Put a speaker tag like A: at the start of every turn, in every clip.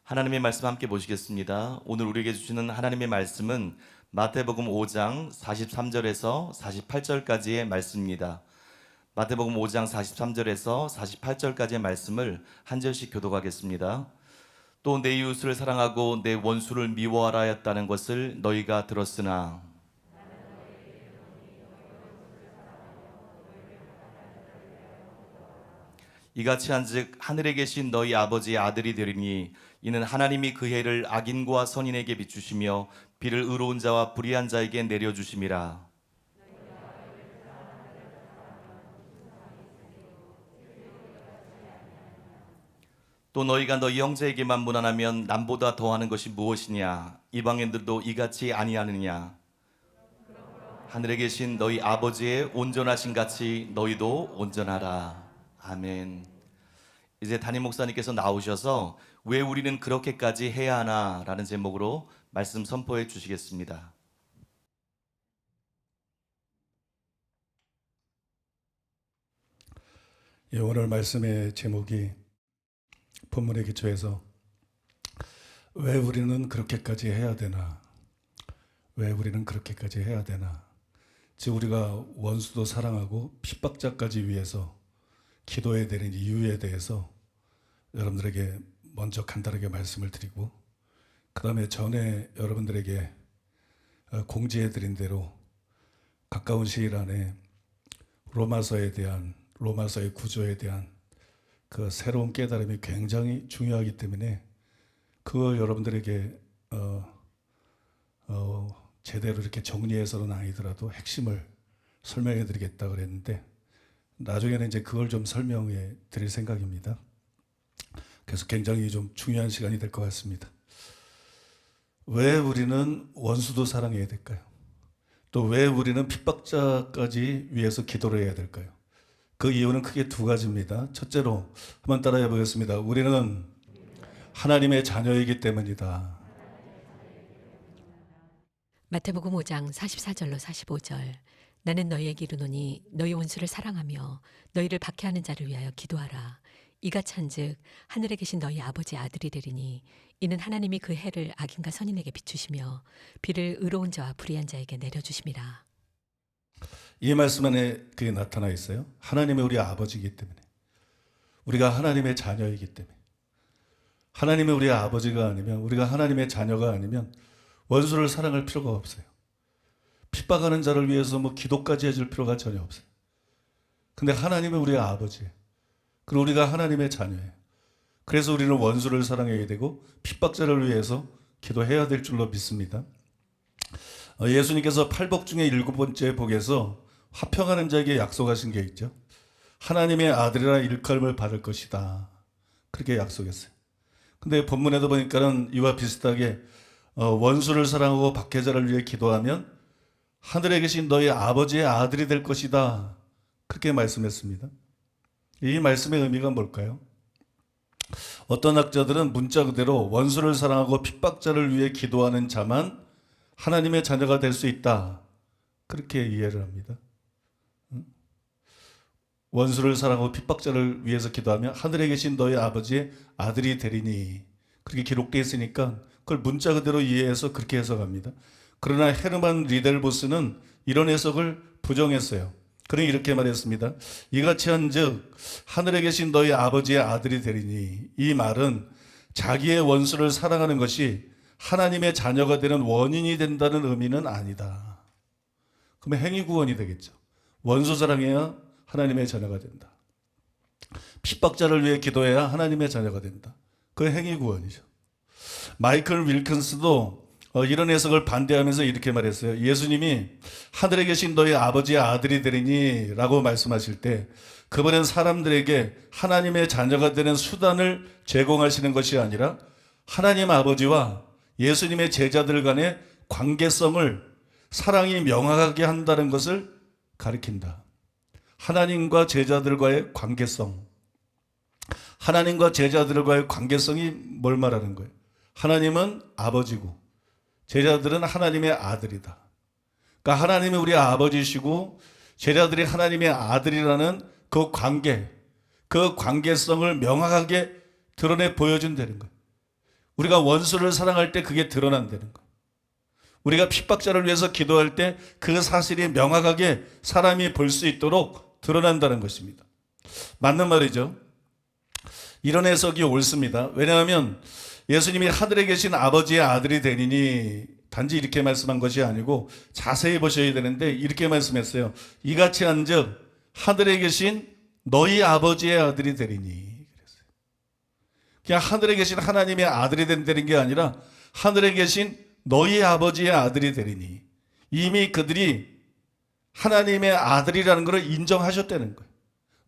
A: 하나님의 말씀 함께 보시겠습니다. 오늘 우리에게 주시는 하나님의 말씀은 마태복음 5장 43절에서 48절까지의 말씀입니다. 마태복음 5장 43절에서 48절까지의 말씀을 한 절씩 교독하겠습니다. 또 내 이웃을 사랑하고 내 원수를 미워하라 했다는 것을 너희가 들었으나 이같이 한즉 하늘에 계신 너희 아버지의 아들이 되리니 이는 하나님이 그 해를 악인과 선인에게 비추시며 비를 의로운 자와 불의한 자에게 내려주심이라. 또 너희가 너희 형제에게만 무난하면 남보다 더하는 것이 무엇이냐? 이방인들도 이같이 아니하느냐? 하늘에 계신 너희 아버지의 온전하신 같이 너희도 온전하라. 아멘. 이제 담임 목사님께서 나오셔서 왜 우리는 그렇게까지 해야 하나 라는 제목으로 말씀 선포해 주시겠습니다.
B: 오늘 말씀의 제목이 본문에 기초해서 왜 우리는 그렇게까지 해야 되나? 왜 우리는 그렇게까지 해야 되나? 즉 우리가 원수도 사랑하고 핍박자까지 위해서 기도해야 되는 이유에 대해서 여러분들에게 먼저 간단하게 말씀을 드리고 그 다음에 전에 여러분들에게 공지해 드린 대로 가까운 시일 안에 로마서의 구조에 대한 그 새로운 깨달음이 굉장히 중요하기 때문에 그걸 여러분들에게 제대로 이렇게 정리해서는 아니더라도 핵심을 설명해 드리겠다 그랬는데 나중에는 이제 그걸 좀 설명해 드릴 생각입니다. 그래서 굉장히 좀 중요한 시간이 될 것 같습니다. 왜 우리는 원수도 사랑해야 될까요? 또 왜 우리는 핍박자까지 위해서 기도를 해야 될까요? 그 이유는 크게 두 가지입니다. 첫째로 한번 따라해 보겠습니다. 우리는 하나님의 자녀이기 때문이다.
C: 마태복음 5장 44절로 45절. 나는 너희에게 이르노니 너희 원수를 사랑하며 너희를 박해하는 자를 위하여 기도하라. 이같이 한즉 하늘에 계신 너희 아버지의 아들이 되리니 이는 하나님이 그 해를 악인과 선인에게 비추시며 비를 의로운 자와 불의한 자에게 내려주심이라.
B: 이 말씀 안에 그게 나타나 있어요. 하나님이 우리 아버지이기 때문에, 우리가 하나님의 자녀이기 때문에, 하나님이 우리 아버지가 아니면, 우리가 하나님의 자녀가 아니면 원수를 사랑할 필요가 없어요. 핍박하는 자를 위해서 기도까지 해줄 필요가 전혀 없어요. 근데 하나님은 우리 아버지예요. 그리고 우리가 하나님의 자녀예요. 그래서 우리는 원수를 사랑해야 되고 핍박자를 위해서 기도해야 될 줄로 믿습니다. 예수님께서 팔복 중에 7번째 복에서 화평하는 자에게 약속하신 게 있죠. 하나님의 아들이라 일컬음을 받을 것이다. 그렇게 약속했어요. 근데 본문에도 보니까는 이와 비슷하게 원수를 사랑하고 박해자를 위해 기도하면 하늘에 계신 너희 아버지의 아들이 될 것이다. 그렇게 말씀했습니다. 이 말씀의 의미가 뭘까요? 어떤 학자들은 문자 그대로 원수를 사랑하고 핍박자를 위해 기도하는 자만 하나님의 자녀가 될 수 있다. 그렇게 이해를 합니다. 원수를 사랑하고 핍박자를 위해서 기도하면 하늘에 계신 너희 아버지의 아들이 되리니 그렇게 기록되어 있으니까 그걸 문자 그대로 이해해서 그렇게 해석합니다. 그러나 헤르만 리델보스는 이런 해석을 부정했어요. 그러니 이렇게 말했습니다. 이같이 한즉 하늘에 계신 너희 아버지의 아들이 되리니 이 말은 자기의 원수를 사랑하는 것이 하나님의 자녀가 되는 원인이 된다는 의미는 아니다. 그러면 행위구원이 되겠죠. 원수 사랑해야 하나님의 자녀가 된다. 핍박자를 위해 기도해야 하나님의 자녀가 된다. 그 행위구원이죠. 마이클 윌킨스도 이런 해석을 반대하면서 이렇게 말했어요. 예수님이 하늘에 계신 너희 아버지의 아들이 되리니 라고 말씀하실 때 그분은 사람들에게 하나님의 자녀가 되는 수단을 제공하시는 것이 아니라 하나님 아버지와 예수님의 제자들 간의 관계성을 사랑이 명확하게 한다는 것을 가리킨다. 하나님과 제자들과의 관계성. 하나님과 제자들과의 관계성이 뭘 말하는 거예요? 하나님은 아버지고 제자들은 하나님의 아들이다. 그러니까 하나님이 우리 아버지시고 제자들이 하나님의 아들이라는 그 관계, 그 관계성을 명확하게 드러내 보여준다는 거예요. 우리가 원수를 사랑할 때 그게 드러난다는 거예요. 우리가 핍박자를 위해서 기도할 때 그 사실이 명확하게 사람이 볼 수 있도록 드러난다는 것입니다. 맞는 말이죠. 이런 해석이 옳습니다. 왜냐하면 예수님이 하늘에 계신 아버지의 아들이 되니니 단지 이렇게 말씀한 것이 아니고 자세히 보셔야 되는데 이렇게 말씀했어요. 이같이 한즉 하늘에 계신 너희 아버지의 아들이 되리니. 그랬어요. 그냥 하늘에 계신 하나님의 아들이 된다는 게 아니라 하늘에 계신 너희 아버지의 아들이 되리니. 이미 그들이 하나님의 아들이라는 것을 인정하셨다는 거예요.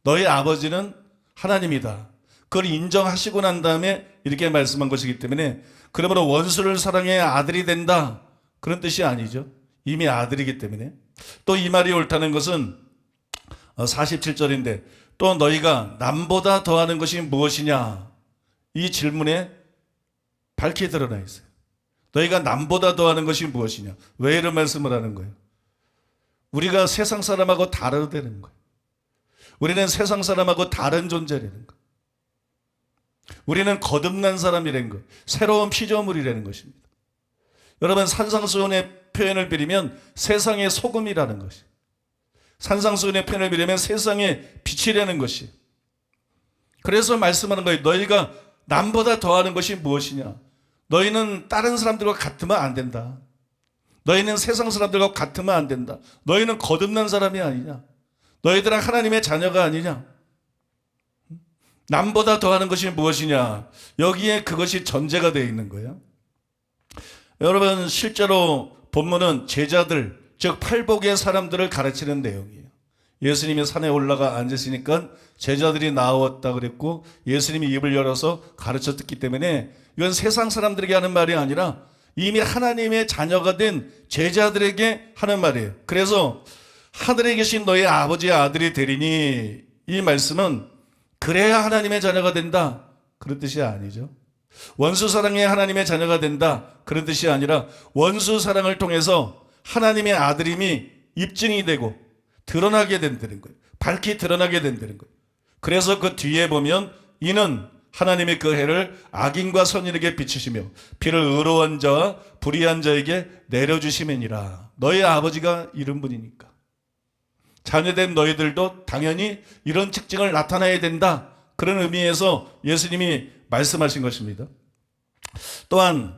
B: 너희 아버지는 하나님이다. 그걸 인정하시고 난 다음에 이렇게 말씀한 것이기 때문에 그러므로 원수를 사랑해야 아들이 된다. 그런 뜻이 아니죠. 이미 아들이기 때문에. 또 이 말이 옳다는 것은 47절인데 또 너희가 남보다 더하는 것이 무엇이냐? 이 질문에 밝히 드러나 있어요. 너희가 남보다 더하는 것이 무엇이냐? 왜 이런 말씀을 하는 거예요? 우리가 세상 사람하고 다르다는 거예요. 우리는 세상 사람하고 다른 존재라는 거예요. 우리는 거듭난 사람이라는 거예요. 새로운 피조물이라는 것입니다. 여러분 산상수훈의 표현을 빌리면 세상의 소금이라는 것이, 산상수훈의 표현을 빌리면 세상의 빛이라는 것이. 그래서 말씀하는 거예요. 너희가 남보다 더하는 것이 무엇이냐? 너희는 다른 사람들과 같으면 안 된다. 너희는 세상 사람들과 같으면 안 된다. 너희는 거듭난 사람이 아니냐? 너희들은 하나님의 자녀가 아니냐? 남보다 더하는 것이 무엇이냐? 여기에 그것이 전제가 되어 있는 거예요. 여러분 실제로 본문은 제자들, 즉 팔복의 사람들을 가르치는 내용이에요. 예수님이 산에 올라가 앉으시니까 제자들이 나왔다 그랬고 예수님이 입을 열어서 가르쳐 듣기 때문에 이건 세상 사람들에게 하는 말이 아니라 이미 하나님의 자녀가 된 제자들에게 하는 말이에요. 그래서 하늘에 계신 너희 아버지의 아들이 되리니, 이 말씀은 그래야 하나님의 자녀가 된다 그런 뜻이 아니죠. 원수 사랑에 하나님의 자녀가 된다 그런 뜻이 아니라 원수 사랑을 통해서 하나님의 아들임이 입증이 되고 드러나게 된다는 거예요. 밝히 드러나게 된다는 거예요. 그래서 그 뒤에 보면 이는 하나님의 그 해를 악인과 선인에게 비추시며 피를 의로운 자와 불의한 자에게 내려주시매니라. 너희 아버지가 이런 분이니까 자녀된 너희들도 당연히 이런 특징을 나타내야 된다. 그런 의미에서 예수님이 말씀하신 것입니다. 또한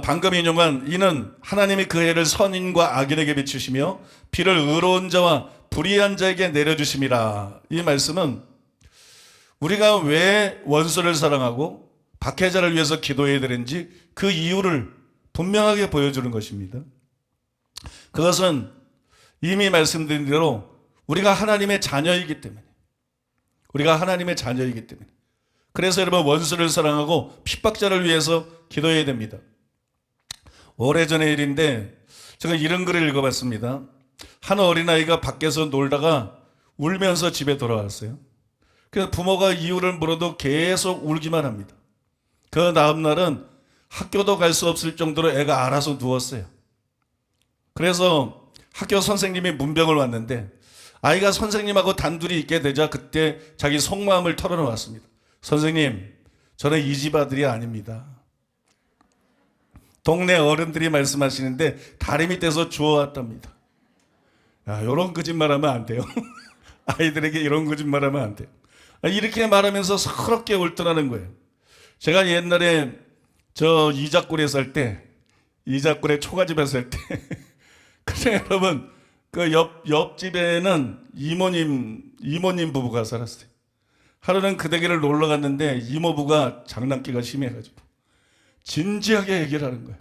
B: 방금 인용한 이는 하나님이 그 해를 선인과 악인에게 비추시며 피를 의로운 자와 불의한 자에게 내려주심이라. 이 말씀은 우리가 왜 원수를 사랑하고 박해자를 위해서 기도해야 되는지 그 이유를 분명하게 보여주는 것입니다. 그것은 이미 말씀드린 대로 우리가 하나님의 자녀이기 때문에, 우리가 하나님의 자녀이기 때문에. 그래서 여러분 원수를 사랑하고 핍박자를 위해서 기도해야 됩니다. 오래전의 일인데 제가 이런 글을 읽어봤습니다. 한 어린아이가 밖에서 놀다가 울면서 집에 돌아왔어요. 그래서 부모가 이유를 물어도 계속 울기만 합니다. 그 다음 날은 학교도 갈 수 없을 정도로 애가 알아서 누웠어요. 그래서 학교 선생님이 문병을 왔는데 아이가 선생님하고 단둘이 있게 되자 그때 자기 속마음을 털어놓았습니다. 선생님, 저는 이 집 아들이 아닙니다. 동네 어른들이 말씀하시는데 다리 밑에서 주워왔답니다. 이런 거짓말하면 안 돼요. 아이들에게 이런 거짓말하면 안 돼요. 이렇게 말하면서 서럽게 울더라는 거예요. 제가 옛날에 저 이자골에 살 때, 이자골에 초가집에 살 때 그래 여러분 그 옆집에는 이모님 부부가 살았어요. 하루는 그 댁을 놀러 갔는데 이모부가 장난기가 심해가지고 진지하게 얘기를 하는 거예요.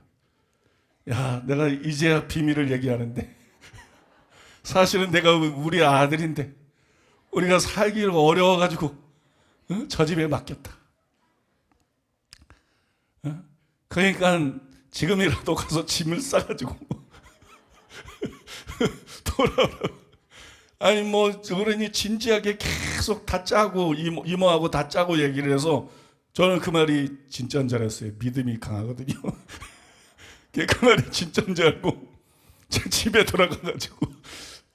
B: 야, 내가 이제야 비밀을 얘기하는데 사실은 내가 우리 아들인데 우리가 살기가 어려워가지고 저 집에 맡겼다. 그러니까 지금이라도 가서 짐을 싸가지고 돌아오라고. 아니 뭐 어른이 진지하게 계속 다 짜고 이모하고 다 짜고 얘기를 해서 저는 그 말이 진짜인 줄 알았어요. 믿음이 강하거든요. 그 말이 진짜인 줄 알고 제 집에 돌아가가지고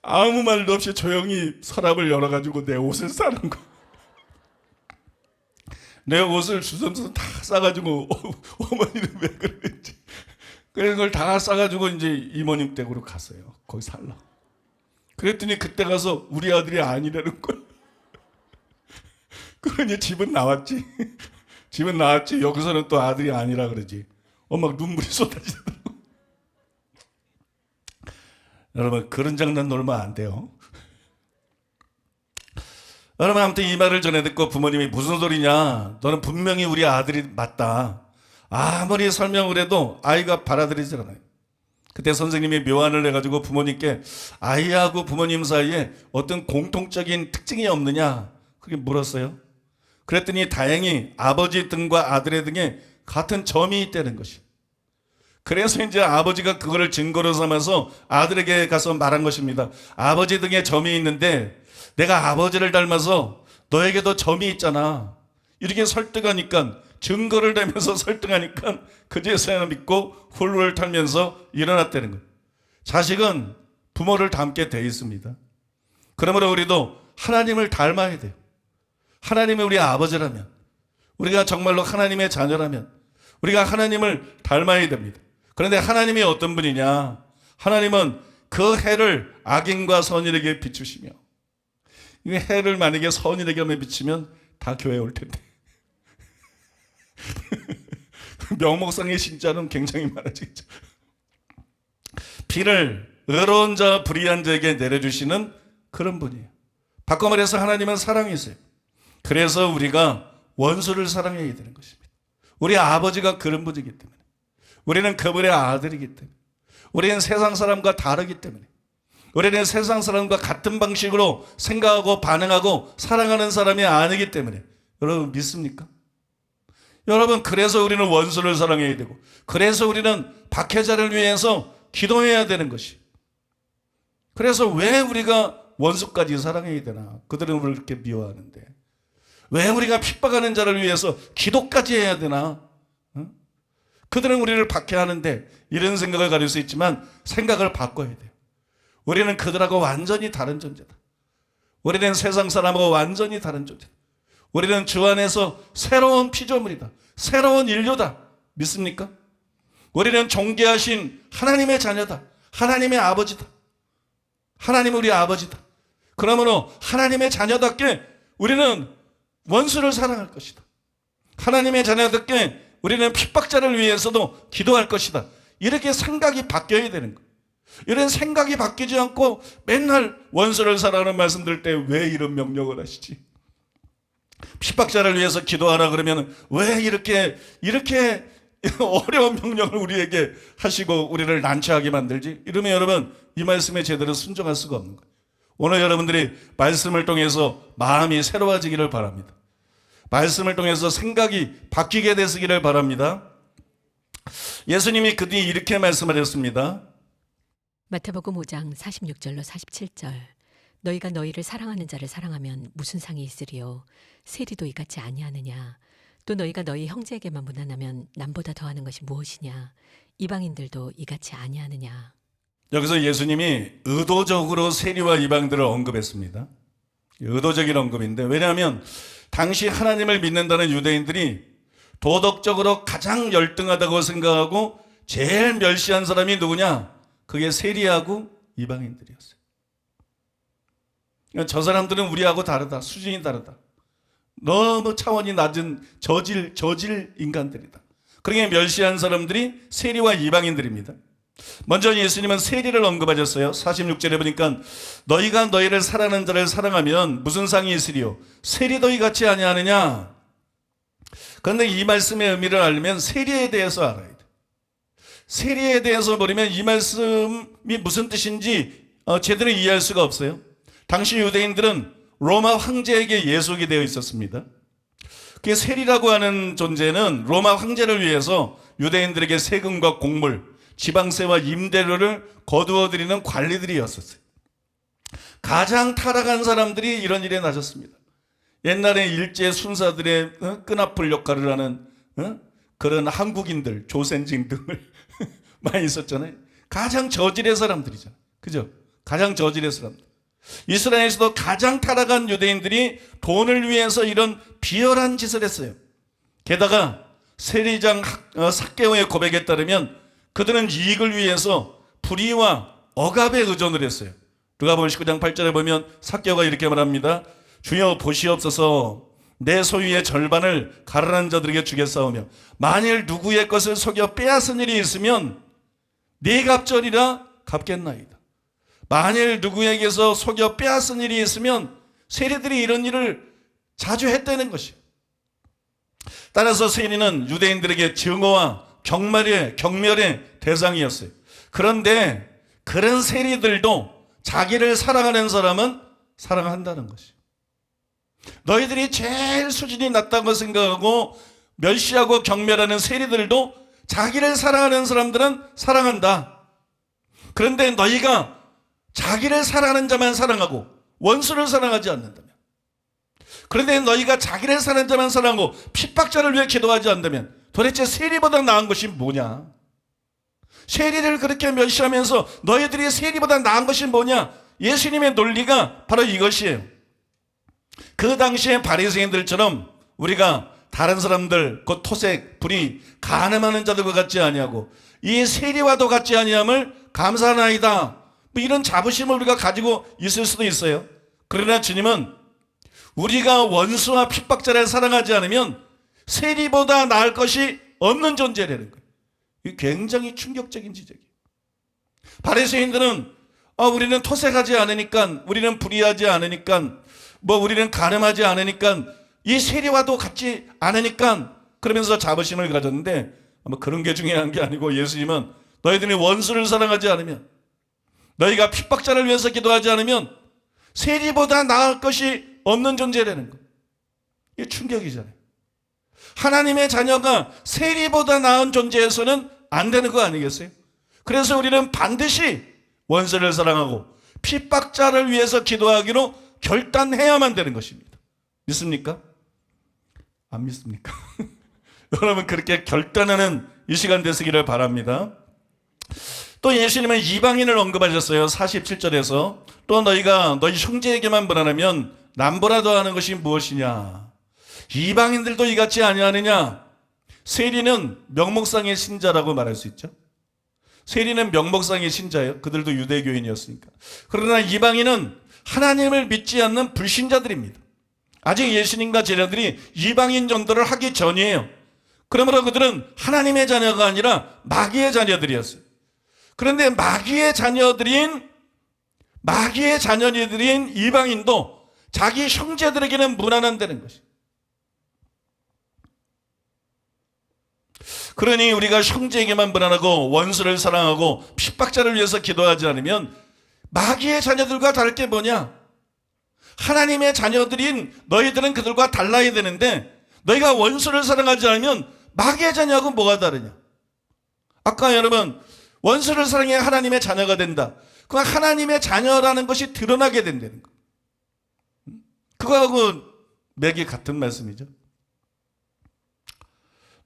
B: 아무 말도 없이 조용히 서랍을 열어가지고 내 옷을 싸는 거. 내 옷을 주섬주섬 다 싸가지고 어머니는 왜 그랬지? 그래서 그걸 다 싸가지고 이제 이모님 댁으로 갔어요. 거기 살러. 그랬더니 그때 가서 우리 아들이 아니라는 거야. 그러니 집은 나왔지. 집은 나왔지. 여기서는 또 아들이 아니라 그러지. 엄마가 눈물이 쏟아지더라고. 여러분 그런 장난 놀면 안 돼요. 여러분 아무튼 이 말을 전해 듣고 부모님이 무슨 소리냐, 너는 분명히 우리 아들이 맞다, 아무리 설명을 해도 아이가 받아들이질 않아요. 그때 선생님이 묘안을 해가지고 부모님께 아이하고 부모님 사이에 어떤 공통적인 특징이 없느냐 그렇게 물었어요. 그랬더니 다행히 아버지 등과 아들의 등에 같은 점이 있다는 것이. 그래서 이제 아버지가 그거를 증거로 삼아서 아들에게 가서 말한 것입니다. 아버지 등에 점이 있는데 내가 아버지를 닮아서 너에게도 점이 있잖아. 이렇게 설득하니까, 증거를 대면서 설득하니까 그제서야 믿고 훌훌 털면서 일어났다는 거예요. 자식은 부모를 닮게 돼 있습니다. 그러므로 우리도 하나님을 닮아야 돼요. 하나님이 우리 아버지라면, 우리가 정말로 하나님의 자녀라면 우리가 하나님을 닮아야 됩니다. 그런데 하나님이 어떤 분이냐? 하나님은 그 해를 악인과 선인에게 비추시며, 이 해를 만약에 선인에게만 비치면 다 교회에 올 텐데 명목상의 신자는 굉장히 많아지겠죠. 비를 의로운 자 불의한 자에게 내려주시는 그런 분이에요. 바꿔 말해서 하나님은 사랑이세요. 그래서 우리가 원수를 사랑해야 되는 것입니다. 우리 아버지가 그런 분이기 때문에, 우리는 그분의 아들이기 때문에, 우리는 세상 사람과 다르기 때문에, 우리는 세상 사람과 같은 방식으로 생각하고 반응하고 사랑하는 사람이 아니기 때문에. 여러분 믿습니까? 여러분 그래서 우리는 원수를 사랑해야 되고, 그래서 우리는 박해자를 위해서 기도해야 되는 것이. 그래서 왜 우리가 원수까지 사랑해야 되나? 그들은 우리를 그렇게 미워하는데 왜 우리가 핍박하는 자를 위해서 기도까지 해야 되나? 그들은 우리를 박해하는데, 이런 생각을 가질 수 있지만 생각을 바꿔야 돼요. 우리는 그들하고 완전히 다른 존재다. 우리는 세상 사람하고 완전히 다른 존재다. 우리는 주 안에서 새로운 피조물이다. 새로운 인류다. 믿습니까? 우리는 존귀하신 하나님의 자녀다. 하나님의 아버지다. 하나님 우리 아버지다. 그러므로 하나님의 자녀답게 우리는 원수를 사랑할 것이다. 하나님의 자녀답게 우리는 핍박자를 위해서도 기도할 것이다. 이렇게 생각이 바뀌어야 되는 거예요. 이런 생각이 바뀌지 않고 맨날 원수를 사랑하는 말씀 들을 때 왜 이런 명령을 하시지? 핍박자를 위해서 기도하라 그러면 왜 이렇게 어려운 명령을 우리에게 하시고 우리를 난처하게 만들지? 이러면 여러분 이 말씀에 제대로 순종할 수가 없는 거예요. 오늘 여러분들이 말씀을 통해서 마음이 새로워지기를 바랍니다. 말씀을 통해서 생각이 바뀌게 되시기를 바랍니다. 예수님이 그 뒤에 이렇게 말씀하셨습니다.
C: 마태복음 5장 46절로 47절. 너희가 너희를 사랑하는 자를 사랑하면 무슨 상이 있으리요? 세리도 이같이 아니하느냐? 또 너희가 너희 형제에게만 무난하면 남보다 더하는 것이 무엇이냐? 이방인들도 이같이 아니하느냐?
B: 여기서 예수님이 의도적으로 세리와 이방들을 언급했습니다. 의도적인 언급인데, 왜냐하면 당시 하나님을 믿는다는 유대인들이 도덕적으로 가장 열등하다고 생각하고 제일 멸시한 사람이 누구냐? 그게 세리하고 이방인들이었어요. 그러니까 저 사람들은 우리하고 다르다. 수준이 다르다. 너무 차원이 낮은 저질 인간들이다. 그러니까 멸시한 사람들이 세리와 이방인들입니다. 먼저 예수님은 세리를 언급하셨어요. 46절에 보니까 너희가 너희를 사랑하는 자를 사랑하면 무슨 상이 있으리요? 세리도 이같이 아니하느냐? 그런데 이 말씀의 의미를 알려면 세리에 대해서 알아야 돼. 세리에 대해서 모르면 이 말씀이 무슨 뜻인지 제대로 이해할 수가 없어요. 당시 유대인들은 로마 황제에게 예속이 되어 있었습니다. 그 세리라고 하는 존재는 로마 황제를 위해서 유대인들에게 세금과 곡물, 지방세와 임대료를 거두어 드리는 관리들이었었어요. 가장 타락한 사람들이 이런 일에 나섰습니다. 옛날에 일제 순사들의 끈아풀 역할을 하는 그런 한국인들, 조센징 등을 많이 있었잖아요. 가장 저질의 사람들이잖아요. 그죠? 가장 저질의 사람들. 이스라엘에서도 가장 타락한 유대인들이 돈을 위해서 이런 비열한 짓을 했어요. 게다가 세리장 삭개오의 고백에 따르면 그들은 이익을 위해서 불의와 억압에 의존을 했어요. 누가복음 19장 8절에 보면 삭개오가 이렇게 말합니다. 주여 보시옵소서, 내 소유의 절반을 가난한 자들에게 주겠사오며 만일 누구의 것을 속여 빼앗은 일이 있으면 네 갑절이라 갚겠나이다. 만일 누구에게서 속여 빼앗은 일이 있으면 세리들이 이런 일을 자주 했다는 것이에요. 따라서 세리는 유대인들에게 증오와 경멸의 대상이었어요. 그런데 그런 세리들도 자기를 사랑하는 사람은 사랑한다는 것이에요. 너희들이 제일 수준이 낮다고 생각하고 멸시하고 경멸하는 세리들도 자기를 사랑하는 사람들은 사랑한다. 그런데 너희가 자기를 사랑하는 자만 사랑하고 원수를 사랑하지 않는다면, 그런데 너희가 자기를 사랑하는 자만 사랑하고 핍박자를 위해 기도하지 않는다면 도대체 세리보다 나은 것이 뭐냐? 세리를 그렇게 멸시하면서 너희들이 세리보다 나은 것이 뭐냐? 예수님의 논리가 바로 이것이에요. 그 당시에 바리새인들처럼 우리가 다른 사람들 곧 토색, 불의, 간음하는 자들과 같지 아니하고 이 세리와도 같지 아니함을 감사하나이다, 뭐 이런 자부심을 우리가 가지고 있을 수도 있어요. 그러나 주님은 우리가 원수와 핍박자를 사랑하지 않으면 세리보다 나을 것이 없는 존재라는 거예요. 이게 굉장히 충격적인 지적이에요. 바리새인들은 우리는 토색하지 않으니까, 우리는 불의하지 않으니까, 우리는 간음하지 않으니까, 이 세리와도 같지 않으니까 그러면서 자부심을 가졌는데 그런 게 중요한 게 아니고 예수님은 너희들이 원수를 사랑하지 않으면, 너희가 핍박자를 위해서 기도하지 않으면 세리보다 나을 것이 없는 존재라는 거예요. 이게 충격이잖아요. 하나님의 자녀가 세리보다 나은 존재에서는 안 되는 거 아니겠어요? 그래서 우리는 반드시 원수를 사랑하고 핍박자를 위해서 기도하기로 결단해야만 되는 것입니다. 믿습니까? 안 믿습니까? 여러분, 그렇게 결단하는 이 시간 되시기를 바랍니다. 또 예수님은 이방인을 언급하셨어요. 47절에서 또 너희가 너희 형제에게만 불안하면 남보라도 하는 것이 무엇이냐? 이방인들도 이같이 아니하느냐? 세리는 명목상의 신자라고 말할 수 있죠. 세리는 명목상의 신자예요. 그들도 유대교인이었으니까. 그러나 이방인은 하나님을 믿지 않는 불신자들입니다. 아직 예수님과 제자들이 이방인 전도를 하기 전이에요. 그러므로 그들은 하나님의 자녀가 아니라 마귀의 자녀들이었어요. 그런데 마귀의 자녀들인 이방인도 자기 형제들에게는 무난한다는 것이. 그러니 우리가 형제에게만 무난하고 원수를 사랑하고 핍박자를 위해서 기도하지 않으면 마귀의 자녀들과 다를 게 뭐냐? 하나님의 자녀들인 너희들은 그들과 달라야 되는데 너희가 원수를 사랑하지 않으면 마귀의 자녀하고 뭐가 다르냐? 아까 여러분, 원수를 사랑해야 하나님의 자녀가 된다. 그럼 하나님의 자녀라는 것이 드러나게 된다는 거. 그거하고 맥이 같은 말씀이죠.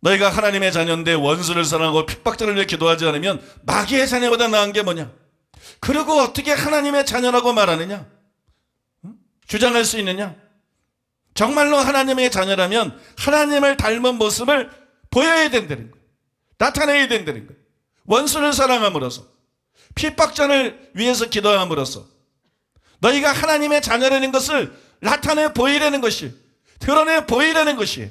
B: 너희가 하나님의 자녀인데 원수를 사랑하고 핍박자를 위해 기도하지 않으면 마귀의 자녀보다 나은 게 뭐냐? 그리고 어떻게 하나님의 자녀라고 말하느냐? 주장할 수 있느냐? 정말로 하나님의 자녀라면 하나님을 닮은 모습을 보여야 된다는 거예요. 나타내야 된다는 거예요. 원수를 사랑함으로써, 핍박자를 위해서 기도함으로써 너희가 하나님의 자녀라는 것을 나타내 보이라는 것이, 드러내 보이라는 것이에요.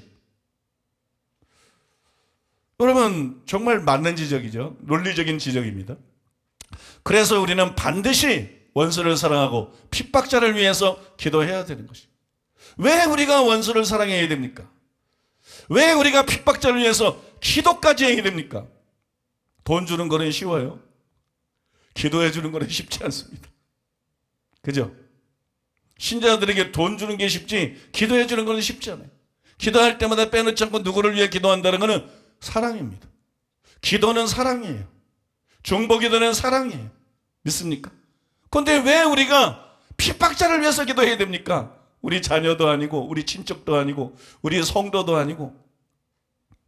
B: 여러분, 정말 맞는 지적이죠. 논리적인 지적입니다. 그래서 우리는 반드시 원수를 사랑하고 핍박자를 위해서 기도해야 되는 것이에요. 왜 우리가 원수를 사랑해야 됩니까? 왜 우리가 핍박자를 위해서 기도까지 해야 됩니까? 돈 주는 거는 쉬워요. 기도해 주는 거는 쉽지 않습니다. 그죠? 신자들에게 돈 주는 게 쉽지 기도해 주는 거는 쉽지 않아요. 기도할 때마다 빼놓지 않고 누구를 위해 기도한다는 것은 사랑입니다. 기도는 사랑이에요. 중보기도는 사랑이에요. 믿습니까? 그런데 왜 우리가 핍박자를 위해서 기도해야 됩니까? 우리 자녀도 아니고 우리 친척도 아니고 우리 성도도 아니고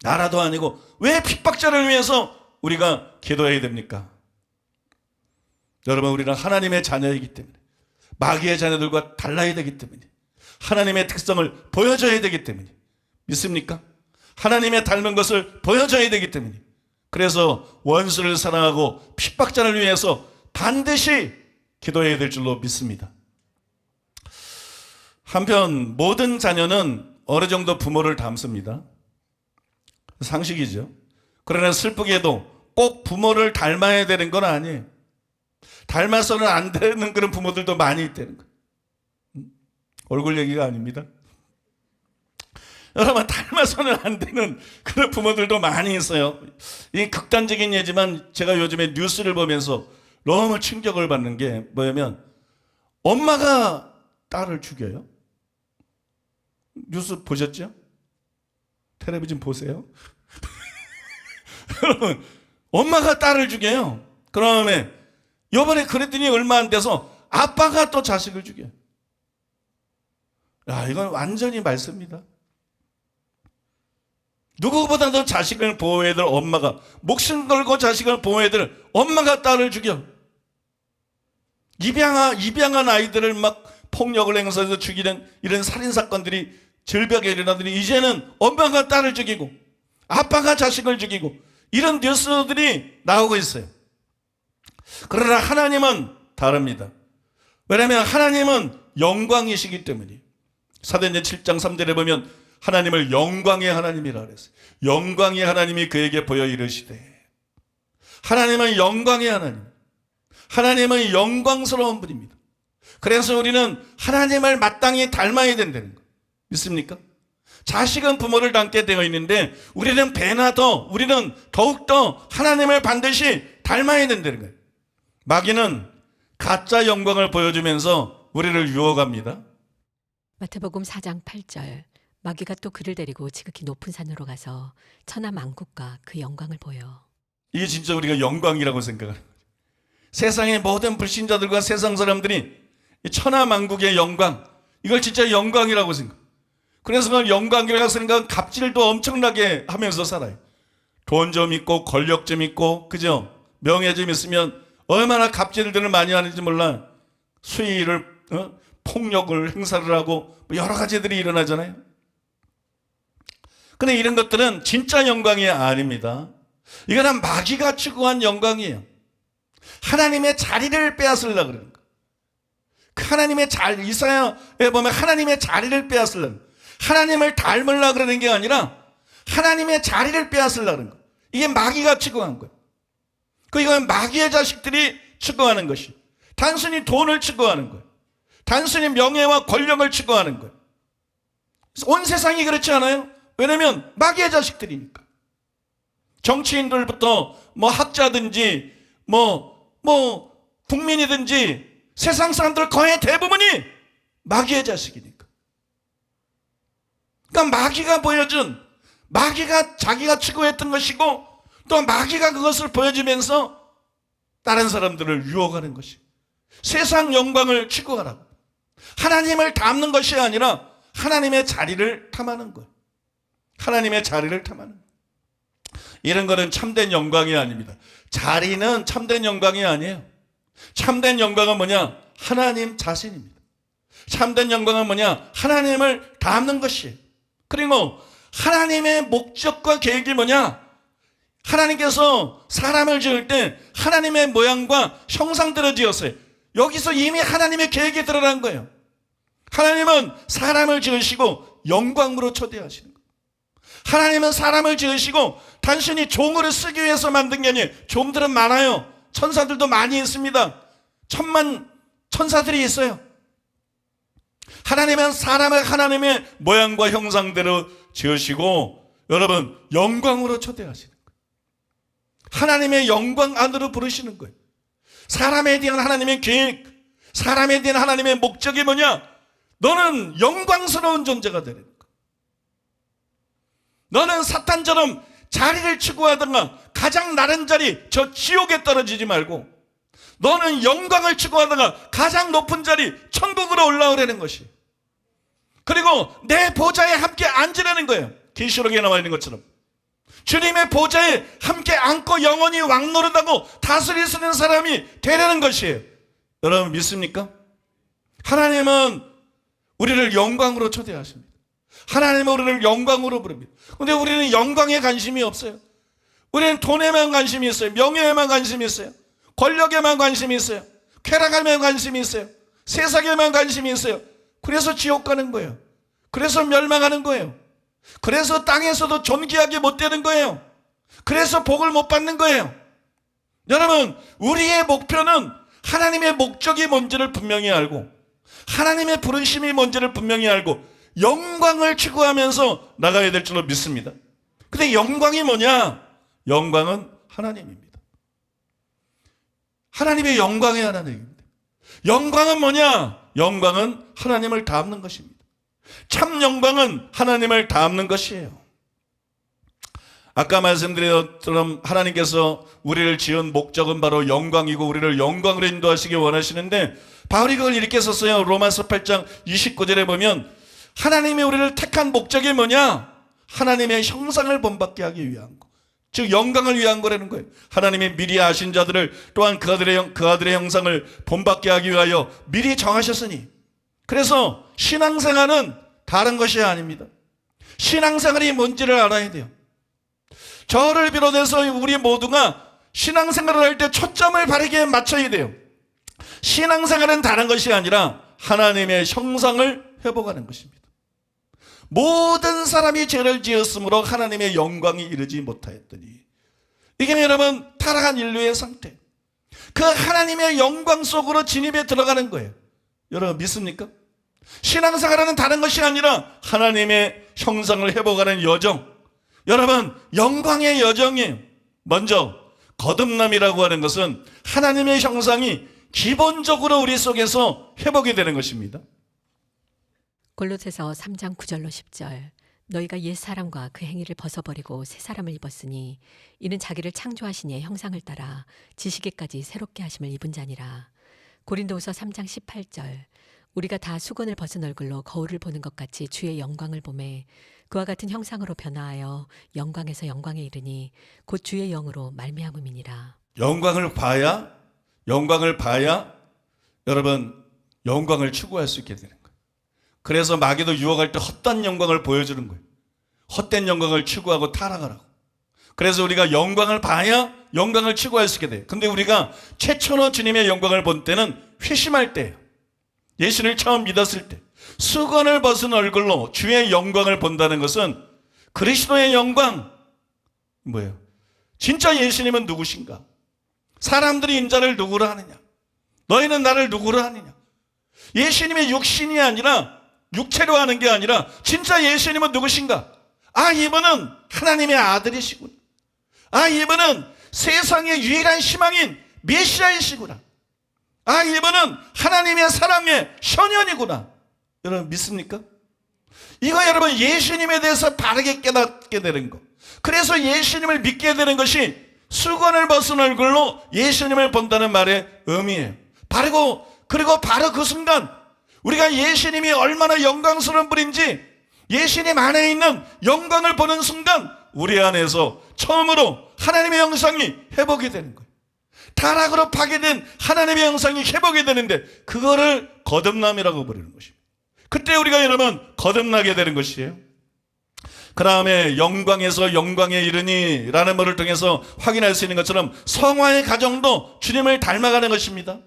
B: 나라도 아니고 왜 핍박자를 위해서 우리가 기도해야 됩니까? 여러분, 우리는 하나님의 자녀이기 때문에, 마귀의 자녀들과 달라야 되기 때문에, 하나님의 특성을 보여줘야 되기 때문에. 믿습니까? 하나님의 닮은 것을 보여줘야 되기 때문에, 그래서 원수를 사랑하고 핍박자를 위해서 반드시 기도해야 될 줄로 믿습니다. 한편 모든 자녀는 어느 정도 부모를 닮습니다. 상식이죠. 그러나 슬프게도 꼭 부모를 닮아야 되는 건 아니에요. 닮아서는 안 되는 그런 부모들도 많이 있다는 거예요. 얼굴 얘기가 아닙니다. 여러분, 닮아서는 안 되는 그런 부모들도 많이 있어요. 이 극단적인 예지만 제가 요즘에 뉴스를 보면서 너무 충격을 받는 게 뭐냐면, 엄마가 딸을 죽여요. 뉴스 보셨죠? 텔레비전 보세요. 여러분, 엄마가 딸을 죽여요. 그다음에 이번에 그랬더니 얼마 안 돼서 아빠가 또 자식을 죽여요. 야, 이건 완전히 말씀입니다. 누구보다도 자식을 보호해야 될 엄마가, 목숨 걸고 자식을 보호해야 될 엄마가 딸을 죽여. 입양한 아이들을 막 폭력을 행사해서 죽이는 이런 살인사건들이 절벽에 일어나더니 이제는 엄마가 딸을 죽이고 아빠가 자식을 죽이고 이런 뉴스들이 나오고 있어요. 그러나 하나님은 다릅니다. 왜냐하면 하나님은 영광이시기 때문이에요. 사도행전 7장 3절에 보면 하나님을 영광의 하나님이라 그랬어요. 영광의 하나님이 그에게 보여 이르시되, 하나님은 영광의 하나님, 하나님은 영광스러운 분입니다. 그래서 우리는 하나님을 마땅히 닮아야 된다는 거 믿습니까? 자식은 부모를 닮게 되어 있는데 우리는 우리는 더욱더 하나님을 반드시 닮아야 된다는 거예요. 마귀는 가짜 영광을 보여주면서 우리를 유혹합니다.
C: 마태복음 4장 8절. 마귀가 또 그를 데리고 지극히 높은 산으로 가서 천하 만국과 그 영광을 보여.
B: 이게 진짜 우리가 영광이라고 생각하는 거예요. 세상의 모든 불신자들과 세상 사람들이 천하 만국의 영광, 이걸 진짜 영광이라고 생각해요. 그래서 그걸 영광이라고 생각하면 갑질도 엄청나게 하면서 살아요. 돈 좀 있고 권력 좀 있고, 그죠? 명예 좀 있으면 얼마나 갑질들을 많이 하는지 몰라. 수위를 폭력을 행사를 하고 여러 가지들이 일어나잖아요. 근데 이런 것들은 진짜 영광이 아닙니다. 이거는 마귀가 추구한 영광이에요. 하나님의 자리를 빼앗으려고 그러는 거예요. 하나님의 자리, 이사야에 보면 하나님의 자리를 빼앗으려고, 하나님을 닮으려고 그러는 게 아니라 하나님의 자리를 빼앗으려고 그러는 거예요. 이게 마귀가 추구한 거예요. 이건 마귀의 자식들이 추구하는 것이, 단순히 돈을 추구하는 거예요. 단순히 명예와 권력을 추구하는 거예요. 온 세상이 그렇지 않아요? 왜냐면 마귀의 자식들이니까. 정치인들부터 학자든지 국민이든지 세상 사람들 거의 대부분이 마귀의 자식이니까. 그러니까 마귀가 보여준, 마귀가 자기가 추구했던 것이고 또 마귀가 그것을 보여주면서 다른 사람들을 유혹하는 것이, 세상 영광을 추구하라고, 하나님을 닮는 것이 아니라 하나님의 자리를 탐하는 거예요. 하나님의 자리를 탐하는 거예요. 이런 거는 참된 영광이 아닙니다. 자리는 참된 영광이 아니에요. 참된 영광은 뭐냐? 하나님 자신입니다. 참된 영광은 뭐냐? 하나님을 닮는 것이에요. 그리고 하나님의 목적과 계획이 뭐냐? 하나님께서 사람을 지을 때 하나님의 모양과 형상대로 지었어요. 여기서 이미 하나님의 계획이 드러난 거예요. 하나님은 사람을 지으시고 영광으로 초대하시는 거예요. 하나님은 사람을 지으시고 단순히 종으로 쓰기 위해서 만든 게 아니에요. 종들은 많아요. 천사들도 많이 있습니다. 천만 천사들이 있어요. 하나님은 사람을 하나님의 모양과 형상대로 지으시고 여러분 영광으로 초대하시는 거예요. 하나님의 영광 안으로 부르시는 거예요. 사람에 대한 하나님의 계획, 사람에 대한 하나님의 목적이 뭐냐? 너는 영광스러운 존재가 되는 거야. 너는 사탄처럼 자리를 추구하다가 가장 낮은 자리, 저 지옥에 떨어지지 말고 너는 영광을 추구하다가 가장 높은 자리, 천국으로 올라오라는 것이. 그리고 내 보좌에 함께 앉으라는 거예요. 계시록에 나와 있는 것처럼 주님의 보좌에 함께 앉고 영원히 왕노릇하고 다스리시는 사람이 되라는 것이에요. 여러분 믿습니까? 하나님은 우리를 영광으로 초대하십니다. 하나님은 우리를 영광으로 부릅니다. 근데 우리는 영광에 관심이 없어요. 우리는 돈에만 관심이 있어요. 명예에만 관심이 있어요. 권력에만 관심이 있어요. 쾌락에만 관심이 있어요. 세상에만 관심이 있어요. 그래서 지옥 가는 거예요. 그래서 멸망하는 거예요. 그래서 땅에서도 존귀하게 못 되는 거예요. 그래서 복을 못 받는 거예요. 여러분, 우리의 목표는 하나님의 목적이 뭔지를 분명히 알고, 하나님의 부르심이 뭔지를 분명히 알고, 영광을 추구하면서 나가야 될 줄로 믿습니다. 근데 영광이 뭐냐? 영광은 하나님입니다. 하나님의 영광의 하나님입니다. 영광은 뭐냐? 영광은 하나님을 닮는 것입니다. 참 영광은 하나님을 닮는 것이에요. 아까 말씀드렸던 하나님께서 우리를 지은 목적은 바로 영광이고 우리를 영광으로 인도하시기 원하시는데, 바울이 그걸 이렇게 썼어요. 로마서 8장 29절에 보면 하나님이 우리를 택한 목적이 뭐냐? 하나님의 형상을 본받게 하기 위한 거. 즉 영광을 위한 거라는 거예요. 하나님이 미리 아신 자들을 또한 그 아들의 형상을 본받게 하기 위하여 미리 정하셨으니, 그래서 신앙생활은 다른 것이 아닙니다. 신앙생활이 뭔지를 알아야 돼요. 저를 비롯해서 우리 모두가 신앙생활을 할 때 초점을 바르게 맞춰야 돼요. 신앙생활은 다른 것이 아니라 하나님의 형상을 회복하는 것입니다. 모든 사람이 죄를 지었으므로 하나님의 영광이 이르지 못하였더니, 이게 여러분 타락한 인류의 상태, 그 하나님의 영광 속으로 진입해 들어가는 거예요. 여러분 믿습니까? 신앙생활은 다른 것이 아니라 하나님의 형상을 회복하는 여정. 여러분 영광의 여정이에요. 먼저 거듭남이라고 하는 것은 하나님의 형상이 기본적으로 우리 속에서 회복이 되는 것입니다.
C: 골로새서 3장 9절로 10절. 너희가 옛사람과 그 행위를 벗어버리고 새 사람을 입었으니 이는 자기를 창조하신 이의 형상을 따라 지시기까지 새롭게 하심을 입은 자니라. 고린도후서 3장 18절. 우리가 다 수건을 벗은 얼굴로 거울을 보는 것 같이 주의 영광을 보매 그와 같은 형상으로 변화하여 영광에서 영광에 이르니 곧 주의 영으로 말미암음이니라.
B: 영광을 봐야 여러분 영광을 추구할 수 있게 되는 거예요. 그래서 마귀도 유혹할 때 헛된 영광을 보여주는 거예요. 헛된 영광을 추구하고 타락하라고. 그래서 우리가 영광을 봐야 영광을 추구할 수 있게 돼요. 근데 우리가 최초로 주님의 영광을 본 때는 회심할 때예요. 예수를 처음 믿었을 때 수건을 벗은 얼굴로 주의 영광을 본다는 것은 그리스도의 영광. 뭐예요? 진짜 예수님은 누구신가? 사람들이 인자를 누구로 하느냐? 너희는 나를 누구로 하느냐? 예수님의 육신이 아니라 육체로 하는 게 아니라 진짜 예수님은 누구신가? 아, 이분은 하나님의 아들이시구나. 아, 이분은 세상의 유일한 희망인 메시아이시구나. 아, 이분은 하나님의 사랑의 현현이구나. 여러분 믿습니까? 이거 여러분 예수님에 대해서 바르게 깨닫게 되는 거. 그래서 예수님을 믿게 되는 것이 수건을 벗은 얼굴로 예수님을 본다는 말의 의미예요. 그리고 바로 그 순간 우리가 예수님이 얼마나 영광스러운 분인지 예수님 안에 있는 영광을 보는 순간 우리 안에서 처음으로 하나님의 형상이 회복이 되는 거예요. 타락으로 파괴된 하나님의 형상이 회복이 되는데 그거를 거듭남이라고 부르는 것입니다. 그때 우리가 여러분 거듭나게 되는 것이에요. 그 다음에 영광에서 영광에 이르니 라는 말을 통해서 확인할 수 있는 것처럼 성화의 가정도 주님을 닮아가는 것입니다.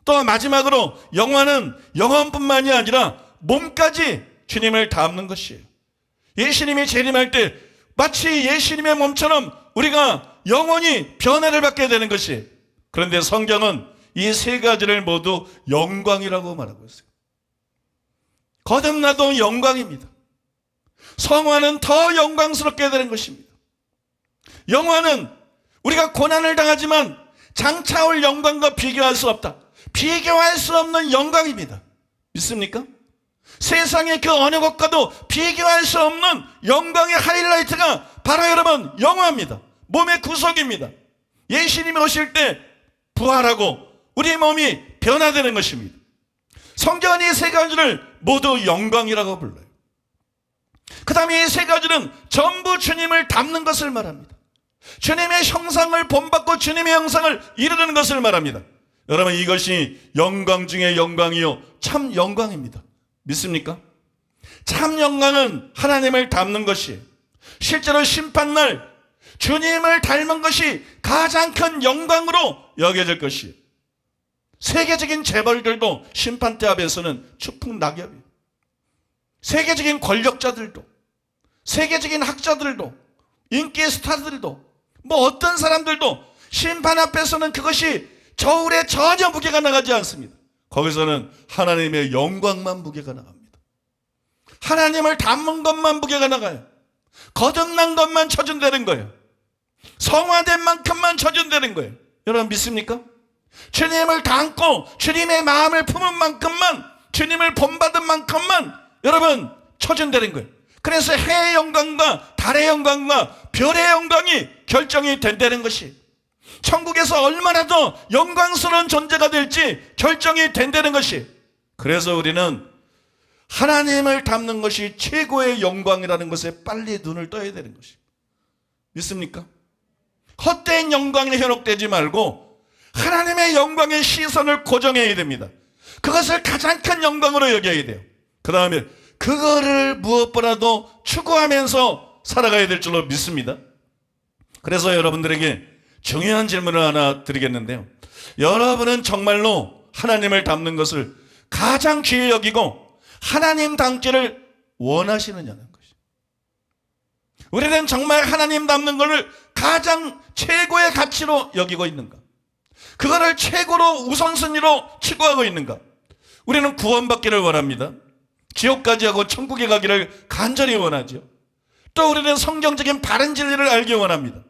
B: 또 마지막으로 영화는 영혼뿐만이 아니라 몸까지 주님을 닮는 것이에요. 예수님이 재림할 때 마치 예수님의 몸처럼 우리가 영혼이 변화를 받게 되는 것이에요. 그런데 성경은 이 세 가지를 모두 영광이라고 말하고 있어요. 거듭나도 영광입니다. 성화는 더 영광스럽게 되는 것입니다. 영화는 우리가 고난을 당하지만 장차 올 영광과 비교할 수 없다. 비교할 수 없는 영광입니다. 믿습니까? 세상의 그 어느 것과도 비교할 수 없는 영광의 하이라이트가 바로 여러분 영화입니다. 몸의 구속입니다. 예수님이 오실 때 부활하고 우리 몸이 변화되는 것입니다. 성경은 이 세 가지를 모두 영광이라고 불러요. 그 다음에 이 세 가지는 전부 주님을 닮는 것을 말합니다. 주님의 형상을 본받고 주님의 형상을 이루는 것을 말합니다. 여러분 이것이 영광 중에 영광이요 참 영광입니다. 믿습니까? 참 영광은 하나님을 닮는 것이, 실제로 심판날 주님을 닮은 것이 가장 큰 영광으로 여겨질 것이에요. 세계적인 재벌들도 심판대 앞에서는 추풍낙엽이에요. 세계적인 권력자들도, 세계적인 학자들도, 인기 스타들도, 뭐 어떤 사람들도 심판 앞에서는 그것이 저울에 전혀 무게가 나가지 않습니다. 거기서는 하나님의 영광만 무게가 나갑니다. 하나님을 닮은 것만 무게가 나가요. 거듭난 것만 처준되는 거예요. 성화된 만큼만 처준되는 거예요. 여러분 믿습니까? 주님을 닮고 주님의 마음을 품은 만큼만, 주님을 본받은 만큼만 여러분 처준되는 거예요. 그래서 해의 영광과 달의 영광과 별의 영광이 결정이 된다는 것이, 천국에서 얼마나 더 영광스러운 존재가 될지 결정이 된다는 것이, 그래서 우리는 하나님을 닮는 것이 최고의 영광이라는 것에 빨리 눈을 떠야 되는 것이, 믿습니까? 헛된 영광에 현혹되지 말고 하나님의 영광의 시선을 고정해야 됩니다. 그것을 가장 큰 영광으로 여겨야 돼요. 그 다음에 그거를 무엇보다도 추구하면서 살아가야 될 줄로 믿습니다. 그래서 여러분들에게 중요한 질문을 하나 드리겠는데요. 여러분은 정말로 하나님을 닮는 것을 가장 귀히 여기고 하나님 닮기를 원하시느냐는 것이. 우리는 정말 하나님 닮는 것을 가장 최고의 가치로 여기고 있는가? 그거를 최고로 우선순위로 추구하고 있는가? 우리는 구원받기를 원합니다. 지옥까지 하고 천국에 가기를 간절히 원하죠. 또 우리는 성경적인 바른 진리를 알기 원합니다.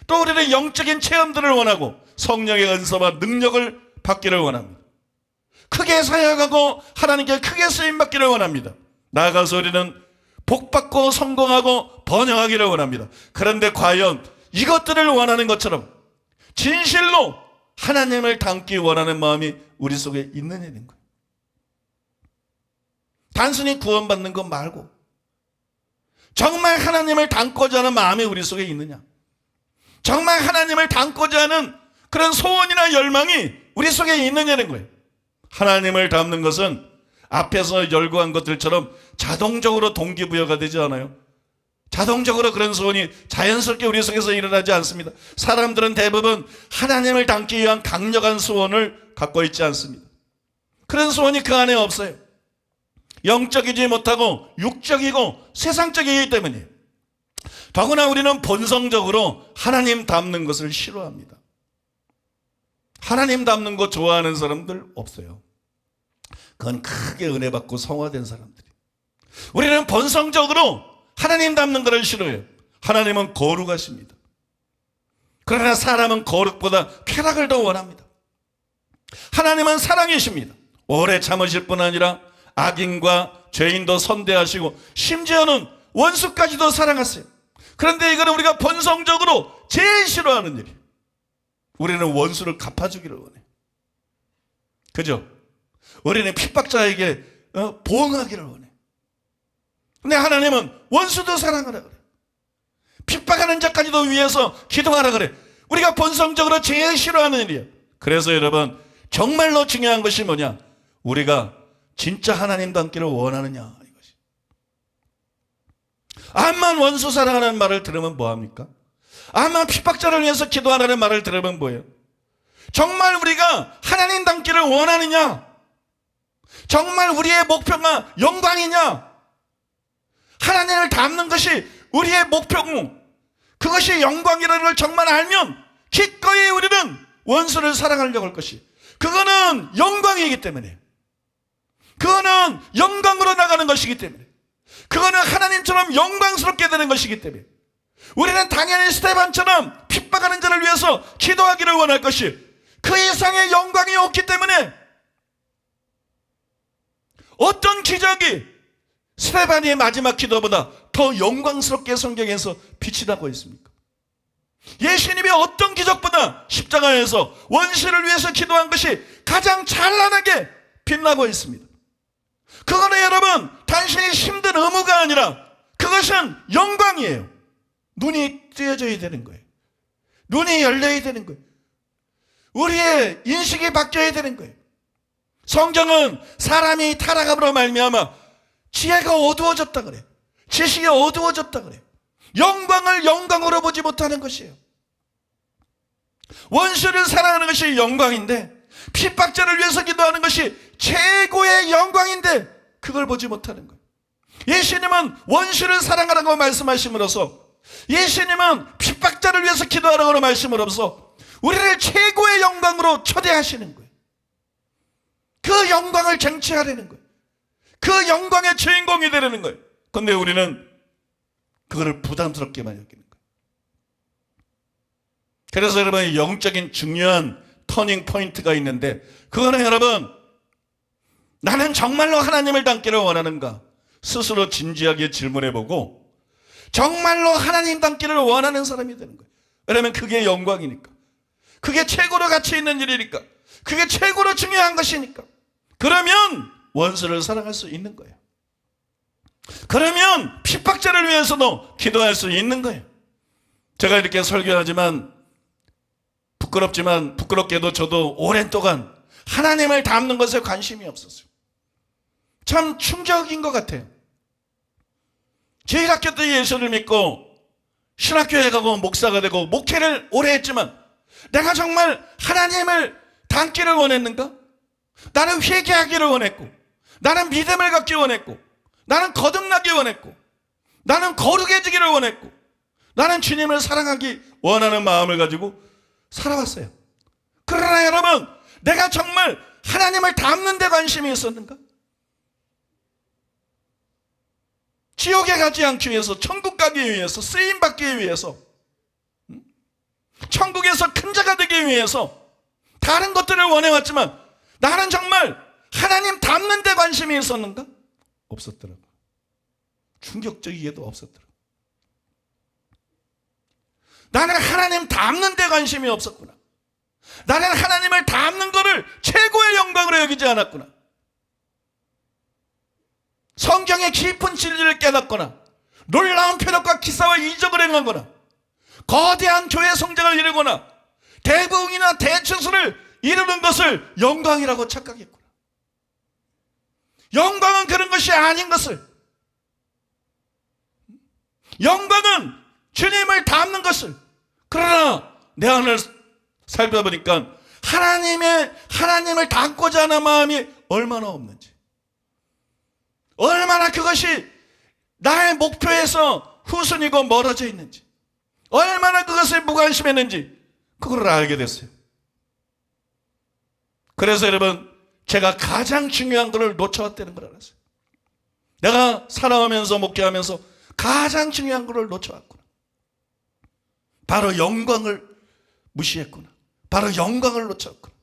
B: 또 우리는 영적인 체험들을 원하고 성령의 은사와 능력을 받기를 원합니다. 크게 사역하고 하나님께 크게 쓰임받기를 원합니다. 나아가서 우리는 복받고 성공하고 번영하기를 원합니다. 그런데 과연 이것들을 원하는 것처럼 진실로 하나님을 닮기 원하는 마음이 우리 속에 있느냐는 거예요. 단순히 구원받는 것 말고 정말 하나님을 닮고자 하는 마음이 우리 속에 있느냐, 정말 하나님을 닮고자 하는 그런 소원이나 열망이 우리 속에 있느냐는 거예요. 하나님을 닮는 것은 앞에서 열거한 것들처럼 자동적으로 동기부여가 되지 않아요. 자동적으로 그런 소원이 자연스럽게 우리 속에서 일어나지 않습니다. 사람들은 대부분 하나님을 닮기 위한 강력한 소원을 갖고 있지 않습니다. 그런 소원이 그 안에 없어요. 영적이지 못하고 육적이고 세상적이기 때문이에요. 더구나 우리는 본성적으로 하나님 닮는 것을 싫어합니다. 하나님 닮는 거 좋아하는 사람들 없어요. 그건 크게 은혜 받고 성화된 사람들이. 우리는 본성적으로 하나님 닮는 것을 싫어해요. 하나님은 거룩하십니다. 그러나 사람은 거룩보다 쾌락을 더 원합니다. 하나님은 사랑이십니다. 오래 참으실 뿐 아니라 악인과 죄인도 선대하시고 심지어는 원수까지도 사랑하세요. 그런데 이거는 우리가 본성적으로 제일 싫어하는 일이에요. 우리는 원수를 갚아주기를 원해요. 그죠? 우리는 핍박자에게 보응하기를 원해요. 근데 하나님은 원수도 사랑하라 그래요. 핍박하는 자까지도 위해서 기도하라 그래요. 우리가 본성적으로 제일 싫어하는 일이에요. 그래서 여러분 정말로 중요한 것이 뭐냐? 우리가 진짜 하나님 닮기를 원하느냐 이것이. 암만 원수 사랑하는 말을 들으면 뭐합니까? 암만 핍박자를 위해서 기도하라는 말을 들으면 뭐예요? 정말 우리가 하나님 닮기를 원하느냐? 정말 우리의 목표가 영광이냐? 하나님을 닮는 것이 우리의 목표고 그것이 영광이라는 걸 정말 알면 기꺼이 우리는 원수를 사랑하려고 할 것이, 그거는 영광이기 때문에, 그거는 영광으로 나가는 것이기 때문에, 그거는 하나님처럼 영광스럽게 되는 것이기 때문에 우리는 당연히 스테반처럼 핍박하는 자를 위해서 기도하기를 원할 것이, 그 이상의 영광이 없기 때문에 어떤 기적이 스테반의 마지막 기도보다 더 영광스럽게 성경에서 빛이 나고 있습니까? 예수님이 어떤 기적보다 십자가에서 원수를 위해서 기도한 것이 가장 찬란하게 빛나고 있습니다. 그거는 여러분 단순히 힘든 의무가 아니라 그것은 영광이에요. 눈이 뜨여져야 되는 거예요. 눈이 열려야 되는 거예요. 우리의 인식이 바뀌어야 되는 거예요. 성경은 사람이 타락함으로 말미암아 지혜가 어두워졌다 그래. 지식이 어두워졌다 그래. 영광을 영광으로 보지 못하는 것이에요. 원수를 사랑하는 것이 영광인데, 핍박자를 위해서 기도하는 것이 최고의 영광인데 그걸 보지 못하는 거예요. 예수님은 원수를 사랑하라고 말씀하심으로써, 예수님은 핍박자를 위해서 기도하라고 말씀으로써 우리를 최고의 영광으로 초대하시는 거예요. 그 영광을 쟁취하려는 거예요. 그 영광의 주인공이 되려는 거예요. 그런데 우리는 그거를 부담스럽게만 여기는 거예요. 그래서 여러분, 영적인 중요한 터닝 포인트가 있는데, 그거는 여러분, 나는 정말로 하나님을 닮기를 원하는가? 스스로 진지하게 질문해보고 정말로 하나님 닮기를 원하는 사람이 되는 거예요. 왜냐하면 그게 영광이니까, 그게 최고로 가치 있는 일이니까, 그게 최고로 중요한 것이니까. 그러면 원수를 사랑할 수 있는 거예요. 그러면 핍박자를 위해서도 기도할 수 있는 거예요. 제가 이렇게 설교하지만 부끄럽게도 저도 오랜 동안 하나님을 닮는 것에 관심이 없었어요. 참 충격인 것 같아요. 제1학교 때 예수를 믿고 신학교에 가고 목사가 되고 목회를 오래 했지만, 내가 정말 하나님을 닮기를 원했는가? 나는 회개하기를 원했고, 나는 믿음을 갖기 원했고, 나는 거듭나기 원했고, 나는 거룩해지기를 원했고, 나는 주님을 사랑하기 원하는 마음을 가지고 살아왔어요. 그러나 여러분, 내가 정말 하나님을 닮는 데 관심이 있었는가? 지옥에 가지 않기 위해서, 천국 가기 위해서, 쓰임받기 위해서, 천국에서 큰 자가 되기 위해서 다른 것들을 원해왔지만, 나는 정말 하나님 닮는 데 관심이 있었는가? 없었더라고. 충격적이게도 없었더라고. 나는 하나님 닮는 데 관심이 없었구나. 나는 하나님을 닮는 것을 최고의 영광으로 여기지 않았구나. 성경의 깊은 진리를 깨닫거나, 놀라운 표적과 기사와 이적을 행하거나, 거대한 교회 성장을 이루거나, 대부흥이나 대처수를 이루는 것을 영광이라고 착각했구나. 영광은 그런 것이 아닌 것을, 영광은 주님을 닮는 것을. 그러나 내 안을 살펴보니까 하나님을 닮고자 하는 마음이 얼마나 없는지, 얼마나 그것이 나의 목표에서 후순위고 멀어져 있는지, 얼마나 그것을 무관심했는지 그걸 알게 됐어요. 그래서 여러분, 제가 가장 중요한 것을 놓쳐왔다는 걸 알았어요. 내가 살아오면서 목회하면서 가장 중요한 것을 놓쳐왔구나. 바로 영광을 무시했구나. 바로 영광을 놓쳤구나.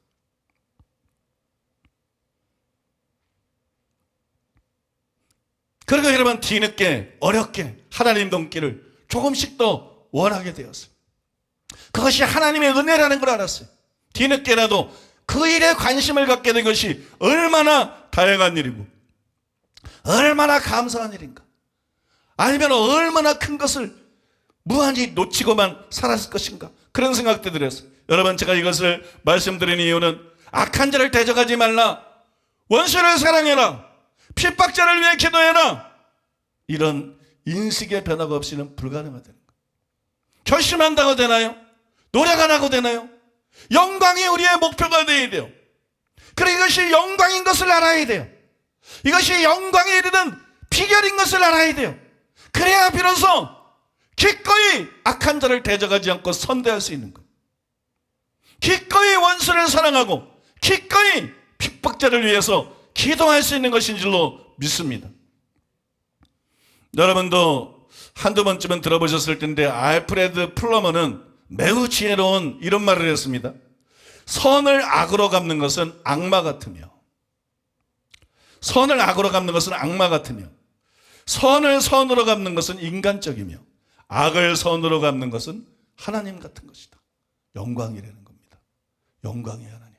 B: 그러니까 여러분, 뒤늦게 어렵게 하나님 닮기를 조금씩 더 원하게 되었어요. 그것이 하나님의 은혜라는 걸 알았어요. 뒤늦게라도 그 일에 관심을 갖게 된 것이 얼마나 다양한 일이고 얼마나 감사한 일인가. 아니면 얼마나 큰 것을 무한히 놓치고만 살았을 것인가. 그런 생각도 들었어요. 여러분, 제가 이것을 말씀드리는 이유는 악한 자를 대적하지 말라, 원수를 사랑해라, 핍박자를 위해 기도해라, 이런 인식의 변화가 없이는 불가능하다는 거예요. 결심한다고 되나요? 노력하라고 되나요? 영광이 우리의 목표가 되어야 돼요. 그리고 이것이 영광인 것을 알아야 돼요. 이것이 영광에 이르는 비결인 것을 알아야 돼요. 그래야 비로소 기꺼이 악한 자를 대적하지 않고 선대할 수 있는 거예요. 기꺼이 원수를 사랑하고 기꺼이 핍박자를 위해서 기도할 수 있는 것인 줄로 믿습니다. 여러분도 한두 번쯤은 들어보셨을 텐데, 알프레드 플러머는 매우 지혜로운 이런 말을 했습니다. 선을 악으로 갚는 것은 악마 같으며, 선을 악으로 갚는 것은 악마 같으며, 선을 선으로 갚는 것은 인간적이며, 악을 선으로 갚는 것은 하나님 같은 것이다. 영광이라는 겁니다. 영광의 하나님.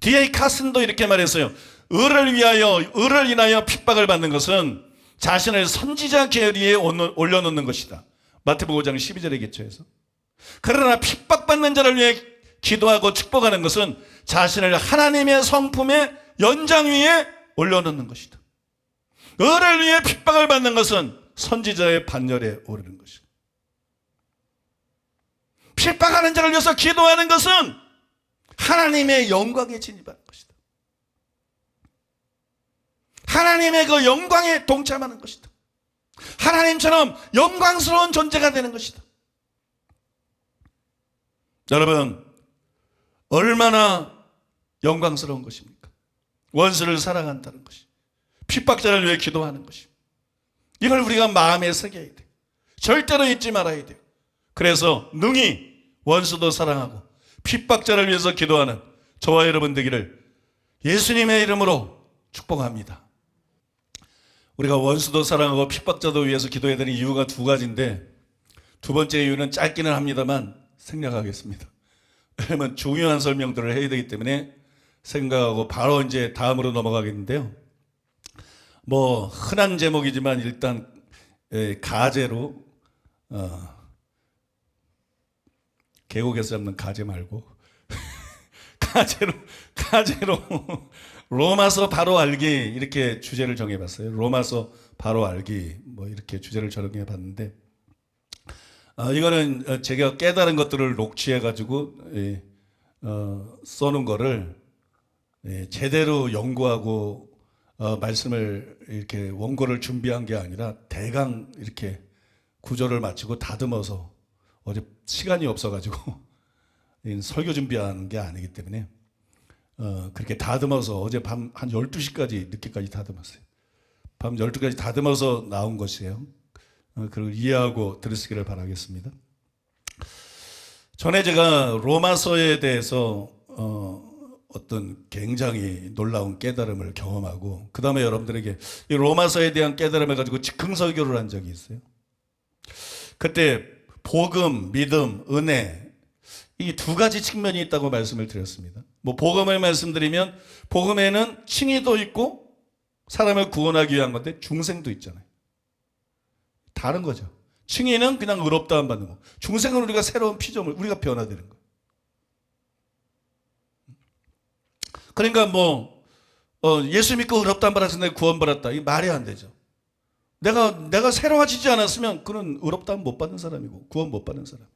B: D.A. 카슨도 이렇게 말했어요. 을을 인하여 핍박을 받는 것은 자신을 선지자 계리에 올려놓는 것이다. 마태복음 5장 12절에 기초해서. 그러나 핍박받는 자를 위해 기도하고 축복하는 것은 자신을 하나님의 성품의 연장 위에 올려놓는 것이다. 을을 위해 핍박을 받는 것은 선지자의 반열에 오르는 것이다. 핍박하는 자를 위해서 기도하는 것은 하나님의 영광에 진입하는 것이다. 하나님의 그 영광에 동참하는 것이다. 하나님처럼 영광스러운 존재가 되는 것이다. 여러분, 얼마나 영광스러운 것입니까? 원수를 사랑한다는 것이, 핍박자를 위해 기도하는 것이, 이걸 우리가 마음에 새겨야 돼요. 절대로 잊지 말아야 돼요. 그래서 능히 원수도 사랑하고 핍박자를 위해서 기도하는 저와 여러분 되기를 예수님의 이름으로 축복합니다. 우리가 원수도 사랑하고 핍박자도 위해서 기도해야 되는 이유가 두 가지인데, 두 번째 이유는 짧기는 합니다만 생략하겠습니다. 왜냐하면 중요한 설명들을 해야 되기 때문에 생각하고 바로 이제 다음으로 넘어가겠는데요. 뭐 흔한 제목이지만 일단 가재로, 계곡에서 잡는 가재 말고 가재로 로마서 바로 알기, 이렇게 주제를 정해봤어요. 로마서 바로 알기, 뭐 이렇게 주제를 정해봤는데, 이거는 제가 깨달은 것들을 녹취해가지고 써놓은 거를 제대로 연구하고 말씀을 이렇게 원고를 준비한 게 아니라 대강 이렇게 구조를 마치고 다듬어서, 어제 시간이 없어가지고 설교 준비하는 게 아니기 때문에 그렇게 다듬어서 어제 밤 한 12시까지 늦게까지 다듬었어요. 밤 12시까지 다듬어서 나온 것이에요. 그걸 이해하고 들으시기를 바라겠습니다. 전에 제가 로마서에 대해서 어떤 굉장히 놀라운 깨달음을 경험하고, 그 다음에 여러분들에게 이 로마서에 대한 깨달음을 가지고 즉흥설교를 한 적이 있어요. 그때 복음, 믿음, 은혜, 이 두 가지 측면이 있다고 말씀을 드렸습니다. 뭐 복음을 말씀드리면, 복음에는 칭의도 있고 사람을 구원하기 위한 건데 중생도 있잖아요. 다른 거죠. 칭의는 그냥 의롭다함 받는 거, 중생은 우리가 새로운 피조물, 우리가 변화되는 거. 그러니까 뭐 예수 믿고 의롭다함 받았는데 구원받았다, 이 말이 안 되죠. 내가 새로워지지 않았으면 그는 의롭다함 못 받는 사람이고 구원 못 받는 사람.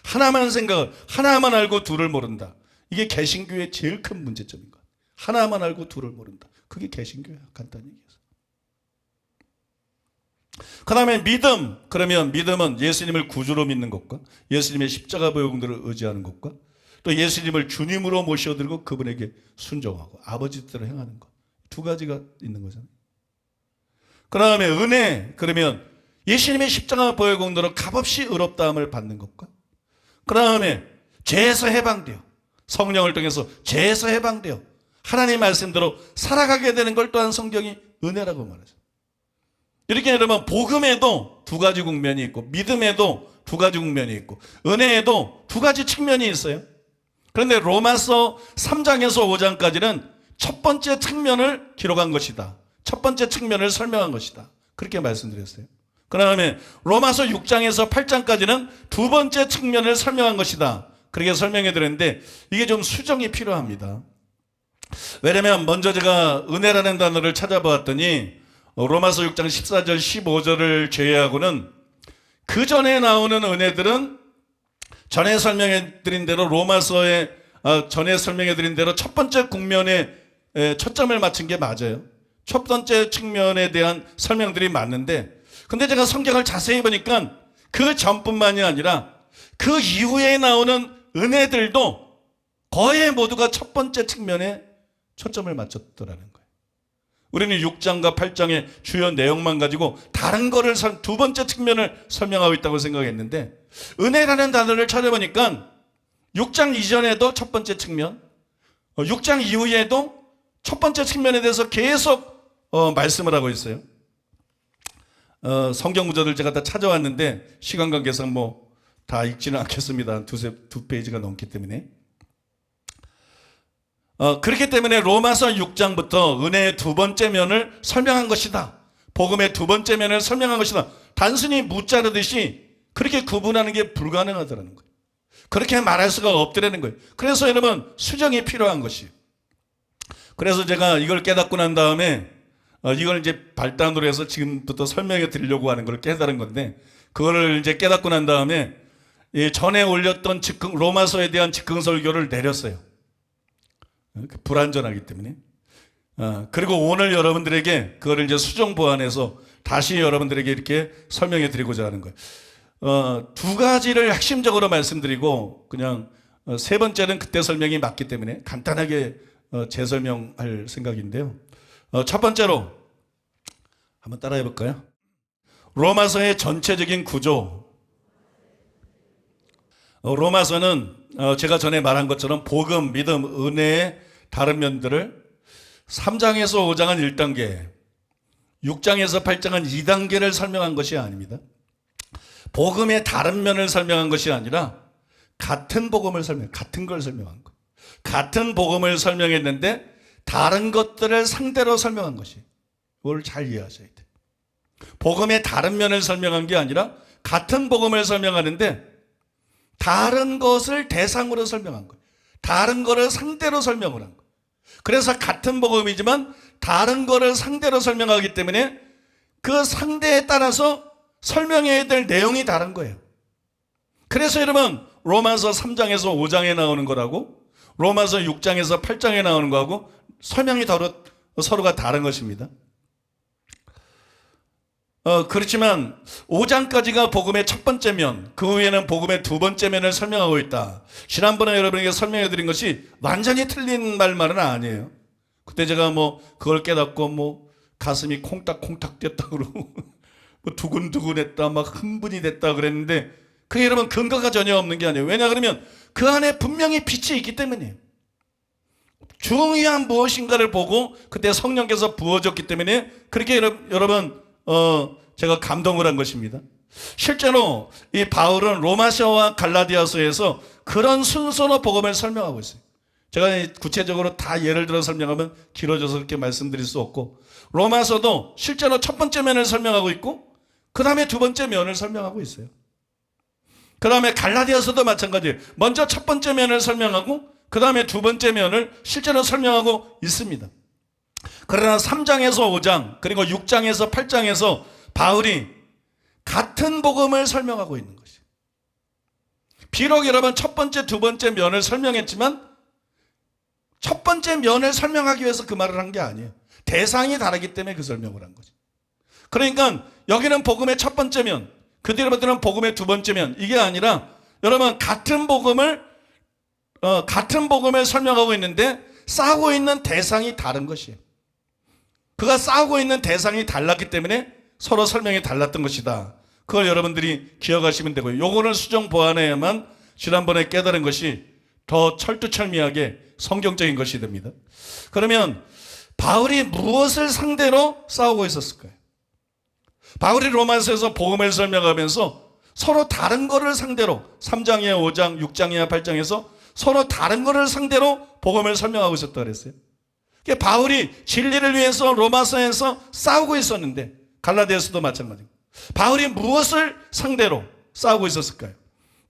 B: 하나만 생각, 하나만 알고 둘을 모른다. 이게 개신교의 제일 큰 문제점인 거야. 하나만 알고 둘을 모른다. 그게 개신교야, 간단히 얘기해서. 그 다음에 믿음. 그러면 믿음은 예수님을 구주로 믿는 것과 예수님의 십자가 보혈공로를 의지하는 것과 또 예수님을 주님으로 모셔들고 그분에게 순종하고 아버지 뜻대로 행하는 것. 두 가지가 있는 거잖아요. 그 다음에 은혜. 그러면 예수님의 십자가 보혈공로로 값없이 의롭다함을 받는 것과, 그 다음에 죄에서 해방되어, 성령을 통해서 죄에서 해방되어 하나님 말씀대로 살아가게 되는 걸 또한 성경이 은혜라고 말하죠. 이렇게 여러분, 복음에도 두 가지 국면이 있고, 믿음에도 두 가지 국면이 있고, 은혜에도 두 가지 측면이 있어요. 그런데 로마서 3장에서 5장까지는 첫 번째 측면을 기록한 것이다. 첫 번째 측면을 설명한 것이다. 그렇게 말씀드렸어요. 그 다음에 로마서 6장에서 8장까지는 두 번째 측면을 설명한 것이다. 그렇게 설명해 드렸는데, 이게 좀 수정이 필요합니다. 왜냐면 먼저 제가 은혜라는 단어를 찾아보았더니 로마서 6장 14절 15절을 제외하고는 그 전에 나오는 은혜들은 전에 설명해 드린 대로 로마서에 전에 설명해 드린 대로 첫 번째 국면에 초점을 맞춘 게 맞아요. 첫 번째 측면에 대한 설명들이 맞는데, 근데 제가 성경을 자세히 보니까 그 전뿐만이 아니라 그 이후에 나오는 은혜들도 거의 모두가 첫 번째 측면에 초점을 맞췄더라는 거예요. 우리는 6장과 8장의 주요 내용만 가지고 다른 거를 두 번째 측면을 설명하고 있다고 생각했는데, 은혜라는 단어를 찾아보니까 6장 이전에도 첫 번째 측면, 6장 이후에도 첫 번째 측면에 대해서 계속 말씀을 하고 있어요. 성경 구절을 제가 다 찾아왔는데 시간 관계상 뭐 다 읽지는 않겠습니다. 두 페이지가 넘기 때문에. 그렇기 때문에 로마서 6장부터 은혜의 두 번째 면을 설명한 것이다. 복음의 두 번째 면을 설명한 것이다. 단순히 무자르듯이 그렇게 구분하는 게 불가능하다는 거예요. 그렇게 말할 수가 없더라는 거예요. 그래서 여러분, 수정이 필요한 것이에요. 그래서 제가 이걸 깨닫고 난 다음에 이걸 이제 발단으로 해서 지금부터 설명해 드리려고 하는 걸 깨달은 건데, 그거를 이제 깨닫고 난 다음에 전에 올렸던 로마서에 대한 즉흥 설교를 내렸어요. 불완전하기 때문에. 그리고 오늘 여러분들에게 그거를 이제 수정 보완해서 다시 여러분들에게 이렇게 설명해 드리고자 하는 거예요. 두 가지를 핵심적으로 말씀드리고, 그냥 세 번째는 그때 설명이 맞기 때문에 간단하게 재설명할 생각인데요. 첫 번째로 한번 따라해 볼까요? 로마서의 전체적인 구조. 로마서는 제가 전에 말한 것처럼 복음, 믿음, 은혜의 다른 면들을 3장에서 5장은 1단계, 6장에서 8장은 2단계를 설명한 것이 아닙니다. 복음의 다른 면을 설명한 것이 아니라 같은 복음을 같은 걸 설명한 거예요. 같은 복음을 설명했는데 다른 것들을 상대로 설명한 것이. 이걸 잘 이해하셔야 돼요. 복음의 다른 면을 설명한 게 아니라 같은 복음을 설명하는데 다른 것을 대상으로 설명한 거예요. 다른 거를 상대로 설명을 한 거예요. 그래서 같은 복음이지만 다른 거를 상대로 설명하기 때문에 그 상대에 따라서 설명해야 될 내용이 다른 거예요. 그래서 여러분, 로마서 3장에서 5장에 나오는 거라고 로마서 6장에서 8장에 나오는 거하고 설명이 서로가 다른 것입니다. 그렇지만 5장까지가 복음의 첫 번째 면, 그 후에는 복음의 두 번째 면을 설명하고 있다. 지난번에 여러분에게 설명해 드린 것이 완전히 틀린 말은 아니에요. 그때 제가 그걸 깨닫고 가슴이 콩닥콩닥 뛰었다 그러고 두근두근했다, 막 흥분이 됐다 그랬는데, 그게 여러분 근거가 전혀 없는 게 아니에요. 왜냐 그러면 그 안에 분명히 빛이 있기 때문이에요. 중요한 무엇인가를 보고 그때 성령께서 부어줬기 때문에 그렇게 여러분 제가 감동을 한 것입니다. 실제로 이 바울은 로마서와 갈라디아서에서 그런 순서로 복음을 설명하고 있어요. 제가 구체적으로 다 예를 들어 설명하면 길어져서 그렇게 말씀드릴 수 없고, 로마서도 실제로 첫 번째 면을 설명하고 있고 그 다음에 두 번째 면을 설명하고 있어요. 그 다음에 갈라디아서도 마찬가지예요. 먼저 첫 번째 면을 설명하고 그 다음에 두 번째 면을 실제로 설명하고 있습니다. 그러나 3장에서 5장 그리고 6장에서 8장에서 바울이 같은 복음을 설명하고 있는 것이에요. 비록 여러분 첫 번째, 두 번째 면을 설명했지만 첫 번째 면을 설명하기 위해서 그 말을 한 게 아니에요. 대상이 다르기 때문에 그 설명을 한 거죠. 그러니까 여기는 복음의 첫 번째 면, 그 뒤로부터는 복음의 두 번째 면, 이게 아니라 여러분 같은 복음을 설명하고 있는데 싸우고 있는 대상이 다른 것이에요. 그가 싸우고 있는 대상이 달랐기 때문에 서로 설명이 달랐던 것이다. 그걸 여러분들이 기억하시면 되고요. 요거는 수정 보완해야만 지난번에 깨달은 것이 더 철두철미하게 성경적인 것이 됩니다. 그러면 바울이 무엇을 상대로 싸우고 있었을까요? 바울이 로마서에서 복음을 설명하면서 서로 다른 거를 상대로 3장이야 5장, 6장이야 8장에서 서로 다른 거를 상대로 복음을 설명하고 있었다 그랬어요. 바울이 진리를 위해서 로마서에서 싸우고 있었는데 갈라디아서도 마찬가지고, 바울이 무엇을 상대로 싸우고 있었을까요?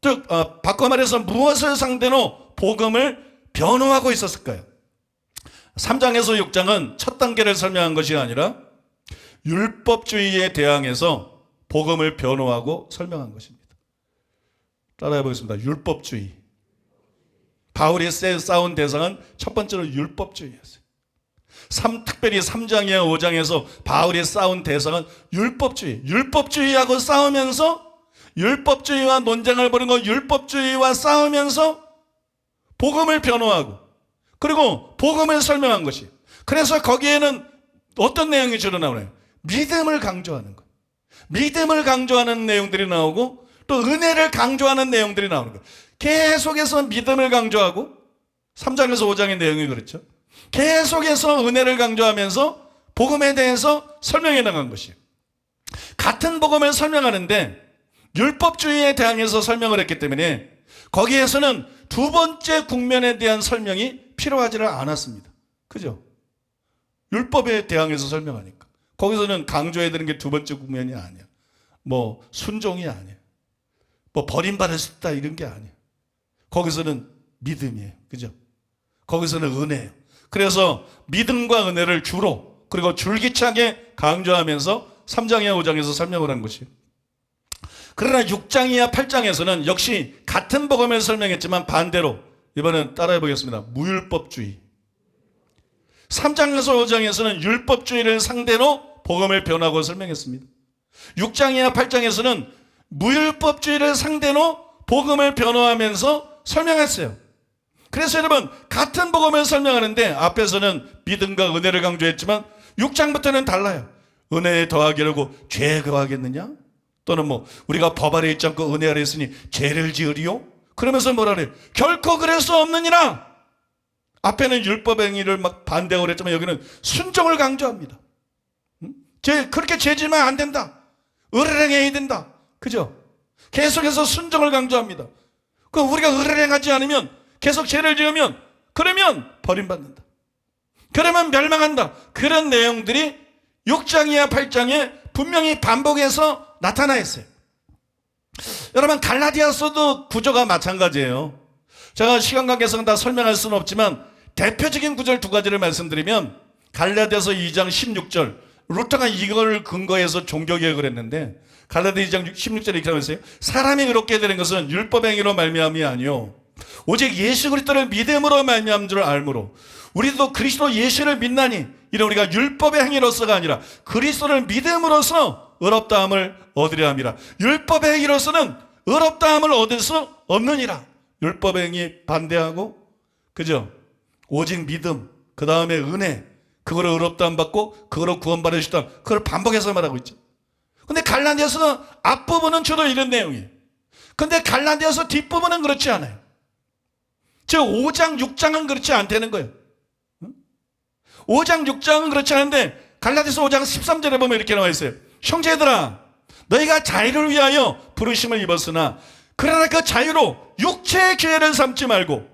B: 즉 바꿔 말해서 무엇을 상대로 복음을 변호하고 있었을까요? 3장에서 6장은 첫 단계를 설명한 것이 아니라 율법주의에 대항해서 복음을 변호하고 설명한 것입니다. 따라해 보겠습니다. 율법주의. 바울이 싸운 대상은 첫 번째로 율법주의였어요. 특별히 3장이나 5장에서 바울이 싸운 대상은 율법주의. 율법주의하고 싸우면서, 율법주의와 논쟁을 벌인 거, 율법주의와 싸우면서 복음을 변호하고 그리고 복음을 설명한 것이. 그래서 거기에는 어떤 내용이 주로 나오나요? 믿음을 강조하는 것. 믿음을 강조하는 내용들이 나오고 또 은혜를 강조하는 내용들이 나오는 거예요. 계속해서 믿음을 강조하고 3장에서 5장의 내용이 그렇죠. 계속해서 은혜를 강조하면서 복음에 대해서 설명해 나간 것이에요. 같은 복음을 설명하는데 율법주의에 대항해서 설명을 했기 때문에 거기에서는 두 번째 국면에 대한 설명이 필요하지를 않았습니다. 그죠? 율법에 대항해서 설명하니까 거기서는 강조해야 되는 게 두 번째 국면이 아니야. 순종이 아니야. 버림받을 수 있다 이런 게 아니야. 거기서는 믿음이에요. 그죠? 거기서는 은혜예요. 그래서 믿음과 은혜를 주로 그리고 줄기차게 강조하면서 3장이나 5장에서 설명을 한 것이에요. 그러나 6장이나 8장에서는 역시 같은 복음을 설명했지만 반대로 이번엔 따라해 보겠습니다. 무율법주의. 3장에서 5장에서는 율법주의를 상대로 복음을 변화하고 설명했습니다. 6장이나 8장에서는 무율법주의를 상대로 복음을 변화하면서 설명했어요. 그래서 여러분 같은 복음을 설명하는데 앞에서는 믿음과 은혜를 강조했지만 6장부터는 달라요. 은혜에 더하기라고 죄에 더하겠느냐? 또는 뭐 우리가 법 아래 있지 않고 은혜 아래 있으니 죄를 지으리요? 그러면서 뭐라 그래요? 결코 그럴 수 없느니라. 앞에는 율법 행위를 막 반대하고 그랬지만 여기는 순종을 강조합니다. 그렇게 죄지면 안 된다. 의를 행해야 된다. 그죠? 계속해서 순종을 강조합니다. 그럼 우리가 의를 행하지 않으면 계속 죄를 지으면 그러면 버림받는다. 그러면 멸망한다. 그런 내용들이 6장이야 8장에 분명히 반복해서 나타나 있어요. 여러분 갈라디아서도 구조가 마찬가지예요. 제가 시간 관계상 다 설명할 수는 없지만 대표적인 구절 두 가지를 말씀드리면 갈라디아서 2장 16절 루터가 이걸 근거해서 종교개혁을 했는데 갈라디아 2장 16절에 이렇게 하면서요. 사람이 의롭게 되는 것은 율법 행위로 말미암이 아니요 오직 예수 그리스도를 믿음으로 말미암은 줄 알므로 우리도 그리스도 예수를 믿나니 이는 우리가 율법의 행위로서가 아니라 그리스도를 믿음으로써 의롭다함을 얻으려 함이라. 율법의 행위로서는 의롭다함을 얻을 수 없느니라. 율법의 행위 반대하고 그죠? 오직 믿음 그 다음에 은혜 그거를 의롭다함 받고 그거로 구원받을 수 있다. 그걸 반복해서 말하고 있죠. 근데 갈라디아서는 앞부분은 주로 이런 내용이에요. 근데 갈라디아서 뒷부분은 그렇지 않아요. 즉 5장 6장은 그렇지 않다는 거예요. 5장 6장은 그렇지 않은데 갈라디아서 5장 13절에 보면 이렇게 나와 있어요. 형제들아 너희가 자유를 위하여 부르심을 입었으나 그러나 그 자유로 육체의 기회를 삼지 말고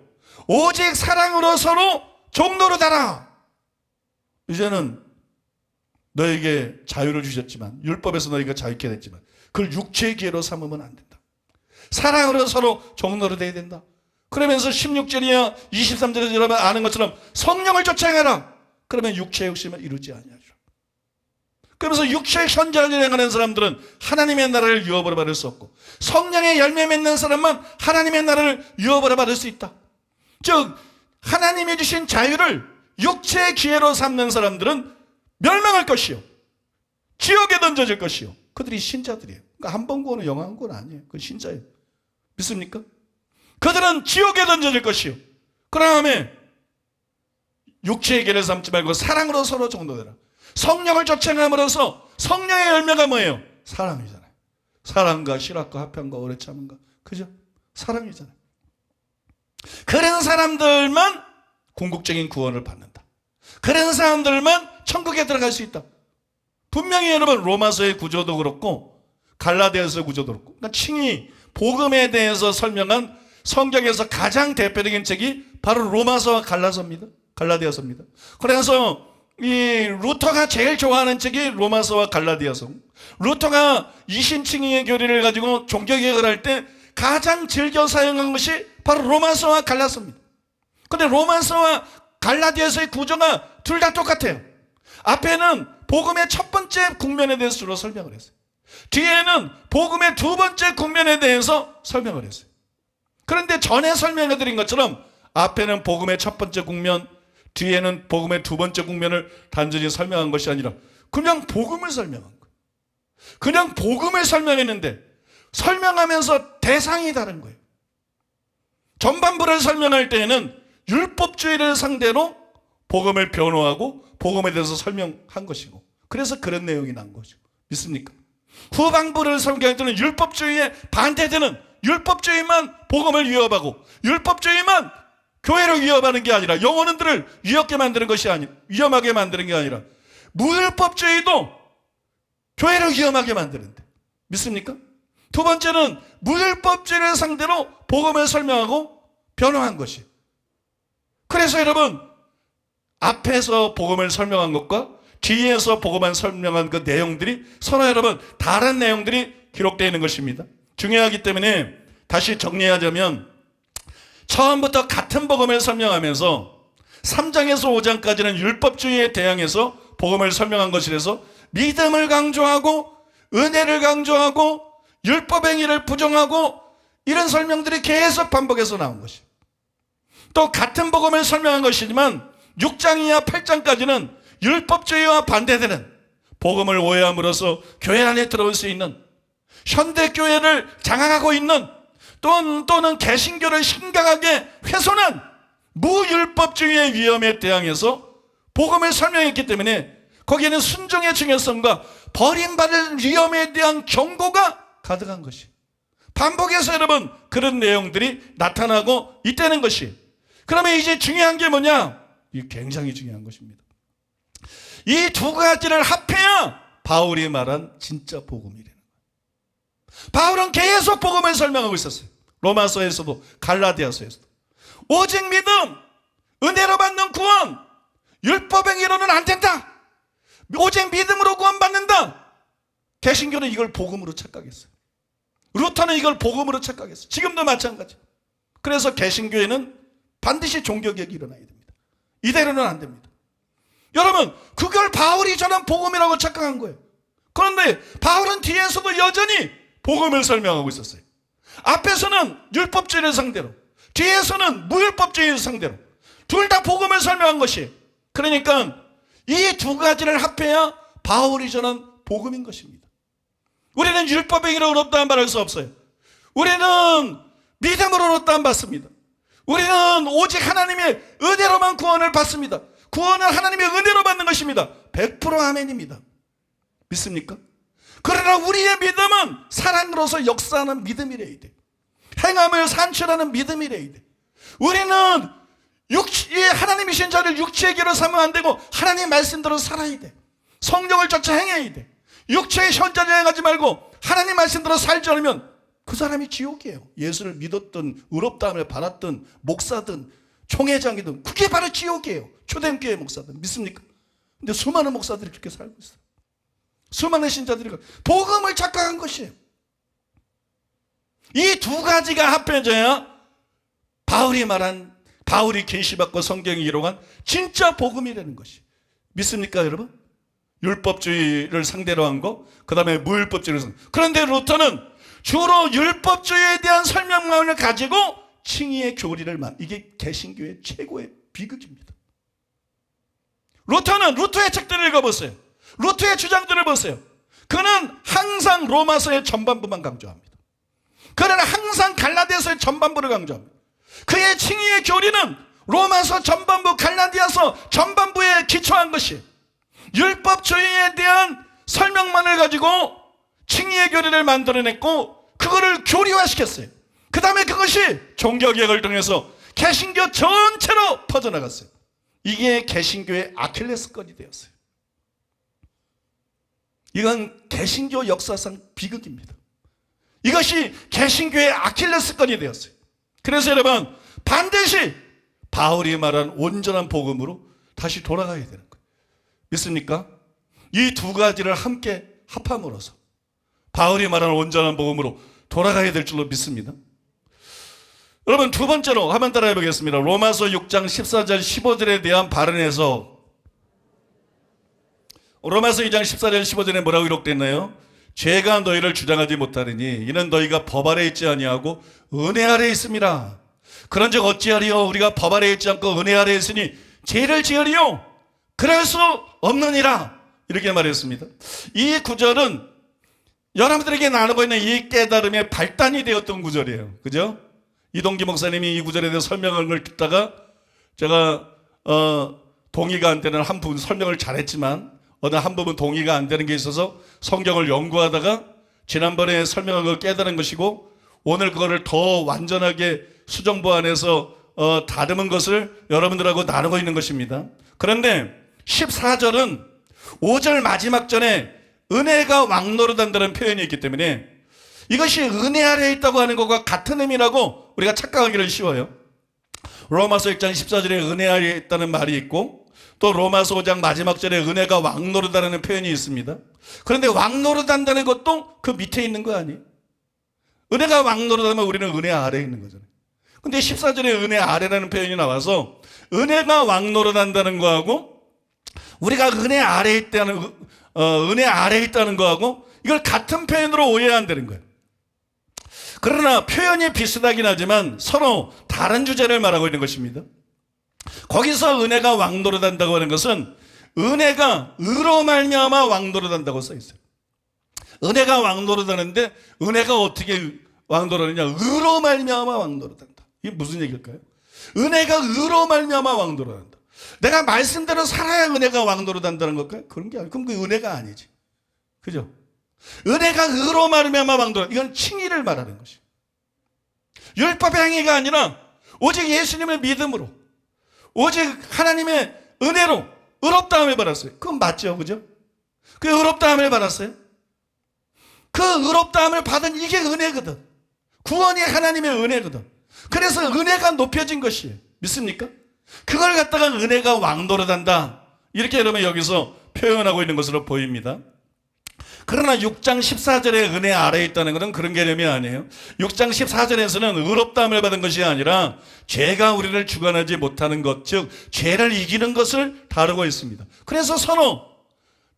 B: 오직 사랑으로 서로 종로로 달아. 이제는 너에게 자유를 주셨지만 율법에서 너희가 자유케 됐지만 그걸 육체의 기회로 삼으면 안 된다. 사랑으로 서로 종로로 돼야 된다. 그러면서 16절이야 23절에서 여러분 아는 것처럼 성령을 쫓아내라. 그러면 육체의 욕심을 이루지 아니하리라. 그러면서 육체의 현장을 행하는 사람들은 하나님의 나라를 유업으로 받을 수 없고 성령의 열매 맺는 사람만 하나님의 나라를 유업으로 받을 수 있다. 즉 하나님이 주신 자유를 육체의 기회로 삼는 사람들은 멸망할 것이요 지옥에 던져질 것이요 그들이 신자들이에요. 그러니까 한 번 구원은 영원한 구원 아니에요. 그건 신자예요. 믿습니까? 그들은 지옥에 던져질 것이요 그 다음에 육체의 기회를 삼지 말고 사랑으로 서로 종로되라. 성령을 쫓아남으로써 성령의 열매가 뭐예요? 사랑이잖아요. 사랑과 실학과 합함과 오래 참음과 그죠? 사랑이잖아요. 그런 사람들만 궁극적인 구원을 받는다. 그런 사람들만 천국에 들어갈 수 있다. 분명히 여러분 로마서의 구조도 그렇고 갈라디아서의 구조도 그렇고 그러니까 칭히 복음에 대해서 설명한 성경에서 가장 대표적인 책이 바로 로마서와 갈라디아서입니다. 그래서 이 루터가 제일 좋아하는 책이 로마서와 갈라디아서. 루터가 이신칭의의 교리를 가지고 종교개혁을 할 때 가장 즐겨 사용한 것이 바로 로마서와 갈라서입니다. 그런데 로마서와 갈라디아서의 구조가 둘 다 똑같아요. 앞에는 복음의 첫 번째 국면에 대해서 주로 설명을 했어요. 뒤에는 복음의 두 번째 국면에 대해서 설명을 했어요. 그런데 전에 설명해드린 것처럼 앞에는 복음의 첫 번째 국면, 뒤에는 복음의 두 번째 국면을 단순히 설명한 것이 아니라 그냥 복음을 설명한 거예요. 그냥 복음을 설명했는데 설명하면서 대상이 다른 거예요. 전반부를 설명할 때에는 율법주의를 상대로 복음을 변호하고 복음에 대해서 설명한 것이고 그래서 그런 내용이 난 거죠. 믿습니까? 후반부를 설명할 때는 율법주의에 반대되는 율법주의만 복음을 위협하고 율법주의만 교회를 위협하는 게 아니라 영혼들을 위협게 만드는 것이 아니라 위험하게 만드는 게 아니라 무율법주의도 교회를 위험하게 만드는데 믿습니까? 두 번째는 무율법주의를 상대로 복음을 설명하고 변호한 것이. 그래서 여러분 앞에서 복음을 설명한 것과 뒤에서 복음을 설명한 그 내용들이 서로 여러분 다른 내용들이 기록되어 있는 것입니다. 중요하기 때문에 다시 정리하자면 처음부터 같은 복음을 설명하면서 3장에서 5장까지는 율법주의에 대항해서 복음을 설명한 것이라서 믿음을 강조하고 은혜를 강조하고 율법 행위를 부정하고 이런 설명들이 계속 반복해서 나온 것이. 또 같은 복음을 설명한 것이지만 6장 이하 8장까지는 율법주의와 반대되는 복음을 오해함으로써 교회 안에 들어올 수 있는 현대교회를 장악하고 있는 또는 개신교를 심각하게 훼손한 무율법주의의 위험에 대항해서 복음을 설명했기 때문에 거기에는 순종의 중요성과 버림받을 위험에 대한 경고가 가득한 것이. 반복해서 여러분 그런 내용들이 나타나고 있다는 것이. 그러면 이제 중요한 게 뭐냐? 이게 굉장히 중요한 것입니다. 이 두 가지를 합해야 바울이 말한 진짜 복음이라는 거예요. 바울은 계속 복음을 설명하고 있었어요. 로마서에서도 갈라디아서에서도. 오직 믿음, 은혜로 받는 구원, 율법 행위로는 안 된다. 오직 믿음으로 구원받는다. 개신교는 이걸 복음으로 착각했어요. 루터는 이걸 복음으로 착각했어요. 지금도 마찬가지. 그래서 개신교회는 반드시 종교개혁이 일어나야 됩니다. 이대로는 안 됩니다. 여러분, 그걸 바울이 전한 복음이라고 착각한 거예요. 그런데 바울은 뒤에서도 여전히 복음을 설명하고 있었어요. 앞에서는 율법주의를 상대로, 뒤에서는 무율법주의를 상대로 둘 다 복음을 설명한 것이. 그러니까 이 두 가지를 합해야 바울이 전한 복음인 것입니다. 우리는 율법행위로 의롭다는 말할 수 없어요. 우리는 믿음으로 의롭다는 받습니다. 우리는 오직 하나님의 은혜로만 구원을 받습니다. 구원은 하나님의 은혜로 받는 것입니다. 100% 아멘입니다. 믿습니까? 그러나 우리의 믿음은 사랑으로서 역사하는 믿음이래야 돼. 행함을 산출하는 믿음이래야 돼. 우리는 하나님이신 자를 육체의 길로 삼으면 안 되고 하나님의 말씀대로 살아야 돼. 성령을 쫓아 행해야 돼. 육체의 현자를 행하지 말고 하나님 말씀대로 살지 않으면 그 사람이 지옥이에요. 예수를 믿었던, 의롭다함을 받았던 목사든 총회장이든 그게 바로 지옥이에요. 초대교회 목사들 믿습니까? 근데 수많은 목사들이 그렇게 살고 있어요. 수많은 신자들이 복음을 착각한 것이에요. 이 두 가지가 합해져야 바울이 계시받고 성경이 기록한 진짜 복음이라는 것이. 믿습니까 여러분? 율법주의를 상대로 한 거, 그 다음에 무율법주의를 상대로. 그런데 루터는 주로 율법주의에 대한 설명만을 가지고 칭의의 교리를 이게 개신교의 최고의 비극입니다. 루터의 책들을 읽어보세요. 루터의 주장들을 보세요. 그는 항상 로마서의 전반부만 강조합니다. 그는 항상 갈라디아서의 전반부를 강조합니다. 그의 칭의의 교리는 로마서 전반부, 갈라디아서 전반부에 기초한 것이 율법주의에 대한 설명만을 가지고 칭의의 교리를 만들어냈고 그거를 교리화시켰어요. 그 다음에 그것이 종교개혁을 통해서 개신교 전체로 퍼져나갔어요. 이게 개신교의 아킬레스건이 되었어요. 이건 개신교 역사상 비극입니다. 이것이 개신교의 아킬레스건이 되었어요. 그래서 여러분 반드시 바울이 말한 온전한 복음으로 다시 돌아가야 되는 거예요. 믿습니까? 이 두 가지를 함께 합함으로써 바울이 말한 온전한 복음으로 돌아가야 될 줄로 믿습니다. 여러분 두 번째로 한번 따라해 보겠습니다. 로마서 6장 14절 15절에 대한 발언에서 로마서 2장 14절 15절에 뭐라고 기록됐나요? 죄가 너희를 주장하지 못하리니 이는 너희가 법 아래 있지 아니하고 은혜 아래 있음이라. 그런즉 어찌하리요? 우리가 법 아래 있지 않고 은혜 아래 있으니 죄를 지으리요? 그럴 수 없느니라. 이렇게 말했습니다. 이 구절은 여러분들에게 나누고 있는 이 깨달음의 발단이 되었던 구절이에요. 그죠? 이동기 목사님이 이 구절에 대해서 설명한 걸 듣다가 제가 동의가 안 되는 한 부분 설명을 잘했지만 어느 한 부분 동의가 안 되는 게 있어서 성경을 연구하다가 지난번에 설명한 걸 깨달은 것이고 오늘 그거를 더 완전하게 수정보완해서 다듬은 것을 여러분들하고 나누고 있는 것입니다. 그런데 14절은 5절 마지막 전에 은혜가 왕노릇한다는 표현이 있기 때문에 이것이 은혜 아래에 있다고 하는 것과 같은 의미라고 우리가 착각하기는 쉬워요. 로마서 6장 14절에 은혜 아래에 있다는 말이 있고 또 로마서 5장 마지막 절에 은혜가 왕노릇하는 표현이 있습니다. 그런데 왕노릇한다는 것도 그 밑에 있는 거 아니에요? 은혜가 왕노릇하면 우리는 은혜 아래에 있는 거잖아요. 근데 14절에 은혜 아래라는 표현이 나와서 은혜가 왕노릇한다는 거하고 우리가 은혜 아래에 있다는 은혜 아래에 있다는 거하고 이걸 같은 표현으로 오해한다는 거예요. 그러나 표현이 비슷하긴 하지만 서로 다른 주제를 말하고 있는 것입니다. 거기서 은혜가 왕노릇한다고 하는 것은 은혜가 의로 말미암아 왕노릇한다고 써 있어요. 은혜가 왕노릇하는데 은혜가 어떻게 왕노릇하느냐? 의로 말미암아 왕노릇한다. 이게 무슨 얘기일까요? 은혜가 의로 말미암아 왕노릇한다. 내가 말씀대로 살아야 은혜가 왕노릇한다는 걸까요? 그런 게 아니고 그럼 그 은혜가 아니지. 그죠? 은혜가 의로 말미암아 왕노릇. 이건 칭의를 말하는 것이에요. 율법의 행위가 아니라 오직 예수님의 믿음으로 오직 하나님의 은혜로 의롭다함을 받았어요. 그건 맞죠, 그죠? 그 의롭다함을 받았어요. 그 의롭다함을 받은 이게 은혜거든. 구원이 하나님의 은혜거든. 그래서 은혜가 높여진 것이에요. 믿습니까? 그걸 갖다가 은혜가 왕노릇한다. 이렇게 여러분 여기서 표현하고 있는 것으로 보입니다. 그러나 6장 14절에 은혜 아래에 있다는 것은 그런 개념이 아니에요. 6장 14절에서는 의롭다함을 받은 것이 아니라 죄가 우리를 주관하지 못하는 것, 즉 죄를 이기는 것을 다루고 있습니다. 그래서 서로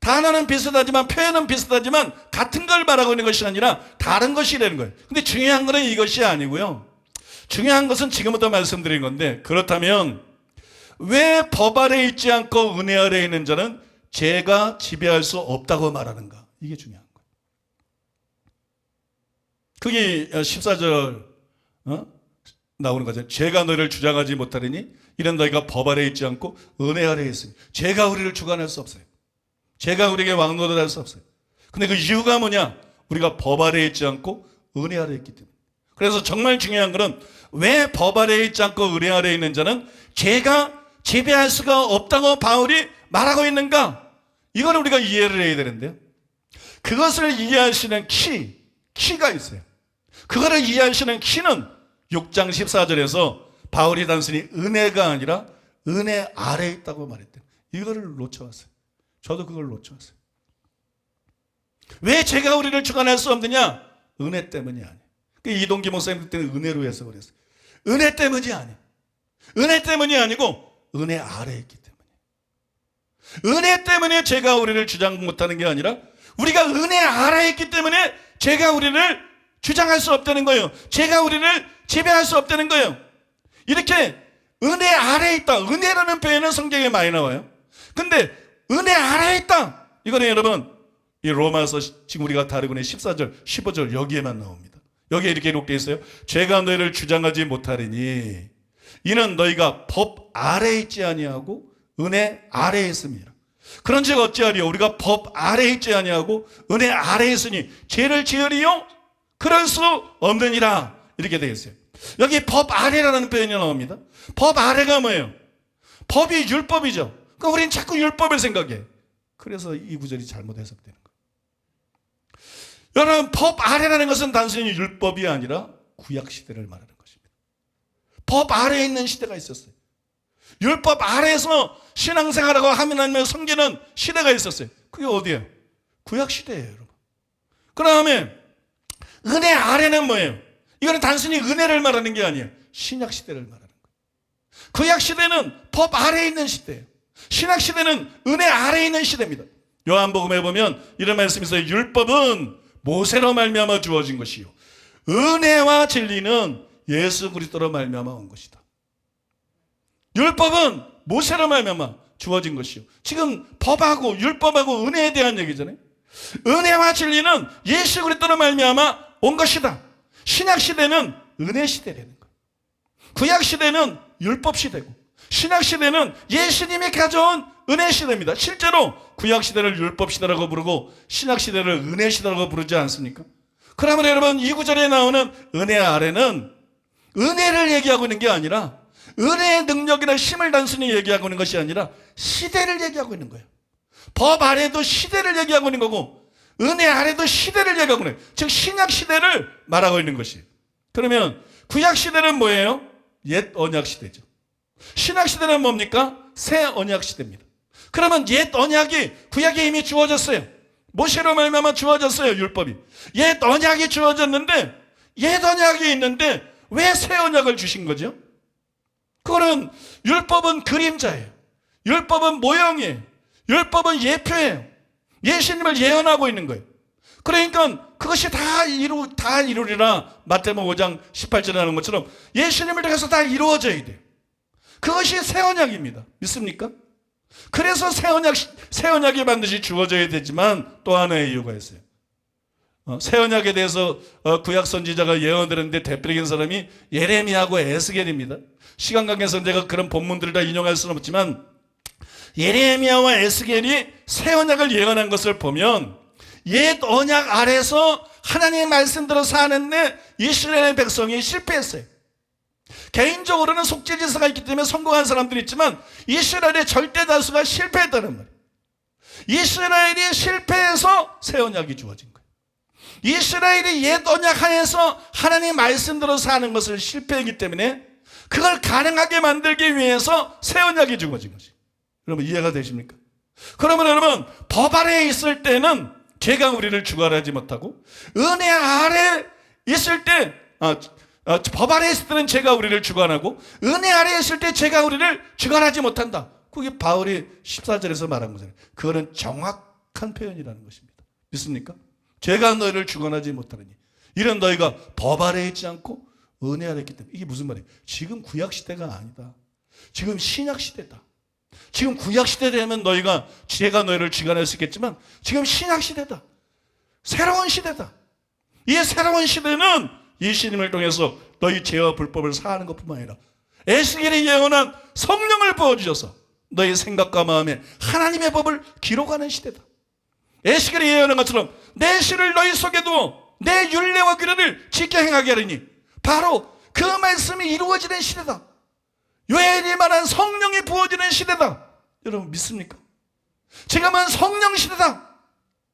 B: 단어는 비슷하지만 표현은 비슷하지만 같은 걸 말하고 있는 것이 아니라 다른 것이라는 거예요. 근데 중요한 것은 이것이 아니고요. 중요한 것은 지금부터 말씀드린 건데, 그렇다면 왜 법 아래 있지 않고 은혜 아래 있는 자는 죄가 지배할 수 없다고 말하는가? 이게 중요한 거예요. 그게 14절 나오는 거죠. 죄가 너희를 주장하지 못하리니 이런 너희가 법 아래 있지 않고 은혜 아래 있으니. 죄가 우리를 주관할 수 없어요. 죄가 우리에게 왕노릇할 수 없어요. 근데 그 이유가 뭐냐? 우리가 법 아래 있지 않고 은혜 아래 있기 때문에. 그래서 정말 중요한 것은 왜 법 아래 있지 않고 은혜 아래 있는 자는 죄가 지배할 수가 없다고 바울이 말하고 있는가? 이걸 우리가 이해를 해야 되는데요. 그것을 이해할 수 있는 키가 있어요. 그거를 이해할 수 있는 키는 6장 14절에서 바울이 단순히 은혜가 아니라 은혜 아래에 있다고 말했대요. 이거를 놓쳐왔어요. 저도 그걸 놓쳐왔어요. 왜 죄가 우리를 주관할 수 없느냐? 은혜 때문이 아니에요. 이동기 목사님 그때는 은혜로 해석을 했어요. 은혜 때문이 아니에요. 은혜 때문이 아니고 은혜 아래에 있기 때문에. 은혜 때문에 죄가 우리를 주장 못하는 게 아니라 우리가 은혜 아래에 있기 때문에 죄가 우리를 주장할 수 없다는 거예요. 죄가 우리를 지배할 수 없다는 거예요. 이렇게 은혜 아래에 있다. 은혜라는 표현은 성경에 많이 나와요. 근데 은혜 아래에 있다. 이거는 여러분 이 로마서 지금 우리가 다루고 있는 14절, 15절 여기에만 나옵니다. 여기에 이렇게 기록되어 있어요. 죄가 너희를 주장하지 못하리니 이는 너희가 법 아래에 있지 아니하고 은혜 아래에 있습니다. 그런즉 어찌하리요? 우리가 법 아래에 있지 아니하고 은혜 아래에 있으니 죄를 지으리요? 그럴 수 없느니라. 이렇게 되어 있어요. 여기 법 아래라는 표현이 나옵니다. 법 아래가 뭐예요? 법이 율법이죠. 그러니까 우리는 자꾸 율법을 생각해. 그래서 이 구절이 잘못 해석되는 거예요. 여러분, 법 아래라는 것은 단순히 율법이 아니라 구약 시대를 말하는 것입니다. 법 아래에 있는 시대가 있었어요. 율법 아래에서 신앙생활하고 하나님을 섬기는 시대가 있었어요. 그게 어디예요? 구약 시대예요, 여러분. 그 다음에 은혜 아래는 뭐예요? 이거는 단순히 은혜를 말하는 게 아니에요. 신약 시대를 말하는 거예요. 구약 시대는 법 아래에 있는 시대예요. 신약 시대는 은혜 아래에 있는 시대입니다. 요한복음에 보면 이런 말씀이 있어요. 율법은 모세로 말미암아 주어진 것이요 은혜와 진리는 예수 그리스도로 말미암아 온 것이다. 율법은 모세로 말미암아 주어진 것이요. 지금 법하고 율법하고 은혜에 대한 얘기잖아요. 은혜와 진리는 예수 그리스도로 말미암아 온 것이다. 신약 시대는 은혜 시대라는 거예요. 구약 시대는 율법 시대고 신약 시대는 예수님이 가져온 은혜 시대입니다. 실제로 구약 시대를 율법 시대라고 부르고 신약 시대를 은혜 시대라고 부르지 않습니까? 그러면 여러분 이 구절에 나오는 은혜 아래는 은혜를 얘기하고 있는 게 아니라 은혜의 능력이나 힘을 단순히 얘기하고 있는 것이 아니라 시대를 얘기하고 있는 거예요. 법 아래도 시대를 얘기하고 있는 거고 은혜 아래도 시대를 얘기하고 있는 거예요. 즉 신약 시대를 말하고 있는 것이에요. 그러면 구약 시대는 뭐예요? 옛 언약 시대죠. 신약 시대는 뭡니까? 새 언약 시대입니다. 그러면 옛 언약이 구약에 이미 주어졌어요. 모세로 말미암아 주어졌어요. 율법이. 옛 언약이 주어졌는데 옛 언약이 있는데 왜 새 언약을 주신 거죠? 그거는 율법은 그림자예요. 율법은 모형이에요. 율법은 예표예요. 예수님을 예언하고 있는 거예요. 그러니까 그것이 다 이루리라 마태복음 5장 18절에 하는 것처럼 예수님을 통해서 다 이루어져야 돼요. 그것이 새 언약입니다. 믿습니까? 그래서 새 언약이 반드시 주어져야 되지만 또 하나의 이유가 있어요. 새 언약에 대해서 구약 선지자가 예언을 했는데 대표적인 사람이 예레미야하고 에스겔입니다. 시간 관계에서 제가 그런 본문들을 다 인용할 수는 없지만 예레미야와 에스겔이 새 언약을 예언한 것을 보면 옛 언약 아래서 하나님의 말씀대로 사는데 이스라엘 백성이 실패했어요. 개인적으로는 속죄제사가 있기 때문에 성공한 사람들이 있지만 이스라엘의 절대 다수가 실패했다는 말이에요. 이스라엘이 실패해서 새 언약이 주어진 거예요. 이스라엘이 옛 언약 하에서 하나님의 말씀대로 사는 것을 실패했기 때문에 그걸 가능하게 만들기 위해서 새 언약이 주어진 것이에요. 여러분 이해가 되십니까? 그러면 여러분 법 아래에 있을 때는 죄가 우리를 주관하지 못하고 은혜 아래 있을 때 법 아래에 있을 때는 죄가 우리를 주관하고 은혜 아래에 있을 때 죄가 우리를 주관하지 못한다. 그게 바울이 14절에서 말한 거잖아요. 그거는 정확한 표현이라는 것입니다. 믿습니까? 죄가 너희를 주관하지 못하느니 이런 너희가 법 아래에 있지 않고 은혜 아래에 있기 때문에. 이게 무슨 말이에요? 지금 구약시대가 아니다. 지금 신약시대다. 지금 구약시대 되면 너희가 죄가 너희를 주관할 수 있겠지만 지금 신약시대다. 새로운 시대다. 이 새로운 시대는 예수님을 통해서 너희 죄와 불법을 사하는 것뿐만 아니라 에스겔이 예언한 성령을 부어주셔서 너희 생각과 마음에 하나님의 법을 기록하는 시대다. 에스겔이 예언한 것처럼 내 시를 너희 속에 두어 내 율례와 규례를 지켜 행하게 하리니 바로 그 말씀이 이루어지는 시대다. 요엘이 말한 성령이 부어지는 시대다. 여러분 믿습니까? 지금은 성령 시대다.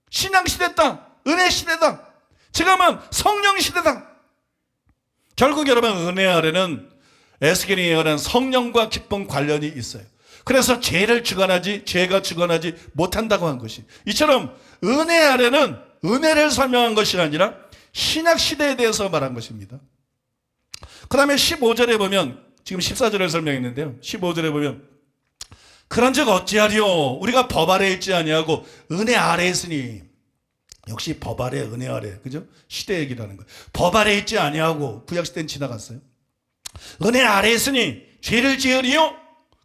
B: 신앙 시대다. 은혜 시대다. 지금은 성령 시대다. 결국 여러분 은혜 아래는 에스겔이 예언한 성령과 깊은 관련이 있어요. 그래서 죄가 주관하지 못한다고 한 것이. 이처럼 은혜 아래는 은혜를 설명한 것이 아니라 신약 시대에 대해서 말한 것입니다. 그 다음에 15절에 보면 지금 14절을 설명했는데요. 15절에 보면 그런즉 어찌하리요 우리가 법 아래에 있지 아니하고 은혜 아래에 있으니. 역시 법 아래 은혜 아래 그죠? 시대 얘기라는 거예요. 법 아래에 있지 아니하고 구약시대는 지나갔어요. 은혜 아래에 있으니 죄를 지으리요?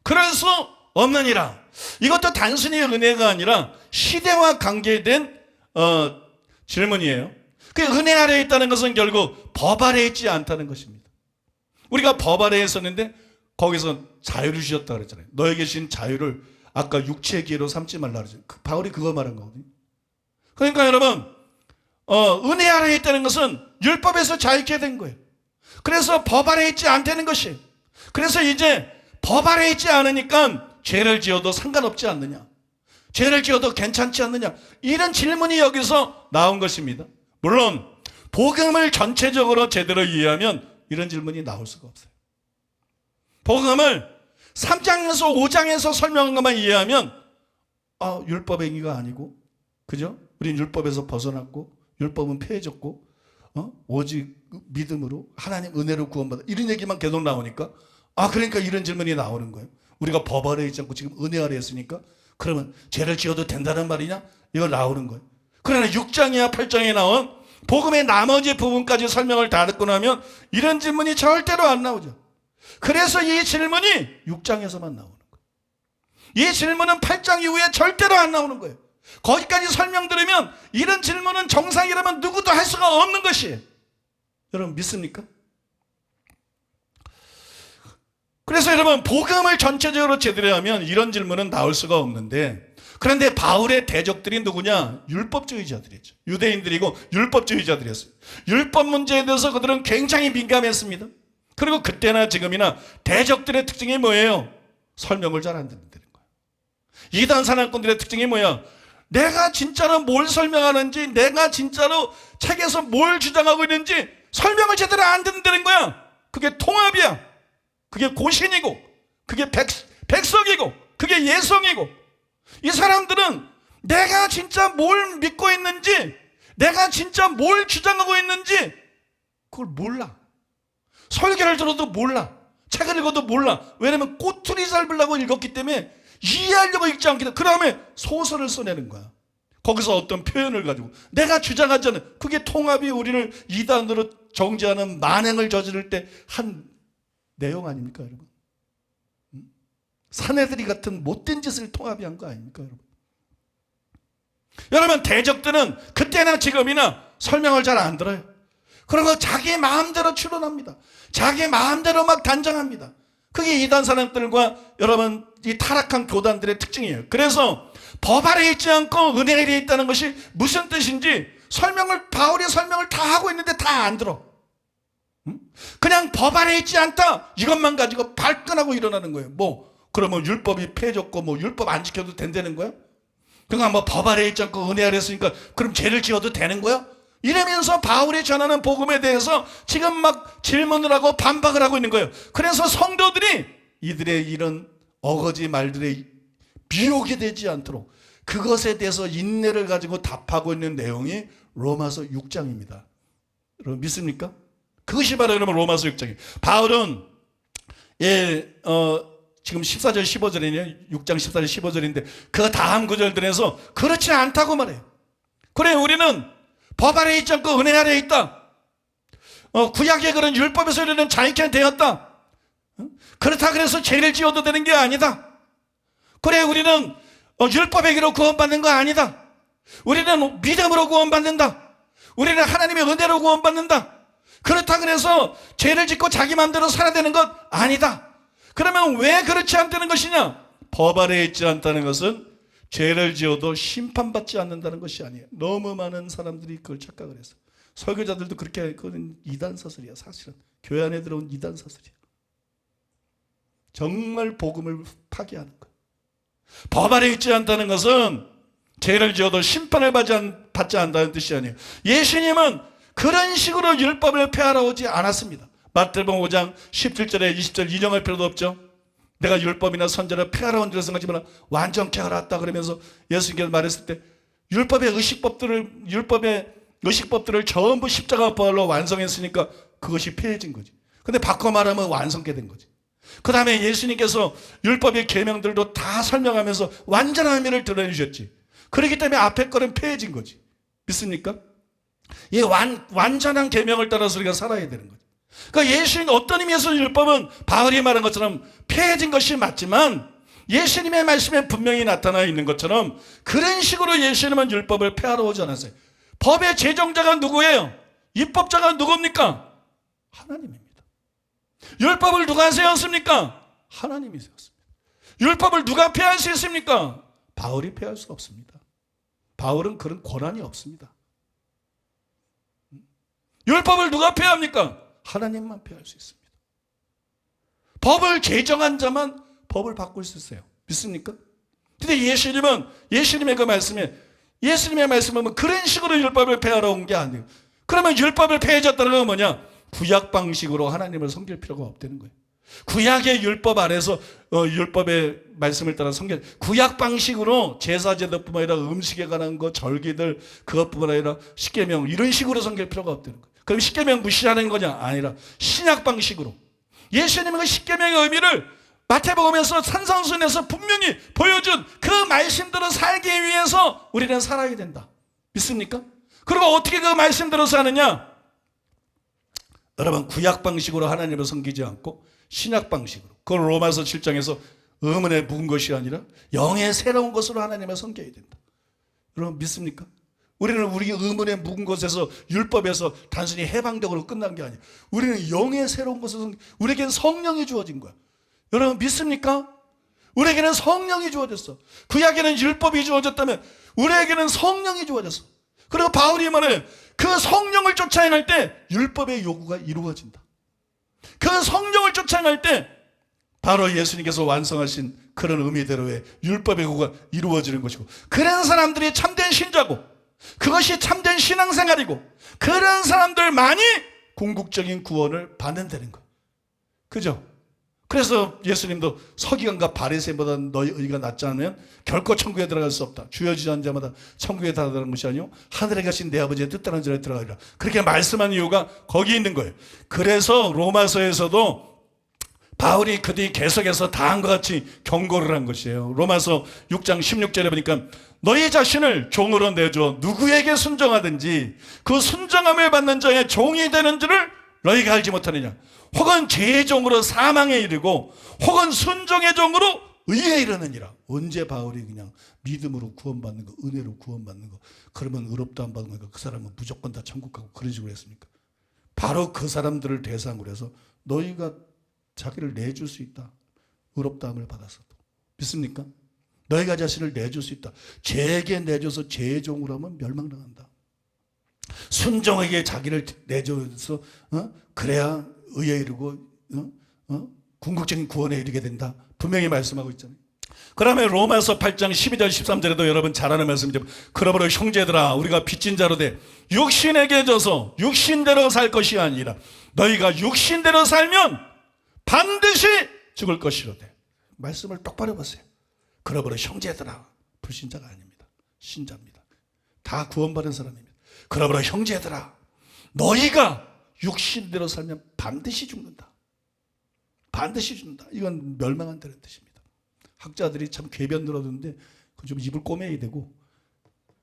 B: 그럴 수 없느니라. 이것도 단순히 은혜가 아니라 시대와 관계된 질문이에요. 그 은혜 아래에 있다는 것은 결국 법 아래에 있지 않다는 것입니다. 우리가 법 아래에 있었는데 거기서 자유를 주셨다 그랬잖아요. 너에게 주신 자유를 아까 육체의 기회로 삼지 말라 그랬잖아요. 바울이 그거 말한 거거든요. 그러니까 여러분 은혜 아래에 있다는 것은 율법에서 자유케 된 거예요. 그래서 법 아래에 있지 않다는 것이에요. 그래서 이제 법 아래에 있지 않으니까 죄를 지어도 상관없지 않느냐, 죄를 지어도 괜찮지 않느냐, 이런 질문이 여기서 나온 것입니다. 물론 복음을 전체적으로 제대로 이해하면 이런 질문이 나올 수가 없어요. 복음을 3장에서 5장에서 설명한 것만 이해하면 율법 행위가 아니고 그죠? 우린 율법에서 벗어났고 율법은 폐해졌고 오직 믿음으로 하나님 은혜로 구원받아 이런 얘기만 계속 나오니까 그러니까 이런 질문이 나오는 거예요. 우리가 법 아래에 있지 않고 지금 은혜 아래에 있으니까 그러면 죄를 지어도 된다는 말이냐? 이거 나오는 거예요. 그러나 6장이나 8장에 나온 복음의 나머지 부분까지 설명을 다 듣고 나면 이런 질문이 절대로 안 나오죠. 그래서 이 질문이 6장에서만 나오는 거예요. 이 질문은 8장 이후에 절대로 안 나오는 거예요. 거기까지 설명 들으면 이런 질문은 정상이라면 누구도 할 수가 없는 것이에요. 여러분 믿습니까? 그래서 여러분 복음을 전체적으로 제대로 하면 이런 질문은 나올 수가 없는데, 그런데 바울의 대적들이 누구냐? 율법주의자들이죠. 유대인들이고 율법주의자들이었어요. 율법 문제에 대해서 그들은 굉장히 민감했습니다. 그리고 그때나 지금이나 대적들의 특징이 뭐예요? 설명을 잘 안 듣는다는 거예요. 이단 사냥꾼들의 특징이 뭐야? 내가 진짜로 뭘 설명하는지, 내가 진짜로 책에서 뭘 주장하고 있는지 설명을 제대로 안 듣는다는 거야. 그게 통합이야. 그게 고신이고, 그게 백석이고, 그게 예성이고. 이 사람들은 내가 진짜 뭘 믿고 있는지, 내가 진짜 뭘 주장하고 있는지 그걸 몰라. 설교를 들어도 몰라. 책을 읽어도 몰라. 왜냐면 꼬투리 잡으려고 읽었기 때문에 이해하려고 읽지 않기 때문에 그 다음에 소설을 써내는 거야. 거기서 어떤 표현을 가지고 내가 주장하지 않은 그게 통합이 우리를 이단으로 정죄하는 만행을 저지를 때 한 내용 아닙니까 여러분? 사내들이 같은 못된 짓을 통합이 한 거 아닙니까 여러분? 여러분 대적들은 그때나 지금이나 설명을 잘 안 들어요. 그리고 자기 마음대로 추론합니다. 자기 마음대로 막 단정합니다. 그게 이단 사람들과 여러분 이 타락한 교단들의 특징이에요. 그래서 법 아래에 있지 않고 은혜 아래에 있다는 것이 무슨 뜻인지 바울이 설명을 다 하고 있는데 다 안 들어. 그냥 법 아래에 있지 않다 이것만 가지고 발끈하고 일어나는 거예요. 그러면 율법이 폐해졌고 율법 안 지켜도 된다는 거야? 그러니까 법 아래에 있지 않고 은혜 아래에 있으니까 그럼 죄를 지어도 되는 거야? 이러면서 바울이 전하는 복음에 대해서 지금 막 질문을 하고 반박을 하고 있는 거예요. 그래서 성도들이 이들의 이런 어거지 말들에 미혹이 되지 않도록 그것에 대해서 인내를 가지고 답하고 있는 내용이 로마서 6장입니다. 여러분 믿습니까? 그것이 바로 여러분 로마서 6장이에요. 바울은 지금 14절 15절이네요. 6장 14절 15절인데 그 다음 구절들에서 그렇지 않다고 말해요. 그래 우리는 법 아래에 있지 않고 은혜 아래에 있다. 구약의 그런 율법에서 이르는 자익케 되었다. 그렇다 그래서 죄를 지어도 되는 게 아니다. 그래 우리는 율법의 기로 구원받는 거 아니다. 우리는 믿음으로 구원받는다. 우리는 하나님의 은혜로 구원받는다. 그렇다 그래서 죄를 짓고 자기 마음대로 살아야 되는 것 아니다. 그러면 왜 그렇지 않다는 것이냐? 법 아래에 있지 않다는 것은 죄를 지어도 심판받지 않는다는 것이 아니에요. 너무 많은 사람들이 그걸 착각을 했어요. 설교자들도 그렇게 그건 이단 사설이야. 사실은 교회 안에 들어온 이단 사설이야. 정말 복음을 파괴하는 거예요. 법 아래에 있지 않다는 것은 죄를 지어도 심판을 받지 않는다는 뜻이 아니에요. 예수님은 그런 식으로 율법을 폐하러 오지 않았습니다. 마태복음 5장 17절에 20절 인용할 필요도 없죠. 내가 율법이나 선지자를 폐하러 온 줄을 생각하지 마라. 완전케 하라 왔다 그러면서 예수님께서 말했을 때 율법의 의식법들을 전부 십자가 부활로 완성했으니까 그것이 폐해진 거지. 근데 바꿔 말하면 완성케 된 거지. 그 다음에 예수님께서 율법의 계명들도 다 설명하면서 완전한 의미를 드러내주셨지. 그렇기 때문에 앞에 거는 폐해진 거지. 믿습니까? 이 완전한 계명을 따라서 우리가 살아야 되는 거지. 그러니까 예수님 어떤 의미에서 율법은 바울이 말한 것처럼 폐해진 것이 맞지만 예수님의 말씀에 분명히 나타나 있는 것처럼 그런 식으로 예수님은 율법을 폐하러 오지 않았어요. 법의 제정자가 누구예요? 입법자가 누굽니까? 하나님입니다. 율법을 누가 세웠습니까? 하나님이 세웠습니다. 율법을 누가 폐할 수 있습니까? 바울이 폐할 수 없습니다. 바울은 그런 권한이 없습니다. 율법을 누가 폐합니까? 하나님만 폐할 수 있습니다. 법을 제정한 자만 법을 바꿀 수 있어요. 믿습니까? 근데 예수님의 그 말씀에 예수님의 말씀은 그런 식으로 율법을 폐하러 온 게 아니에요. 그러면 율법을 폐해졌다는 건 뭐냐? 구약 방식으로 하나님을 섬길 필요가 없다는 거예요. 구약의 율법 아래서 율법의 말씀을 따라 섬겨 구약 방식으로 제사제도뿐만 아니라 음식에 관한 거 절기들 그것뿐만 아니라 십계명 이런 식으로 섬길 필요가 없다는 거예요. 그럼 십계명 무시하는 거냐? 아니라 신약 방식으로 예수님의 그 십계명의 의미를 마태복음에서 산상수훈에서 분명히 보여준 그 말씀대로 살기 위해서 우리는 살아야 된다. 믿습니까? 그리고 어떻게 그 말씀대로 사느냐? 여러분 구약 방식으로 하나님을 섬기지 않고 신약 방식으로 그걸 로마서 7장에서 의문에 묵은 것이 아니라 영의 새로운 것으로 하나님을 섬겨야 된다. 여러분 믿습니까? 우리는 우리 의문에 묵은 것에서 율법에서 단순히 해방적으로 끝난 게 아니에요. 우리는 영의 새로운 것을 우리에게는 성령이 주어진 거야. 여러분 믿습니까? 우리에게는 성령이 주어졌어. 구약에는 율법이 주어졌다면 우리에게는 성령이 주어졌어. 그리고 바울이 말해 그 성령을 쫓아 행할 때 율법의 요구가 이루어진다. 그 성령을 쫓아 행할 때 바로 예수님께서 완성하신 그런 의미대로의 율법의 요구가 이루어지는 것이고 그런 사람들이 참된 신자고 그것이 참된 신앙생활이고 그런 사람들만이 궁극적인 구원을 받는다는 거예요. 그죠? 그래서 예수님도 서기관과 바리새인보다 너희 의가 낫지 않으면 결코 천국에 들어갈 수 없다. 주여지지 않는 자마다 천국에 들어가는 것이 아니요 하늘에 가신 내 아버지의 뜻대로 자에 들어가리라. 그렇게 말씀한 이유가 거기 있는 거예요. 그래서 로마서에서도 바울이 그들이 계속해서 다음과 같이 경고를 한 것이에요. 로마서 6장 16절에 보니까 너희 자신을 종으로 내줘 누구에게 순종하든지 그 순종함을 받는 자의 종이 되는 줄을 너희가 알지 못하느냐. 혹은 죄의 종으로 사망에 이르고 혹은 순종의 종으로 의에 이르느니라. 언제 바울이 그냥 믿음으로 구원받는 거, 은혜로 구원받는 거, 그러면 의롭다 안 받는 거, 그 사람은 무조건 다 천국 가고 그런 식으로 했습니까? 바로 그 사람들을 대상으로 해서 너희가 자기를 내줄 수 있다. 의롭다함을 받았어도. 믿습니까? 너희가 자신을 내줄 수 있다. 죄에게 내줘서 죄의 종으로 하면 멸망당한다. 순종에게 자기를 내줘서 그래야 의에 이르고 궁극적인 구원에 이르게 된다. 분명히 말씀하고 있잖아요. 그러면 로마서 8장 12절 13절에도 여러분 잘 아는 말씀이죠. 그러므로 형제들아 우리가 빚진 자로 돼 육신에게 져서 육신대로 살 것이 아니라 너희가 육신대로 살면 반드시 죽을 것이로되. 말씀을 똑바로 보세요. 그러므로 형제들아, 불신자가 아닙니다. 신자입니다. 다 구원받은 사람입니다. 그러므로 형제들아 너희가 육신대로 살면 반드시 죽는다. 반드시 죽는다. 이건 멸망한다는 뜻입니다. 학자들이 참 궤변 들어두는데 좀 입을 꼬매야 되고,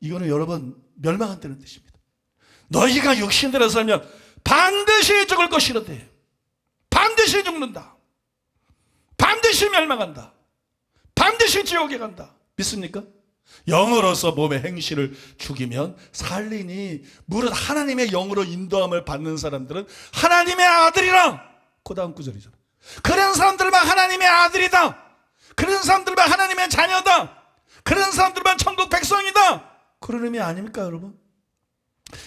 B: 이거는 여러분 멸망한다는 뜻입니다. 너희가 육신대로 살면 반드시 죽을 것이로되. 반드시 죽는다. 반드시 멸망한다. 반드시 지옥에 간다. 믿습니까? 영으로서 몸의 행실을 죽이면 살리니 무릇 하나님의 영으로 인도함을 받는 사람들은 하나님의 아들이라. 그 다음 구절이잖아. 그런 사람들만 하나님의 아들이다. 그런 사람들만 하나님의 자녀다. 그런 사람들만 천국 백성이다. 그런 의미 아닙니까 여러분?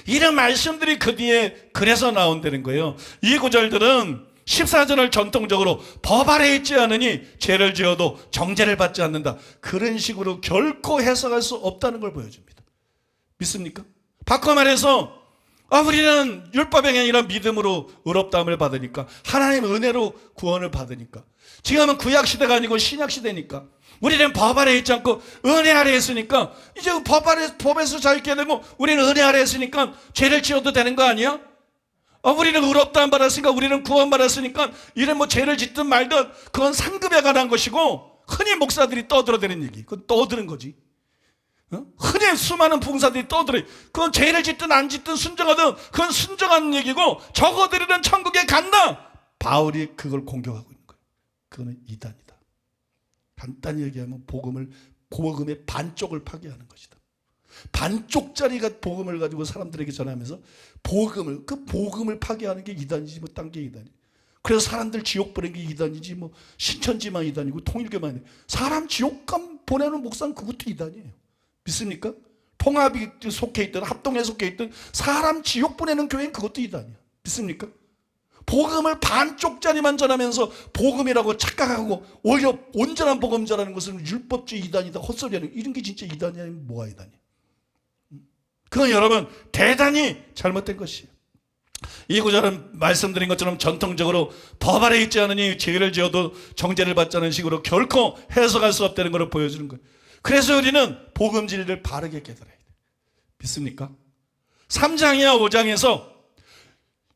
B: 이런 말씀들이 그 뒤에 그래서 나온다는 거예요. 이 구절들은 14절을 전통적으로 법 아래 있지 않으니 죄를 지어도 정죄를 받지 않는다. 그런 식으로 결코 해석할 수 없다는 걸 보여줍니다. 믿습니까? 바꿔 말해서 우리는 율법이 아니라 믿음으로 의롭다함을 받으니까, 하나님의 은혜로 구원을 받으니까, 지금은 구약시대가 아니고 신약시대니까 우리는 법 아래 있지 않고 은혜 아래 있으니까 이제 법에서 자유케 되면 우리는 은혜 아래 있으니까 죄를 지어도 되는 거 아니야? 우리는 의롭다함 받았으니까, 우리는 구원 받았으니까 이런 뭐 죄를 짓든 말든 그건 상급에 관한 것이고, 흔히 목사들이 떠들어대는 얘기, 그건 떠드는 거지. 흔히 수많은 부흥사들이 떠들어. 그건 죄를 짓든 안 짓든 순종하든 그건 순종하는 얘기고, 적어들이는 천국에 간다. 바울이 그걸 공격하고 있는 거예요. 그거는 이단이다. 간단히 얘기하면 복음의 반쪽을 파괴하는 것이다. 반쪽짜리가 복음을 가지고 사람들에게 전하면서 그 복음을 파괴하는 게 이단이지 뭐 딴 게 이단이. 그래서 사람들 지옥 보내는 게 이단이지 뭐 신천지만 이단이고 통일교만 이단이고. 사람 지옥 보내는 목사는 그것도 이단이에요. 믿습니까? 통합이 속해 있든 합동에 속해 있든 사람 지옥 보내는 교회는 그것도 이단이야. 믿습니까? 복음을 반쪽짜리만 전하면서 복음이라고 착각하고 오히려 온전한 복음자라는 것은 율법주의 이단이다, 헛소리하는, 이런 게 진짜 이단이 아니면 뭐가 이단이야? 그건 여러분 대단히 잘못된 것이에요. 이 구절은 말씀드린 것처럼 전통적으로 법 아래 있지 않으니 죄를 지어도 정죄를 받지 않은 식으로 결코 해석할 수 없다는 것을 보여주는 거예요. 그래서 우리는 복음 진리를 바르게 깨달아야 돼요. 믿습니까? 3장이나 5장에서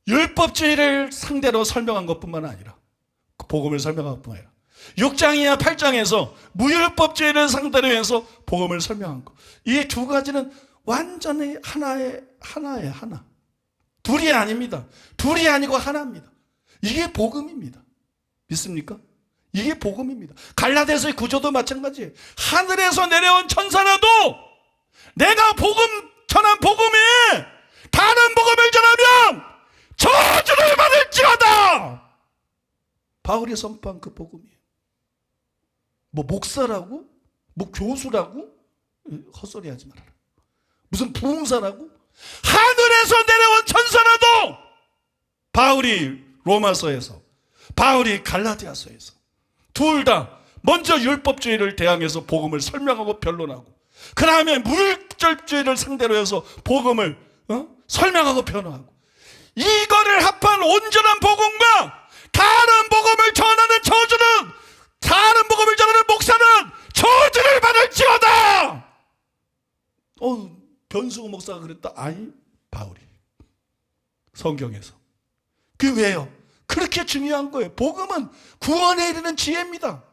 B: 율법주의를 상대로 설명한 것뿐만 아니라, 복음을 설명한 것뿐만 아니라 6장이나 8장에서 무율법주의를 상대로 해서 복음을 설명한 것. 이 두 가지는 완전히 하나의 하나. 둘이 아닙니다. 둘이 아니고 하나입니다. 이게 복음입니다. 믿습니까? 이게 복음입니다. 갈라디아서의 구조도 마찬가지예요. 하늘에서 내려온 천사라도 내가 전한 복음에 다른 복음을 전하면 저주를 받을지어다. 바울이 선포한 그 복음이에요. 뭐 목사라고? 뭐 교수라고? 헛소리 하지 말아라. 무슨 부흥사라고? 하늘에서 내려온 천사라도, 바울이 로마서에서, 바울이 갈라디아서에서 둘 다 먼저 율법주의를 대항해서 복음을 설명하고 변론하고, 그 다음에 무율법주의를 상대로 해서 복음을 설명하고 변호하고, 이거를 합한 온전한 복음과 다른 복음을 전하는 저주를 권수호 목사가 그랬다. 아니, 바울이. 성경에서. 그게 왜요? 그렇게 중요한 거예요. 복음은 구원에 이르는 지혜입니다.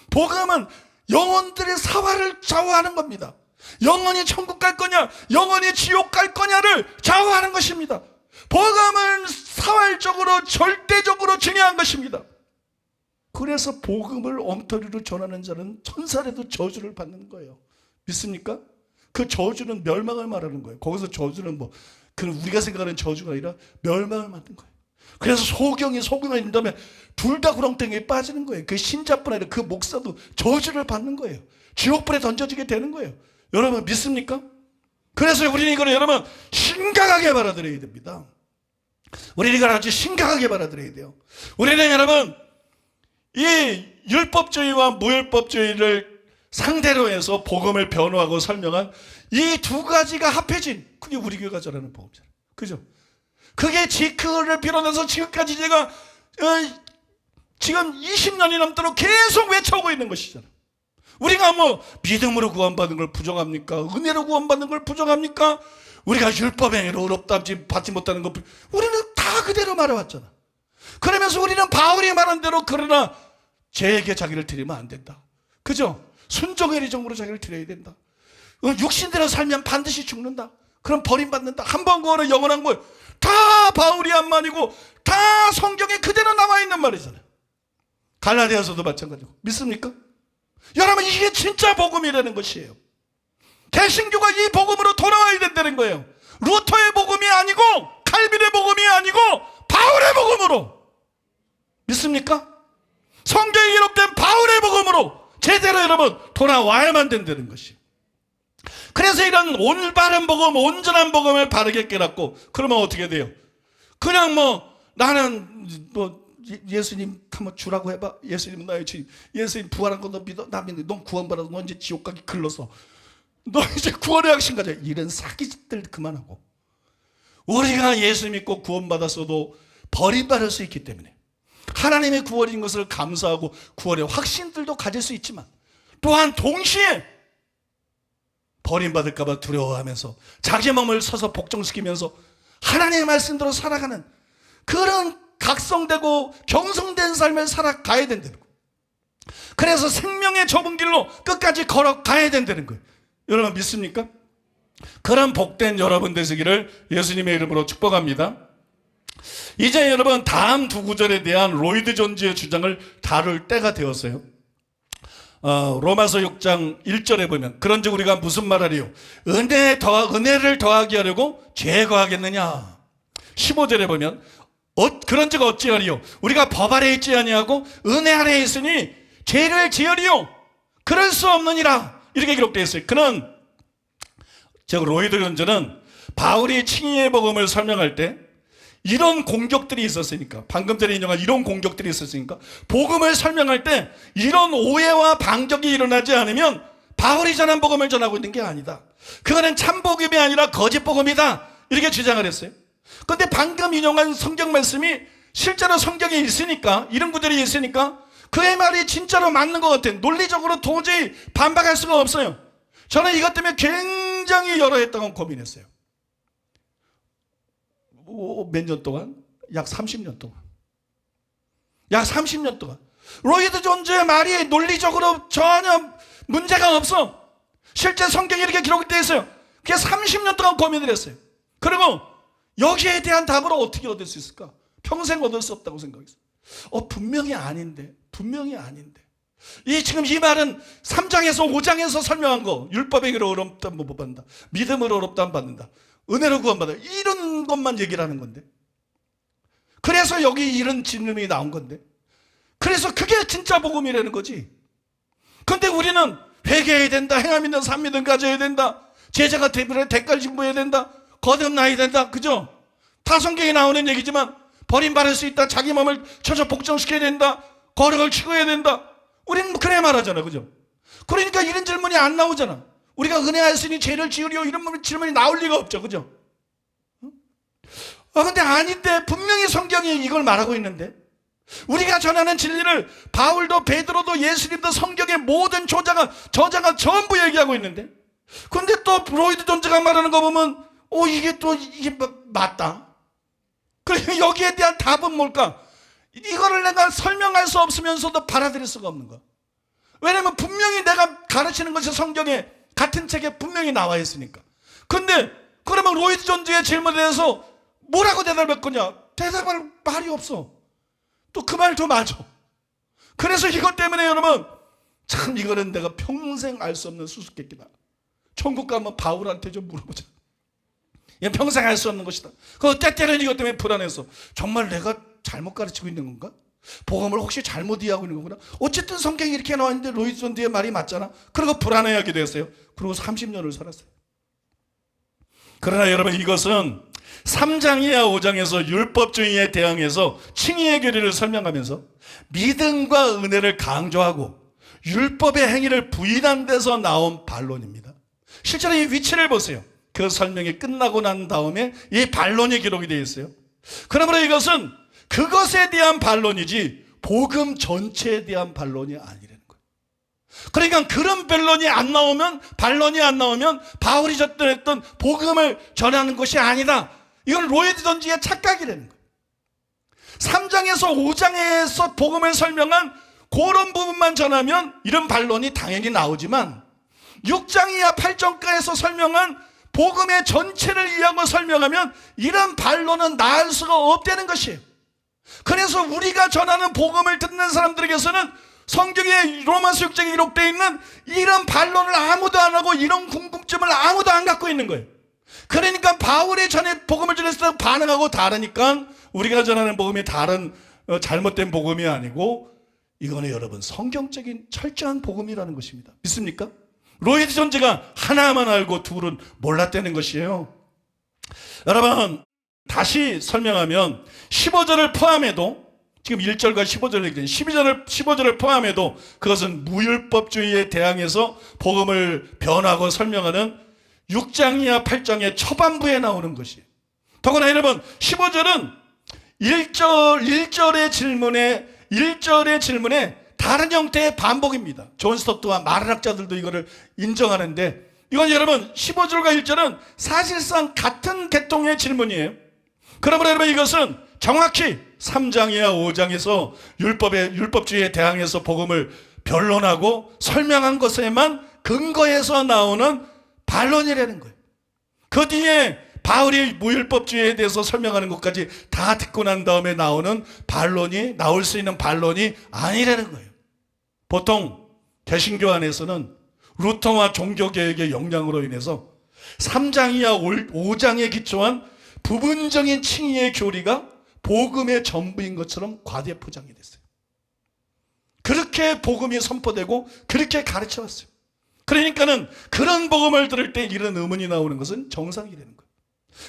B: 복음은 영혼들의 사활을 좌우하는 겁니다. 영혼이 천국 갈 거냐, 영혼이 지옥 갈 거냐를 좌우하는 것입니다. 복음은 사활적으로 절대적으로 중요한 것입니다. 그래서 복음을 엉터리로 전하는 자는 천사라도 저주를 받는 거예요. 믿습니까? 그 저주는 멸망을 말하는 거예요. 거기서 저주는 뭐 우리가 생각하는 저주가 아니라 멸망을 만든 거예요. 그래서 소경이 소경을 읽다면 둘 다 구렁텅이에 빠지는 거예요. 그 신자뿐 아니라 그 목사도 저주를 받는 거예요. 지옥불에 던져지게 되는 거예요. 여러분 믿습니까? 그래서 우리는 이걸 여러분 심각하게 받아들여야 됩니다. 우리는 이걸 아주 심각하게 받아들여야 돼요. 우리는 여러분 이 율법주의와 무율법주의를 상대로 해서 복음을 변호하고 설명한 이 두 가지가 합해진 그게 우리 교회가 전하는 복음이잖아요. 그죠? 그게 지크를 비롯해서 지금까지 제가 지금 20년이 넘도록 계속 외쳐오고 있는 것이잖아요. 우리가 뭐 믿음으로 구원받는 걸 부정합니까? 은혜로 구원받는 걸 부정합니까? 우리가 율법행위로 의롭다 받지 못하는 것 우리는 다 그대로 말해왔잖아. 그러면서 우리는 바울이 말한 대로 그러나 죄에게 자기를 드리면 안 된다. 그죠? 순종의 리정으로 자기를 드려야 된다. 육신대로 살면 반드시 죽는다. 그럼 버림받는다. 한 번 구원은 영원한 걸 다 바울이 한 말이고 다 성경에 그대로 나와 있는 말이잖아요. 갈라디아서도 마찬가지고. 믿습니까? 여러분 이게 진짜 복음이라는 것이에요. 개신교가 이 복음으로 돌아와야 된다는 거예요. 루터의 복음이 아니고 칼빈의 복음이 아니고 바울의 복음으로. 믿습니까? 성경에 기록된 바울의 복음으로 제대로 여러분 돌아와야만 된다는 것이에요. 그래서 이런 올바른 복음, 온전한 복음을 바르게 깨닫고 그러면 어떻게 돼요? 그냥 뭐 나는 뭐 예수님 한번 주라고 해봐. 예수님은 나의 주님. 예수님 부활한 거 너 믿어? 나 믿는데 넌 구원받아서 너 이제 지옥 가기 글러서 너 이제 구원의 확신 가져. 이런 사기짓들 그만하고 우리가 예수 믿고 구원받았어도 버림받을 수 있기 때문에 하나님의 구원인 것을 감사하고 구원의 확신들도 가질 수 있지만 또한 동시에 버림받을까 봐 두려워하면서 자기 몸을 서서 복종시키면서 하나님의 말씀대로 살아가는 그런 각성되고 경성된 삶을 살아가야 된다는 거예요. 그래서 생명의 좁은 길로 끝까지 걸어가야 된다는 거예요. 여러분 믿습니까? 그런 복된 여러분 되시기를 예수님의 이름으로 축복합니다. 이제 여러분 다음 두 구절에 대한 로이드 존즈의 주장을 다룰 때가 되었어요. 로마서 6장 1절에 보면 그런즉 우리가 무슨 말하리요? 은혜를 더하게 하려고 죄 거하겠느냐? 15절에 보면 그런즉 어찌하리요? 우리가 법 아래에 있지 아니하고 은혜 아래에 있으니 죄를 지으리요? 그럴 수 없느니라. 이렇게 기록되어 있어요. 그는 즉 로이드 존즈는 바울이 칭의의 복음을 설명할 때 이런 공격들이 있었으니까 방금 전에 인용한 이런 공격들이 있었으니까 복음을 설명할 때 이런 오해와 반격이 일어나지 않으면 바울이 전한 복음을 전하고 있는 게 아니다. 그거는 참 복음이 아니라 거짓 복음이다. 이렇게 주장을 했어요. 그런데 방금 인용한 성경 말씀이 실제로 성경에 있으니까 이런 구절이 있으니까 그의 말이 진짜로 맞는 것 같아요. 논리적으로 도저히 반박할 수가 없어요. 저는 이것 때문에 굉장히 여러 해 동안 고민했어요. 몇 년 동안? 약 30년 동안. 약 30년 동안. 로이드 존즈의 말이 논리적으로 전혀 문제가 없어. 실제 성경에 이렇게 기록되어 있어요. 그게 30년 동안 고민을 했어요. 그리고 여기에 대한 답을 어떻게 얻을 수 있을까? 평생 얻을 수 없다고 생각했어요. 분명히 아닌데. 지금 이 말은 3장에서 5장에서 설명한 거 율법행위로 의롭다 못 받는다. 믿음으로 의롭다 안 받는다. 은혜로 구원받아. 이런 것만 얘기를 하는 건데. 그래서 여기 이런 질문이 나온 건데. 그래서 그게 진짜 복음이라는 거지. 근데 우리는 회개해야 된다. 행함 있는 삶 믿음 가져야 된다. 제자가 되면 대가를 징보해야 된다. 거듭나야 된다. 그죠? 다 성경에 나오는 얘기지만 버림받을 수 있다. 자기 몸을 쳐서 복종시켜야 된다. 거룩을 추구해야 된다. 우리는 그래 말하잖아. 그죠? 그러니까 이런 질문이 안 나오잖아. 우리가 은혜하였으니 죄를 지으리오 이런 질문이 나올 리가 없죠. 그죠? 근데 아닌데 분명히 성경이 이걸 말하고 있는데 우리가 전하는 진리를 바울도 베드로도 예수님도 성경의 모든 저자가 전부 얘기하고 있는데 근데 또 로이드 존즈가 말하는 거 보면 이게 맞다. 그리고 여기에 대한 답은 뭘까? 이거를 내가 설명할 수 없으면서도 받아들일 수가 없는 거야. 왜냐면 분명히 내가 가르치는 것이 성경에 같은 책에 분명히 나와 있으니까. 근데 그러면 로이드 존즈의 질문에 대해서 뭐라고 대답할 거냐? 대답할 말이 없어. 또 그 말도 맞아. 그래서 이것 때문에 여러분, 참 이거는 내가 평생 알 수 없는 수수께끼다. 천국 가면 바울한테 좀 물어보자. 이건 평생 알 수 없는 것이다. 그 때때로는 이것 때문에 불안해서 정말 내가 잘못 가르치고 있는 건가? 복음을 혹시 잘못 이해하고 있는 거구나? 어쨌든 성경이 이렇게 나와 있는데 로이드 존즈의 말이 맞잖아. 그리고 불안해하게 됐어요. 그리고 30년을 살았어요. 그러나 여러분, 이것은 3장 이하 5장에서 율법주의에 대항해서 칭의의 교리를 설명하면서 믿음과 은혜를 강조하고 율법의 행위를 부인한 데서 나온 반론입니다. 실제로 이 위치를 보세요. 그 설명이 끝나고 난 다음에 이 반론이 기록이 되어 있어요. 그러므로 이것은 그것에 대한 반론이지 복음 전체에 대한 반론이 아니라는 거예요. 그러니까 그런 반론이 안 나오면 바울이 전했던 복음을 전하는 것이 아니다. 이건 로이드 존즈의 착각이라는 거예요. 3장에서 5장에서 복음을 설명한 그런 부분만 전하면 이런 반론이 당연히 나오지만 6장 이하 8장까지에서 설명한 복음의 전체를 이해하고 설명하면 이런 반론은 나올 수가 없다는 것이에요. 그래서 우리가 전하는 복음을 듣는 사람들에게서는 성경의 로마서 6장에 기록되어 있는 이런 반론을 아무도 안 하고 이런 궁금증을 아무도 안 갖고 있는 거예요. 그러니까 바울이 전에 복음을 전했을 때 반응하고 다르니까 우리가 전하는 복음이 다른 잘못된 복음이 아니고 이거는 여러분 성경적인 철저한 복음이라는 것입니다. 믿습니까? 로이드 존즈가 하나만 알고 둘은 몰랐다는 것이에요. 여러분, 다시 설명하면 15절을 포함해도 지금 1절과 15절을 얘기해요. 15절을 포함해도 그것은 무율법주의에 대항해서 복음을 변하고 설명하는 6장 이하 8장의 초반부에 나오는 것이에요. 더구나 여러분 15절은 1절의 질문에 다른 형태의 반복입니다. 존 스토트와 마르락자들도 이거를 인정하는데 이건 여러분 15절과 1절은 사실상 같은 계통의 질문이에요. 그러므로 여러분 이것은 정확히 3장 이하 5장에서 율법주의에 대항해서 복음을 변론하고 설명한 것에만 근거해서 나오는 반론이라는 거예요. 그 뒤에 바울이 무율법주의에 대해서 설명하는 것까지 다 듣고 난 다음에 나올 수 있는 반론이 아니라는 거예요. 보통 개신교 안에서는 루터와 종교개혁의 영향으로 인해서 3장 이하 5장에 기초한 부분적인 칭의의 교리가 복음의 전부인 것처럼 과대 포장이 됐어요. 그렇게 복음이 선포되고 그렇게 가르쳐 왔어요. 그러니까는 그런 복음을 들을 때 이런 의문이 나오는 것은 정상이라는 거예요.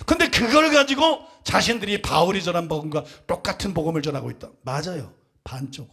B: 근데 그걸 가지고 자신들이 바울이 전한 복음과 똑같은 복음을 전하고 있다. 맞아요. 반쪽은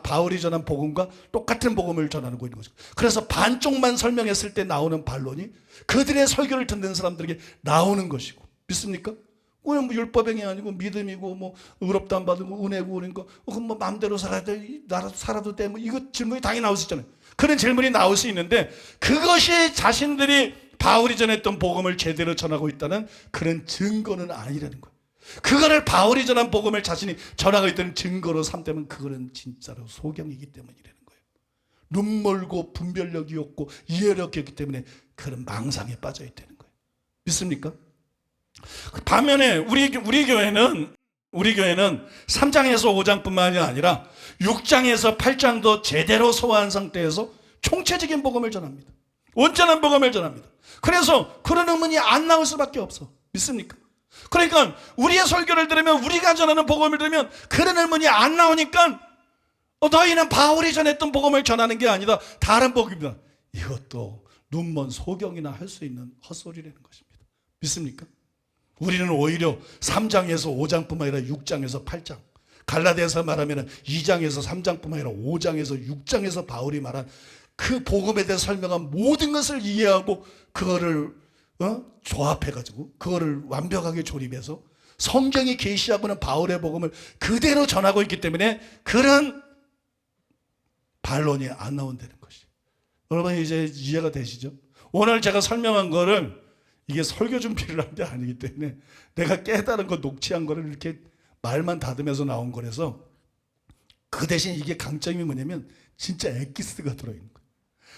B: 바울이 전한 복음과 똑같은 복음을 전하고 있는 거죠. 그래서 반쪽만 설명했을 때 나오는 반론이 그들의 설교를 듣는 사람들에게 나오는 것이고. 믿습니까? 뭐 율법행위 아니고 믿음이고 뭐 의롭다 안 받고 은혜고 그러니까 뭐 마음대로 살아도 돼. 뭐 이거 질문이 당연히 나올 수 있잖아요. 그런 질문이 나올 수 있는데 그것이 자신들이 바울이 전했던 복음을 제대로 전하고 있다는 그런 증거는 아니라는 거예요. 그거를 바울이 전한 복음을 자신이 전하고 있다는 증거로 삼다면 그거는 진짜로 소경이기 때문이라는 거예요. 눈멀고 분별력이 없고 이해력이 없기 때문에 그런 망상에 빠져 있다는 거예요. 믿습니까? 반면에 우리 교회는 3장에서 5장뿐만이 아니라 6장에서 8장도 제대로 소화한 상태에서 총체적인 복음을 전합니다. 온전한 복음을 전합니다. 그래서 그런 의문이 안 나올 수밖에 없어. 믿습니까? 그러니까 우리의 설교를 들으면 우리가 전하는 복음을 들으면 그런 의문이 안 나오니까 너희는 바울이 전했던 복음을 전하는 게 아니다. 다른 복음이다. 이것도 눈먼 소경이나 할 수 있는 헛소리라는 것입니다. 믿습니까? 우리는 오히려 3장에서 5장뿐만 아니라 6장에서 8장, 갈라디아서 말하면 2장에서 3장뿐만 아니라 5장에서 6장에서 바울이 말한 그 복음에 대해 설명한 모든 것을 이해하고 그거를 조합해가지고 그거를 완벽하게 조립해서 성경이 계시하고는 바울의 복음을 그대로 전하고 있기 때문에 그런 반론이 안 나온다는 것이. 여러분 이제 이해가 되시죠? 오늘 제가 설명한 거를 이게 설교 준비를 한 게 아니기 때문에 내가 깨달은 거 녹취한 거를 이렇게 말만 다듬어서 나온 거라서 그 대신 이게 강점이 뭐냐면 진짜 엑기스가 들어있는 거예요.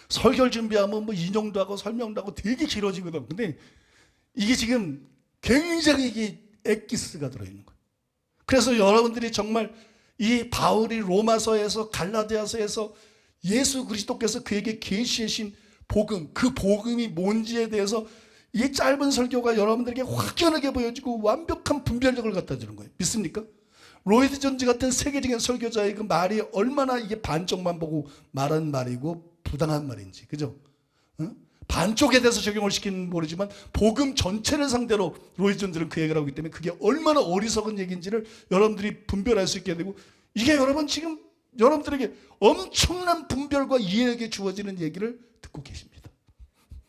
B: 설교를 준비하면 뭐 인용도 하고 설명도 하고 되게 길어지거든. 근데 이게 지금 굉장히 이게 엑기스가 들어있는 거예요. 그래서 여러분들이 정말 이 바울이 로마서에서 갈라디아서에서 예수 그리스도께서 그에게 계시하신 복음, 그 복음이 뭔지에 대해서 이 짧은 설교가 여러분들에게 확연하게 보여지고 완벽한 분별력을 갖다 주는 거예요. 믿습니까? 로이드 존즈 같은 세계적인 설교자의 그 말이 얼마나 이게 반쪽만 보고 말한 말이고 부당한 말인지, 그죠? 반쪽에 대해서 적용을 시키는 모르지만 복음 전체를 상대로 로이드 존즈는 그 얘기를 하고 있기 때문에 그게 얼마나 어리석은 얘기인지를 여러분들이 분별할 수 있게 되고, 이게 여러분 지금 여러분들에게 엄청난 분별과 이해에게 주어지는 얘기를 듣고 계십니다.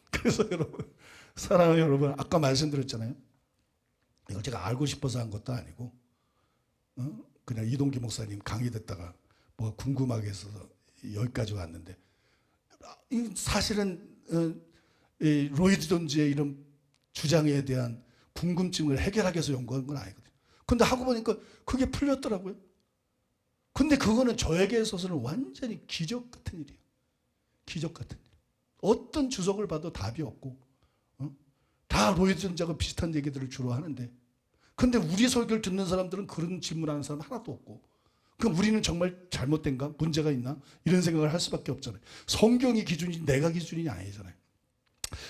B: 그래서 여러분, 사랑하는 여러분, 아까 말씀드렸잖아요. 이거 제가 알고 싶어서 한 것도 아니고 그냥 이동기 목사님 강의 듣다가 뭐 궁금하게 해서 여기까지 왔는데, 사실은 이 로이드 존즈의 이런 주장에 대한 궁금증을 해결하기 위해서 연구한 건 아니거든요. 근데 하고 보니까 그게 풀렸더라고요. 근데 그거는 저에게 있어서는 완전히 기적 같은 일이에요. 기적 같은 일. 어떤 주석을 봐도 답이 없고 다 로이드 존즈하고 비슷한 얘기들을 주로 하는데, 근데 우리 설교를 듣는 사람들은 그런 질문하는 사람 하나도 없고, 그럼 우리는 정말 잘못된가? 문제가 있나? 이런 생각을 할 수밖에 없잖아요. 성경이 기준이지 내가 기준이 아니잖아요.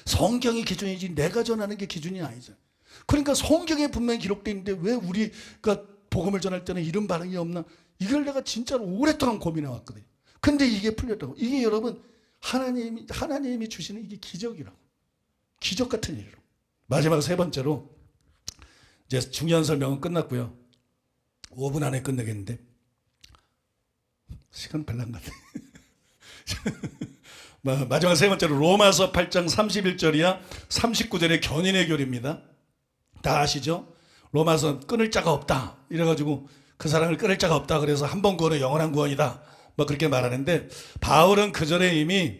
B: 성경이 기준이지 내가 전하는 게 기준이 아니잖아요. 그러니까 성경에 분명히 기록되어 있는데 왜 우리가 복음을 전할 때는 이런 반응이 없나? 이걸 내가 진짜로 오랫동안 고민해 왔거든요. 근데 이게 풀렸다고. 이게 여러분 하나님이 주시는 이게 기적이라고. 기적 같은 일이라고. 마지막 세 번째로, 이제 중요한 설명은 끝났고요. 5분 안에 끝내겠는데 시간 별로 안 갔네. 마지막 세 번째로 로마서 8장 31절이야 39절의 견인의 교리입니다. 다 아시죠? 로마서 끊을 자가 없다 이래가지고 그 사랑을 끊을 자가 없다, 그래서 한 번 구원은 영원한 구원이다, 뭐 그렇게 말하는데, 바울은 그 전에 이미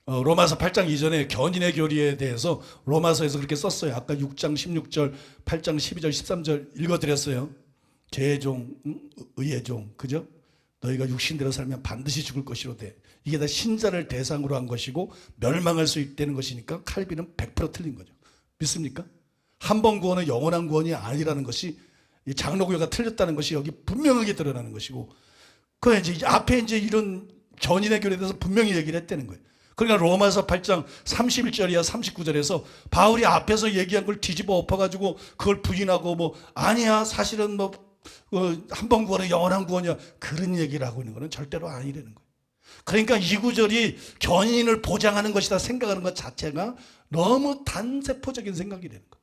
B: 로마서 8장 이전에 견인의 교리에 대해서 로마서에서 그렇게 썼어요. 아까 6장 16절, 8장 12절, 13절 읽어드렸어요. 죄의 종, 의의 종, 그죠? 너희가 육신대로 살면 반드시 죽을 것이로되, 이게 다 신자를 대상으로 한 것이고 멸망할 수 있다는 것이니까 칼빈은 100% 틀린 거죠. 믿습니까? 한 번 구원은 영원한 구원이 아니라는 것이, 이 장로교가 틀렸다는 것이 여기 분명하게 드러나는 것이고, 그 이제 앞에 이제 이런 견인의 교리에 대해서 분명히 얘기를 했다는 거예요. 그러니까 로마서 8장 31절이야 39절에서 바울이 앞에서 얘기한 걸 뒤집어 엎어가지고 그걸 부인하고 뭐 아니야 사실은 뭐 한 번 구원은 영원한 구원이야, 그런 얘기를 하고 있는 거는 절대로 아니라는 거예요. 그러니까 이 구절이 견인을 보장하는 것이다 생각하는 것 자체가 너무 단세포적인 생각이 되는 거예요.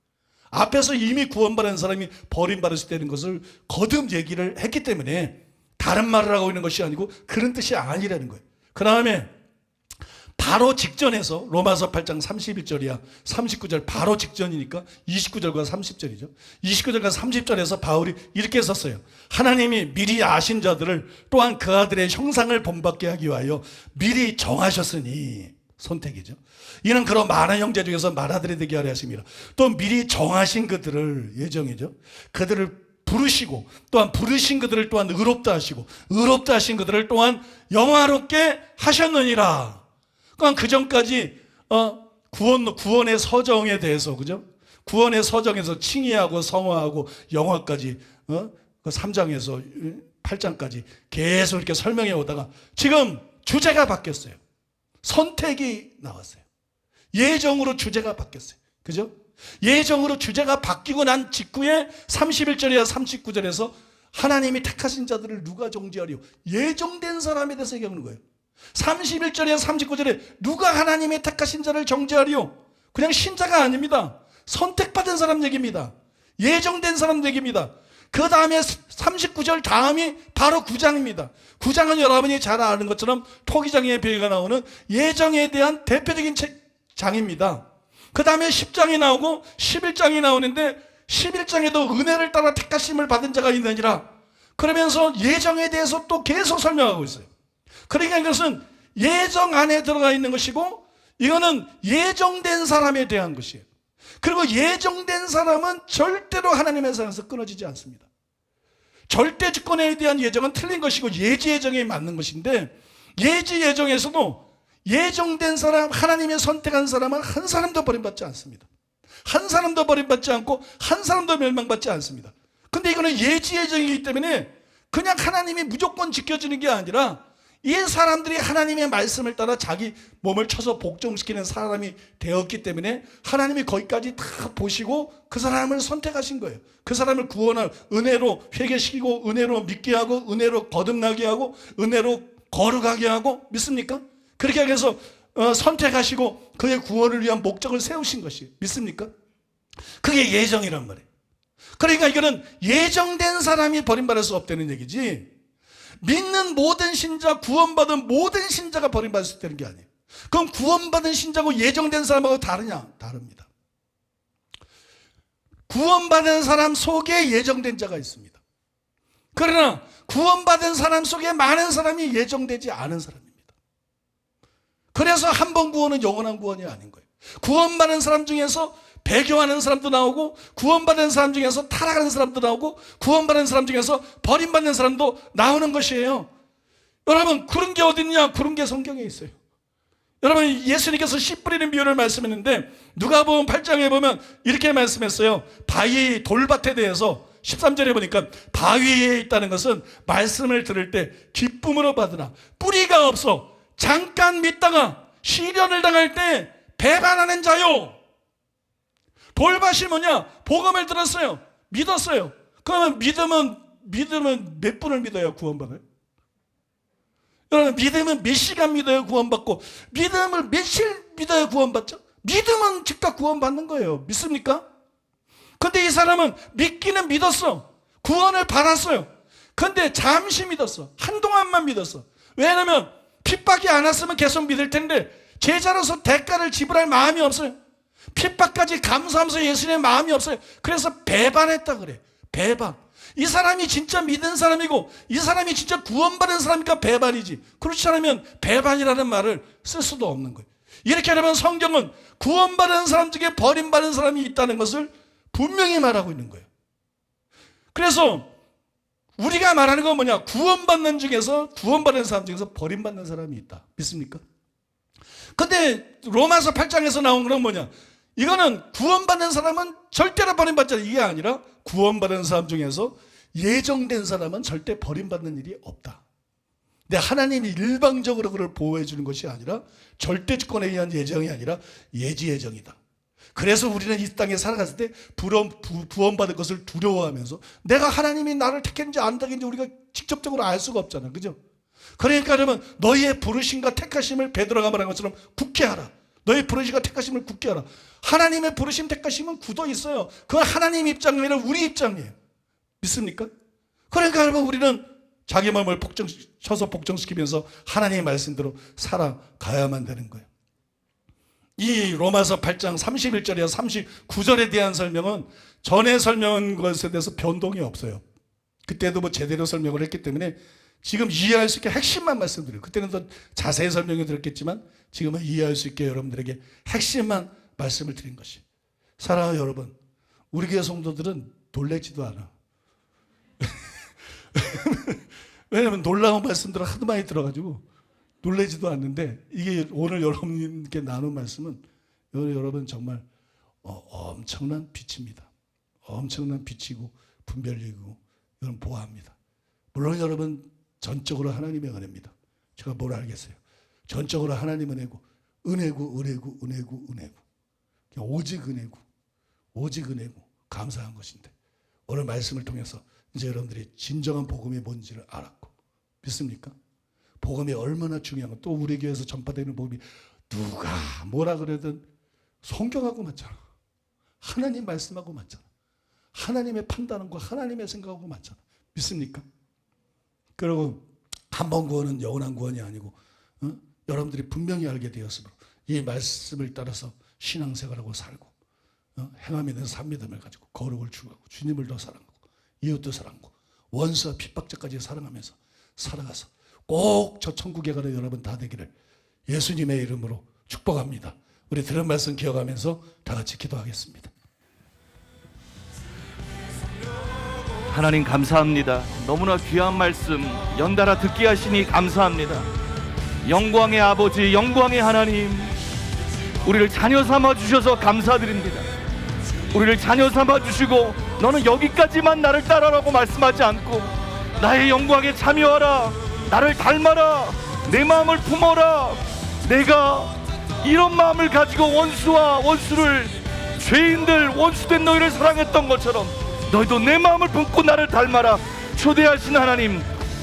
B: 앞에서 이미 구원받은 사람이 버림받을 수 있다는 것을 거듭 얘기를 했기 때문에 다른 말을 하고 있는 것이 아니고 그런 뜻이 아니라는 거예요. 그 다음에 바로 직전에서 로마서 8장 31절이야 39절 바로 직전이니까 29절과 30절이죠. 29절과 30절에서 바울이 이렇게 썼어요. 하나님이 미리 아신 자들을 또한 그 아들의 형상을 본받게 하기 위하여 미리 정하셨으니, 선택이죠. 이는 그런 많은 형제 중에서 맏아들이 되게 하려 하심이라. 또 미리 정하신 그들을, 예정이죠. 그들을 부르시고 또한 부르신 그들을 또한 의롭다 하시고 의롭다 하신 그들을 또한 영화롭게 하셨느니라. 그러니까 그 전까지 구원의 서정에 대해서, 그죠? 구원의 서정에서 칭의하고 성화하고 영화까지 그 3장에서 8장까지 계속 이렇게 설명해 오다가 지금 주제가 바뀌었어요. 선택이 나왔어요. 예정으로 주제가 바뀌었어요. 그죠? 예정으로 주제가 바뀌고 난 직후에 31절이나 39절에서 하나님이 택하신 자들을 누가 정죄하리요? 예정된 사람에 대해서 얘기하는 거예요. 31절에 39절에 누가 하나님의 택하신 자를 정죄하리요? 그냥 신자가 아닙니다. 선택받은 사람 얘기입니다. 예정된 사람 얘기입니다. 그 다음에 39절 다음이 바로 9장입니다. 9장은 여러분이 잘 아는 것처럼 토기장의 배가 나오는 예정에 대한 대표적인 장입니다. 그 다음에 10장이 나오고 11장이 나오는데 11장에도 은혜를 따라 택하심을 받은 자가 있느니라 그러면서 예정에 대해서 또 계속 설명하고 있어요. 그러니까 이것은 예정 안에 들어가 있는 것이고 이거는 예정된 사람에 대한 것이에요. 그리고 예정된 사람은 절대로 하나님의 사랑에서 끊어지지 않습니다. 절대 주권에 대한 예정은 틀린 것이고 예지 예정에 맞는 것인데 예지 예정에서도 예정된 사람, 하나님의 선택한 사람은 한 사람도 버림받지 않습니다. 한 사람도 버림받지 않고 한 사람도 멸망받지 않습니다. 근데 이거는 예지 예정이기 때문에 그냥 하나님이 무조건 지켜주는 게 아니라 이 사람들이 하나님의 말씀을 따라 자기 몸을 쳐서 복종시키는 사람이 되었기 때문에 하나님이 거기까지 다 보시고 그 사람을 선택하신 거예요. 그 사람을 구원할 은혜로 회개시키고 은혜로 믿게 하고 은혜로 거듭나게 하고 은혜로 거룩하게 하고 믿습니까? 그렇게 하기 위해서 선택하시고 그의 구원을 위한 목적을 세우신 것이 믿습니까? 그게 예정이란 말이에요. 그러니까 이거는 예정된 사람이 버림받을 수 없다는 얘기지 믿는 모든 신자, 구원받은 모든 신자가 버림받을 수 있다는 게 아니에요. 그럼 구원받은 신자고 예정된 사람하고 다르냐? 다릅니다. 구원받은 사람 속에 예정된 자가 있습니다. 그러나 구원받은 사람 속에 많은 사람이 예정되지 않은 사람입니다. 그래서 한 번 구원은 영원한 구원이 아닌 거예요. 구원받은 사람 중에서 배교하는 사람도 나오고 구원받은 사람 중에서 타락하는 사람도 나오고 구원받은 사람 중에서 버림받는 사람도 나오는 것이에요. 여러분 그런 게 어딨냐? 그런 게 성경에 있어요. 여러분 예수님께서 씨 뿌리는 비유를 말씀했는데 누가복음 8장에 보면 이렇게 말씀했어요. 바위 돌밭에 대해서 13절에 보니까 바위에 있다는 것은 말씀을 들을 때 기쁨으로 받으나 뿌리가 없어 잠깐 믿다가 시련을 당할 때 배반하는 자요. 돌밭이 뭐냐? 복음을 들었어요. 믿었어요. 그러면 믿으면 몇 분을 믿어야 구원받아요? 여러분 믿으면 몇 시간 믿어야 구원받고 믿음을 며칠 믿어야 구원받죠? 믿으면 즉각 구원받는 거예요. 믿습니까? 근데 이 사람은 믿기는 믿었어. 구원을 받았어요. 근데 잠시 믿었어. 한동안만 믿었어. 왜냐하면 핍박이 안 왔으면 계속 믿을 텐데 제자로서 대가를 지불할 마음이 없어요. 핍박까지 감수하면서 예수님의 마음이 없어요. 그래서 배반했다 그래. 배반. 이 사람이 진짜 믿은 사람이고 이 사람이 진짜 구원받은 사람이니까 배반이지. 그렇지 않으면 배반이라는 말을 쓸 수도 없는 거예요. 이렇게 하면 성경은 구원받은 사람 중에 버림받은 사람이 있다는 것을 분명히 말하고 있는 거예요. 그래서 우리가 말하는 건 뭐냐? 구원받는 사람 중에서 버림받는 사람이 있다. 믿습니까? 근데 로마서 8장에서 나온 건 뭐냐? 이거는 구원받는 사람은 절대로 버림받지 않아. 이게 아니라 구원받은 사람 중에서 예정된 사람은 절대 버림받는 일이 없다. 근데 하나님이 일방적으로 그를 보호해 주는 것이 아니라 절대 주권에 의한 예정이 아니라 예지 예정이다. 그래서 우리는 이 땅에 살아갔을 때 구원받을 것을 두려워하면서 내가 하나님이 나를 택했는지 안 택했는지 우리가 직접적으로 알 수가 없잖아. 그죠? 그러니까 여러분 너희의 부르심과 택하심을 베드로가 말한 것처럼 굳게 하라. 너희 부르심과 택하심을 굳게 하라. 하나님의 부르심 택하심은 굳어 있어요. 그건 하나님 입장이 아니라 우리 입장이에요. 믿습니까? 그러니까 여러분 우리는 자기 마음을 쳐서 복종시키면서 하나님의 말씀대로 살아가야만 되는 거예요. 이 로마서 8장 31절이나 39절에 대한 설명은 전에 설명한 것에 대해서 변동이 없어요. 그때도 뭐 제대로 설명을 했기 때문에 지금 이해할 수 있게 핵심만 말씀드려요. 그때는 더 자세히 설명해 드렸겠지만 지금은 이해할 수 있게 여러분들에게 핵심만 말씀을 드린 것이. 사랑하는 여러분, 우리 교회 성도들은 놀라지도 않아. 왜냐하면 놀라운 말씀들을 하도 많이 들어가지고 놀라지도 않는데 이게 오늘 여러분께 나눈 말씀은 여러분 정말 엄청난 빛입니다. 엄청난 빛이고 분별력이고 여러분 보호합니다. 물론 여러분 전적으로 하나님의 은혜입니다. 제가 뭘 알겠어요. 전적으로 하나님 은혜고 은혜고 오직 은혜고 감사한 것인데 오늘 말씀을 통해서 이제 여러분들이 진정한 복음이 뭔지를 알았고 믿습니까? 복음이 얼마나 중요한 거. 또 우리 교회에서 전파되는 복음이 누가 뭐라 그래든 성경하고 맞잖아. 하나님 말씀하고 맞잖아. 하나님의 판단과 하나님의 생각하고 맞잖아. 믿습니까? 그리고 한 번 구원은 영원한 구원이 아니고 여러분들이 분명히 알게 되었으므로 이 말씀을 따라서 신앙생활하고 살고 행함에 대한 산믿음을 가지고 거룩을 추구하고 주님을 더 사랑하고 이웃도 사랑하고 원수와 핍박자까지 사랑하면서 살아가서 꼭 저 천국에 가는 여러분 다 되기를 예수님의 이름으로 축복합니다. 우리 들은 말씀 기억하면서 다 같이 기도하겠습니다.
A: 하나님 감사합니다. 너무나 귀한 말씀 연달아 듣게 하시니 감사합니다. 영광의 아버지, 영광의 하나님, 우리를 자녀 삼아 주셔서 감사드립니다. 우리를 자녀 삼아 주시고 너는 여기까지만 나를 따라라고 말씀하지 않고 나의 영광에 참여하라, 나를 닮아라, 내 마음을 품어라. 내가 이런 마음을 가지고 원수와 원수를, 죄인들, 원수된 너희를 사랑했던 것처럼 너희도 내 마음을 품고 나를 닮아라. 초대하신 하나님,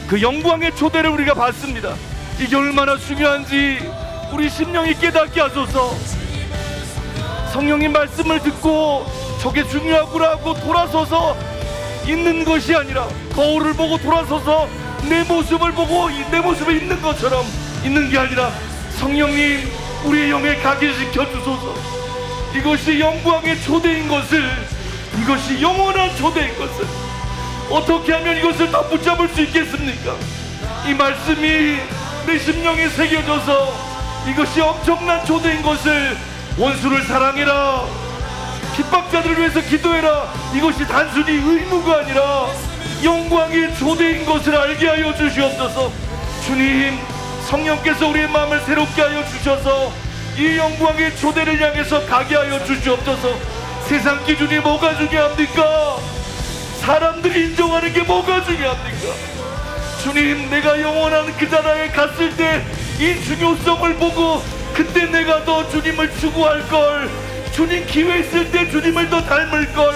A: 그 영광의 초대를 우리가 받습니다. 이게 얼마나 중요한지 우리 심령이 깨닫게 하소서. 성령님 말씀을 듣고 저게 중요하구라고 돌아서서 있는 것이 아니라 거울을 보고 돌아서서 내 모습을 보고 내 모습에 있는 것처럼 있는 게 아니라 성령님 우리의 영에 각인시켜 주소서. 이것이 영광의 초대인 것을, 이것이 영원한 초대인 것을 어떻게 하면 이것을 더 붙잡을 수 있겠습니까? 이 말씀이 내 심령에 새겨져서 이것이 엄청난 초대인 것을, 원수를 사랑해라, 핍박자들을 위해서 기도해라, 이것이 단순히 의무가 아니라 영광의 초대인 것을 알게 하여 주시옵소서. 주님, 성령께서 우리의 마음을 새롭게 하여 주셔서 이 영광의 초대를 향해서 가게 하여 주시옵소서. 세상 기준이 뭐가 중요합니까? 사람들이 인정하는 게 뭐가 중요합니까? 주님, 내가 영원한 그 나라에 갔을 때 이 중요성을 보고 그때 내가 더 주님을 추구할 걸, 주님 기회 있을 때 주님을 더 닮을 걸,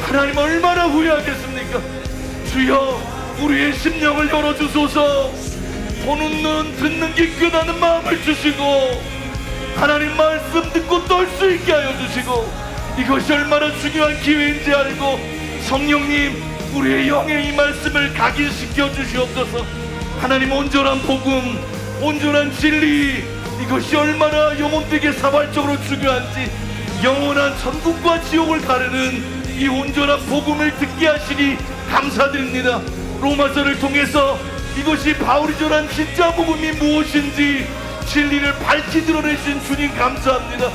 A: 하나님 얼마나 후회하겠습니까? 주여, 우리의 심령을 열어주소서. 보는 눈, 듣는 귀, 꾀나는 마음을 주시고 하나님 말씀 듣고 떨 수 있게 하여 주시고, 이것이 얼마나 중요한 기회인지 알고 성령님 우리의 영에 이 말씀을 각인시켜 주시옵소서. 하나님, 온전한 복음, 온전한 진리, 이것이 얼마나 영혼들에게 사발적으로 중요한지, 영원한 천국과 지옥을 가르는 이 온전한 복음을 듣게 하시니 감사드립니다. 로마서를 통해서 이것이 바울이 전한 진짜 복음이 무엇인지 진리를 밝히 드러내신 주님 감사합니다.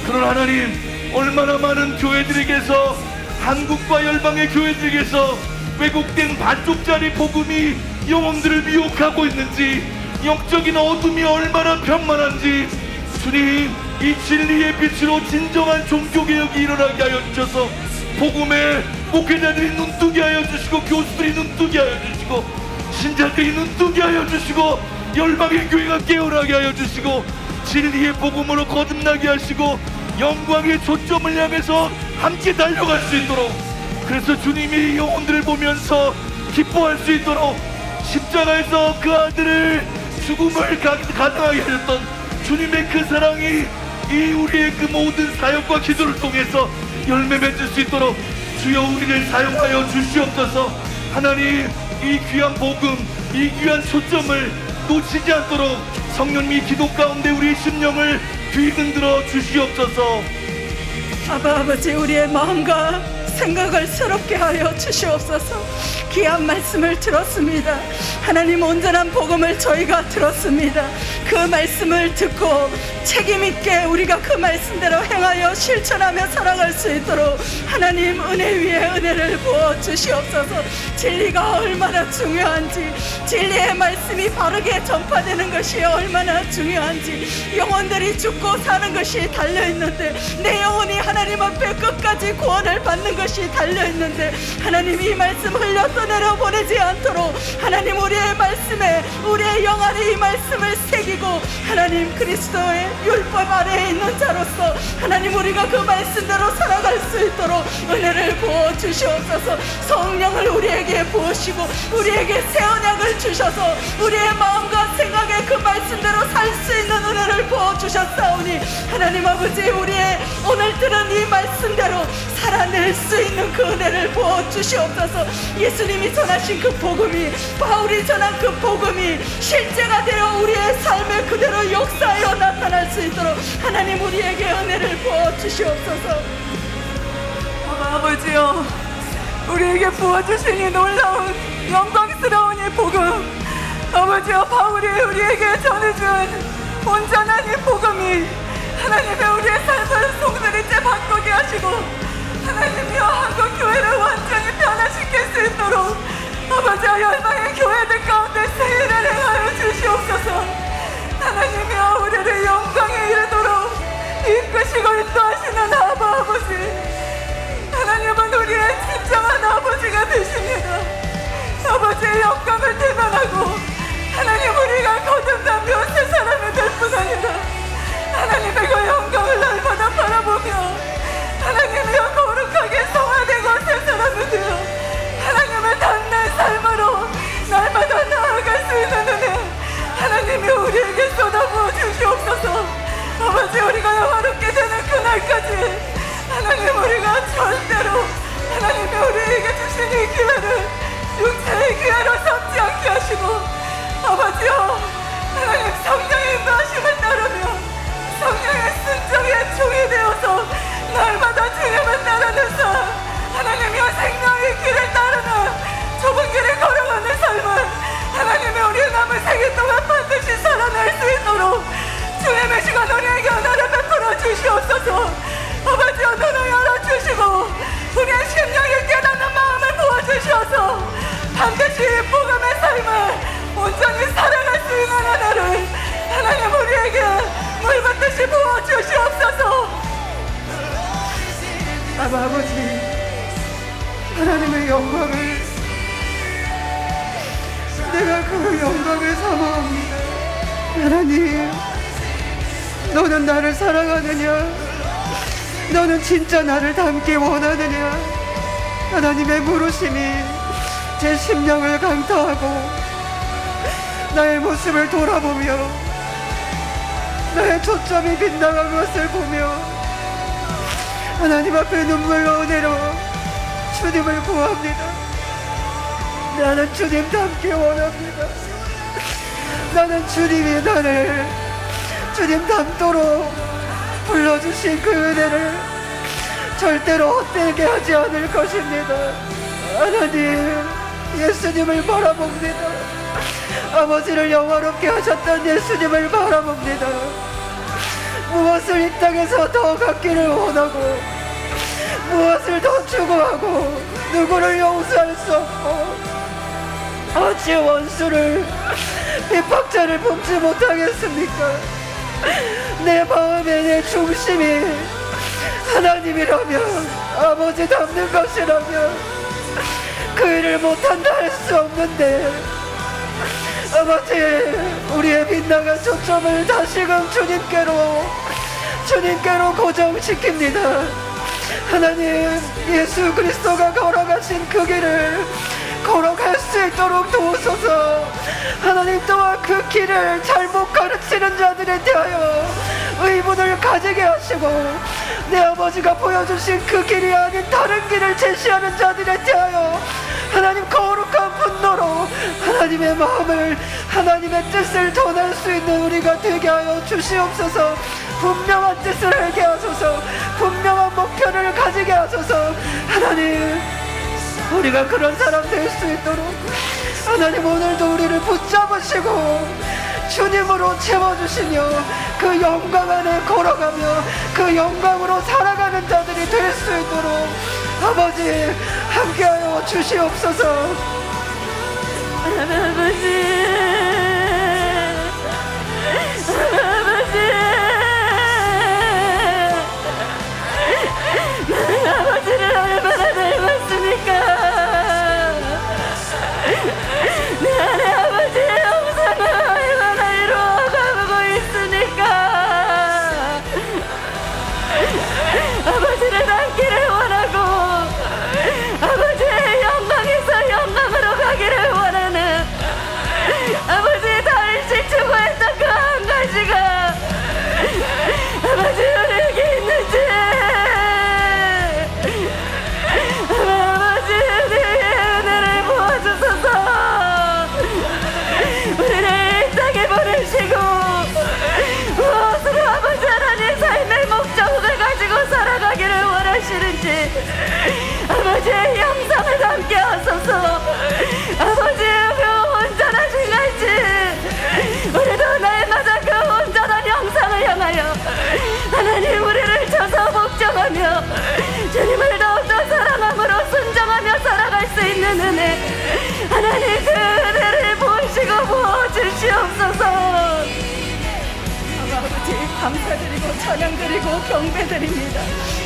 A: 그런 하나님, 얼마나 많은 교회들에게서, 한국과 열방의 교회들에게서 왜곡된 반쪽짜리 복음이 영혼들을 미혹하고 있는지, 영적인 어둠이 얼마나 편만한지, 주님 이 진리의 빛으로 진정한 종교개혁이 일어나게 하여 주셔서 복음에 목회자들이 눈뜨게 하여 주시고, 교수들이 눈뜨게 하여 주시고, 신자들이 눈뜨게 하여 주시고, 열방의 교회가 깨어나게 하여 주시고, 진리의 복음으로 거듭나게 하시고, 영광의 초점을 향해서 함께 달려갈 수 있도록, 그래서 주님이 영혼들을 보면서 기뻐할 수 있도록 십자가에서 그 아들을 죽음을 가능하게 하셨던 주님의 그 사랑이 이 우리의 그 모든 사역과 기도를 통해서 열매 맺을 수 있도록 주여 우리를 사용하여 주시옵소서. 하나님, 이 귀한 복음, 이 귀한 초점을 놓치지 않도록 성령님이 기도 가운데 우리의 심령을 뒤흔들어 주시옵소서.
D: 아버지, 우리의 마음과 생각을 새롭게 하여 주시옵소서. 귀한 말씀을 들었습니다. 하나님, 온전한 복음을 저희가 들었습니다. 그 말씀을 듣고 책임있게 우리가 그 말씀대로 행하여 실천하며 살아갈 수 있도록 하나님 은혜 위에 은혜를 부어 주시옵소서. 진리가 얼마나 중요한지, 진리의 말씀이 바르게 전파되는 것이 얼마나 중요한지, 영혼들이 죽고 사는 것이 달려있는데, 내 영혼이 하나님 앞에 끝까지 구원을 받는 것이 달려있는데, 하나님 이 말씀 흘려 떠내려 보내지 않도록 하나님 우리의 말씀에, 우리의 영 안에 이 말씀을 새기고 하나님 그리스도의 율법 아래에 있는 자로서 하나님 우리가 그 말씀대로 살아갈 수 있도록 은혜를 부어 주시옵소서. 성령을 우리에게 부으시고 우리에게 새 언약을 주셔서 우리의 마음과 생각에 그 말씀대로 살 수 있는 은혜를 부어 주셨사오니 하나님 아버지, 우리의 오늘 들은 이 말씀대로 살아낼 수 있는 그 은혜를 부어 주시옵소서. 예수님이 전하신 그 복음이, 바울이 전한 그 복음이 실제가 되어 우리의 삶에 그대로 역사하여 나타날 수 있도록 하나님 우리에게 은혜를 부어 주시옵소서. 아버지요, 우리에게 부어주신 이 놀라운 영광스러운 이 복음, 아버지 아버지와 바울이 우리에게 전해준 온전한 이 복음이 하나님의 우리의 삶을 송두리째 바꾸게 하시고 하나님이여 한국 교회를 완전히 변화시킬 수 있도록 아버지와 열방의 교회들 가운데 세일을 행하여 주시옵소서. 하나님이여 우리를 영광에 이르도록 이끄시고 인도하시는 아버지, 하나님은 우리의 진정한 아버지가 되십니다. 아버지의 영광을 대변하고 하나님 우리가 거듭나며 새 사람이 될 뿐 아니라 하나님의 그 영광을 날마다 바라보며 하나님이여 거룩하게 성화되고 새 사람이 되어 하나님의 담대한 삶으로 날마다 나아갈 수 있는 은혜 하나님이 우리에게 쏟아부어 주시옵소서. 아버지 우리가 영화롭게 되는 그날까지 하나님 우리가 절대로 하나님이 우리에게 주신 이 기회를 육체의 기회로 삼지 않게 하시고 아버지여 하나님 성령의 인도하심을 따르며 성령의 순종의 종이 되어서 날마다 주님을 따르는 삶 하나님이여 생명의 길을 따르는 좁은 길을 걸어가는 삶을 하나님이 우리의 남은 생애 동안 반드시 살아낼 수 있도록 주님의 시간 우리에게 은혜를 베풀어 주시옵소서. 아버지여 눈을 열어주시고 우리의 심령이 깨닫는 마음을 부어주셔서 반드시 복음의 삶을 온전히 살아갈 수 있는 은혜를 하나님 우리에게 물붓듯이 부어주시옵소서. 아버지 하나님의 영광을 내가 그 영광을 사모합니다. 하나님 너는 나를 사랑하느냐? 너는 진짜 나를 닮기 원하느냐? 하나님의 물으심이 제 심령을 강타하고 나의 모습을 돌아보며 나의 초점이 빗나간 것을 보며 하나님 앞에 눈물로 은혜로 주님을 구합니다. 나는 주님 닮기 원합니다. 나는 주님이 나를 주님 닮도록 불러주신 그 은혜를 절대로 헛되게 하지 않을 것입니다. 하나님 예수님을 바라봅니다. 아버지를 영화롭게 하셨던 예수님을 바라봅니다. 무엇을 이 땅에서 더 갖기를 원하고 무엇을 더 추구하고 누구를 용서할 수 없고 어찌 원수를 핍박자를 품지 못하겠습니까? 내 마음의 내 중심이 하나님이라면 아버지 닮는 것이라면 그 일을 못한다 할 수 없는데 아버지 우리의 빗나간 초점을 다시금 주님께로 고정시킵니다. 하나님 예수 그리스도가 걸어가신 그 길을 걸어갈 수 있도록 도우소서. 하나님 또한 그 길을 잘못 가르치는 자들에 대하여 의문을 가지게 하시고 내 아버지가 보여주신 그 길이 아닌 다른 길을 제시하는 자들에 대하여 하나님 거룩한 분노로 하나님의 마음을 하나님의 뜻을 전할 수 있는 우리가 되게 하여 주시옵소서. 분명한 뜻을 알게 하소서. 분명한 목표를 가지게 하소서. 하나님 우리가 그런 사람 될 수 있도록 하나님 오늘도 우리를 붙잡으시고 주님으로 채워주시며 그 영광 안에 걸어가며 그 영광으로 살아가는 자들이 될 수 있도록 아버지 함께하여 주시옵소서.
E: 아버지를 얼마나 닮았습니까? 내 안에 아버지의 영상을 얼마나 이루어가고 있으니까 아버지를 닮기를 원하고 아버지의 영광에서 영광을 주시는 은혜, 하나님 그 은혜를 보시고 부어주시옵소서.
D: 아버지 감사드리고 찬양드리고 경배드립니다.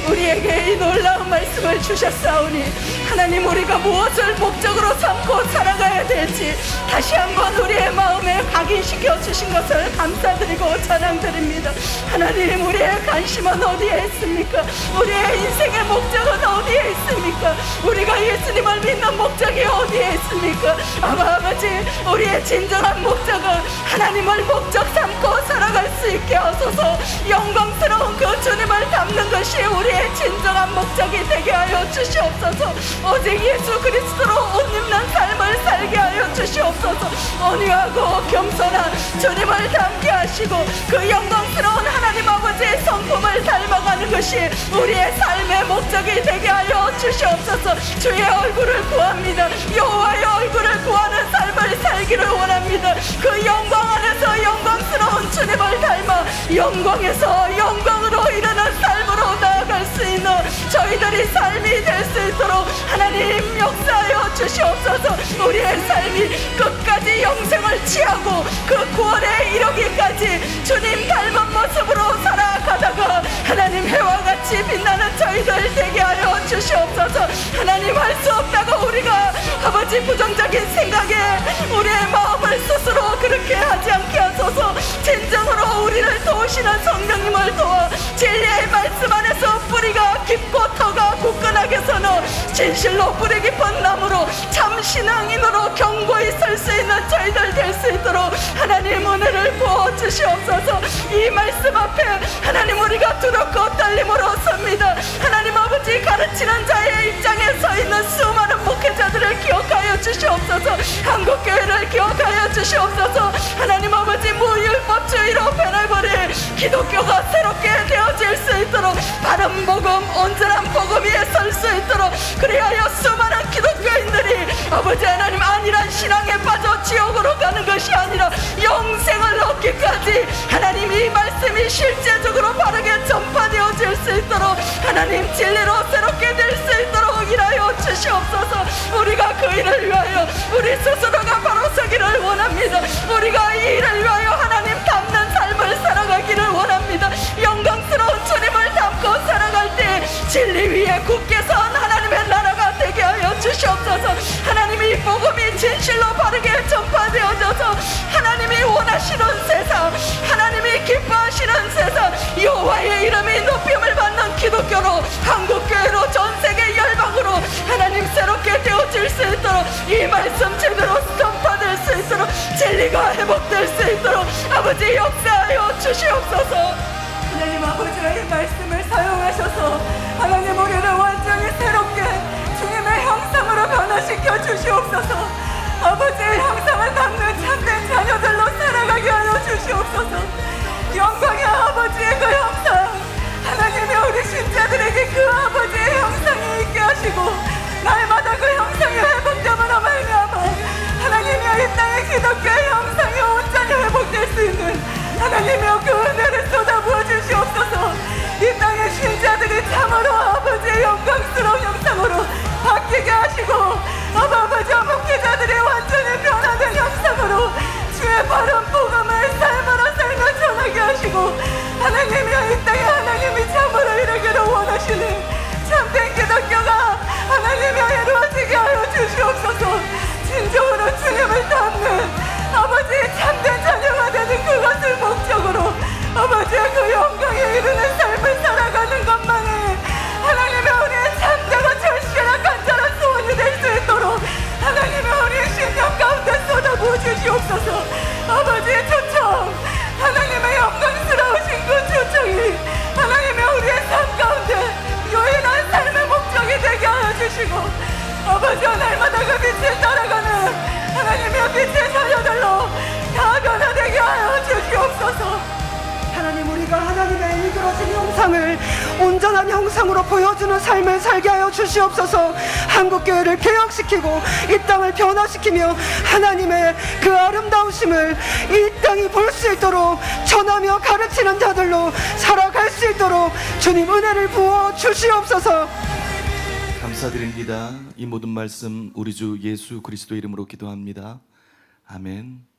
D: 우리에게 이 놀라운 말씀을 주셨사오니 하나님, 우리가 무엇을 목적으로 삼고 살아가야 될지 다시 한번 우리의 마음에 각인시켜 주신 것을 감사드리고 찬양드립니다. 하나님, 우리의 관심은 어디에 있습니까? 우리의 인생의 목적은 어디에 있습니까? 우리가 예수님을 믿는 목적이 어디에 있습니까? 아버지, 우리의 진정한 목적은 하나님을 목적 삼고 살아갈 수 있게 하소서. 영광스러운 그 주님을 닮는 것이 우리의 진정한 목적이 되게 하여 주시옵소서. 오직 예수 그리스도로 옷 입는 삶을 살게 하여 주시옵소서. 온유하고 겸손한 주님을 닮게 하시고 그 영광스러운 하나님 아버지의 성품을 닮아가는 것이 우리의 삶의 목적이 되게 하여 주시옵소서. 주의 얼굴을 구합니다. 여호와의 얼굴을 구하는 삶을 살기를 원합니다. 그 영광 안에서 영광스러운 주님을 닮아 영광에서 영광으로 이르는 삶으로 나아갈 수 있는 저희들이 삶이 될 수 있도록 하나님 역사하여 주시옵소서. 우리의 삶이 끝까지 영생을 취하고 그 구원에 이르기까지 주님 닮은 모습으로 살아가다가 하나님 해와 같이 빛나는 저희들 되게 하여 주시옵소서. 하나님, 할 수 없다고 우리가 아버지 부정적인 생각에 우리의 마음을 스스로 그렇게 하지 않게 하소서. 진정으로 우리를 도우시는 성령님을 도와 진리의 말씀 안에서 뿌리가 깊고 터가 굳건하게 서는 진실로 뿌리 깊은 나무로 참 신앙인으로 견고히 설 수 있는 저희들 될 수 있도록 하나님 은혜를 부어주시옵소서. 이 말씀 앞에 하나님, 우리가 두렵고 떨림으로 섭니다. 하나님 아버지, 가르치는 자의 입장에 서 있는 수많은 목회자들을 기억하여 주시옵소서. 한국교회를 기억하여 주시옵소서. 하나님 아버지, 무율법주의로 변해버린 기독교가 새롭게 되어질 수 있도록 바른 복음, 온전한 복음 위에 설 수 있도록 그리하여 수많은 기독교인들이 아버지 하나님, 안일한 신앙에 빠져 지옥으로 가는 것이 아니라 영생을 얻기까지 하나님 이 말씀이 실제적으로 바르게 전파되어질 수 있도록 하나님 진리로 새롭게 될 수 있도록 일하여 주시옵소서. 우리가 그 일을 위하여 우리 스스로가 바로 서기를 원합니다. 우리가 이 일을 위하여 하나님 닮는 삶을 살아가기를 원합니다. 영광스러운 주님을 닮고 살아갈 때 진리 위에 굳게 선 하나님의 나라가 되게 하여 주시옵소서. 하나님, 이 복음이 진실로 바르게 전파되어져서 하나님이 원하시는 세상, 하나님이 기뻐하시는 세상, 여호와의 이름이 높임을 받는 기독교로, 한국교회로, 전세계 열방으로 하나님 새롭게 되어질 수 있도록 이 말씀 제대로 전파될 수 있도록 진리가 회복될 수 있도록 아버지 역사하여 주시옵소서. 하나님 아버지의 말씀을 사용하셔서 하나님, 우리를 완전히 새롭게 주님의 형상으로 변화시켜 주시옵소서. 아버지의 형상을 담는 참된 자녀들로 살아가게 하여 주시옵소서. 영광의 아버지의 그 형상, 하나님이 우리 신자들에게 그 아버지의 형상이 있게 하시고 날마다 그 형상이 회복됨으로 말미암아 하나님이여, 이 땅의 기독교의 형상이 온전히 회복될 수 있는 하나님이여 그 은혜를 쏟아부어 주시옵소서. 이 땅의 신자들이 참으로 아버지의 영광스러운 형상으로 바뀌게 하시고 아버지 목회자들이 완전히 변화된 형상으로 주의 바른 복음을 삶으로 삶아 전하게 하시고 하나님이여, 이 땅에 하나님이 참으로 이루기를 원하시는 참된 기독교가 하나님이여 이루어지게 하여 주시옵소서. 진정으로 주님을 닮는 아버지의 참된 자녀가 되는 그것을 목적으로 아버지의 그 영광에 이르는 삶을 살아가는 것만이 하나님의 우리의 참되고 절실한 간절한 소원이 될 수 있도록 하나님의 우리의 신령 가운데 쏟아부어 주시옵소서. 아버지의 초청, 하나님의 영광스러우신 그 초청이 하나님의 우리의 삶 가운데 유일한 삶의 목적이 되게 하여 주시고 아버지와 날마다 그 빛을 따라가는 하나님의 빛의 자녀들로 다 변화되게 하여 주시옵소서. 하나님, 우리가 하나님의 이끌어진 형상을 온전한 형상으로 보여주는 삶을 살게 하여 주시옵소서. 한국교회를 개혁시키고 이 땅을 변화시키며 하나님의 그 아름다우심을 이 땅이 볼 수 있도록 전하며 가르치는 자들로 살아갈 수 있도록 주님 은혜를 부어 주시옵소서.
A: 감사드립니다. 이 모든 말씀 우리 주 예수 그리스도 이름으로 기도합니다. 아멘.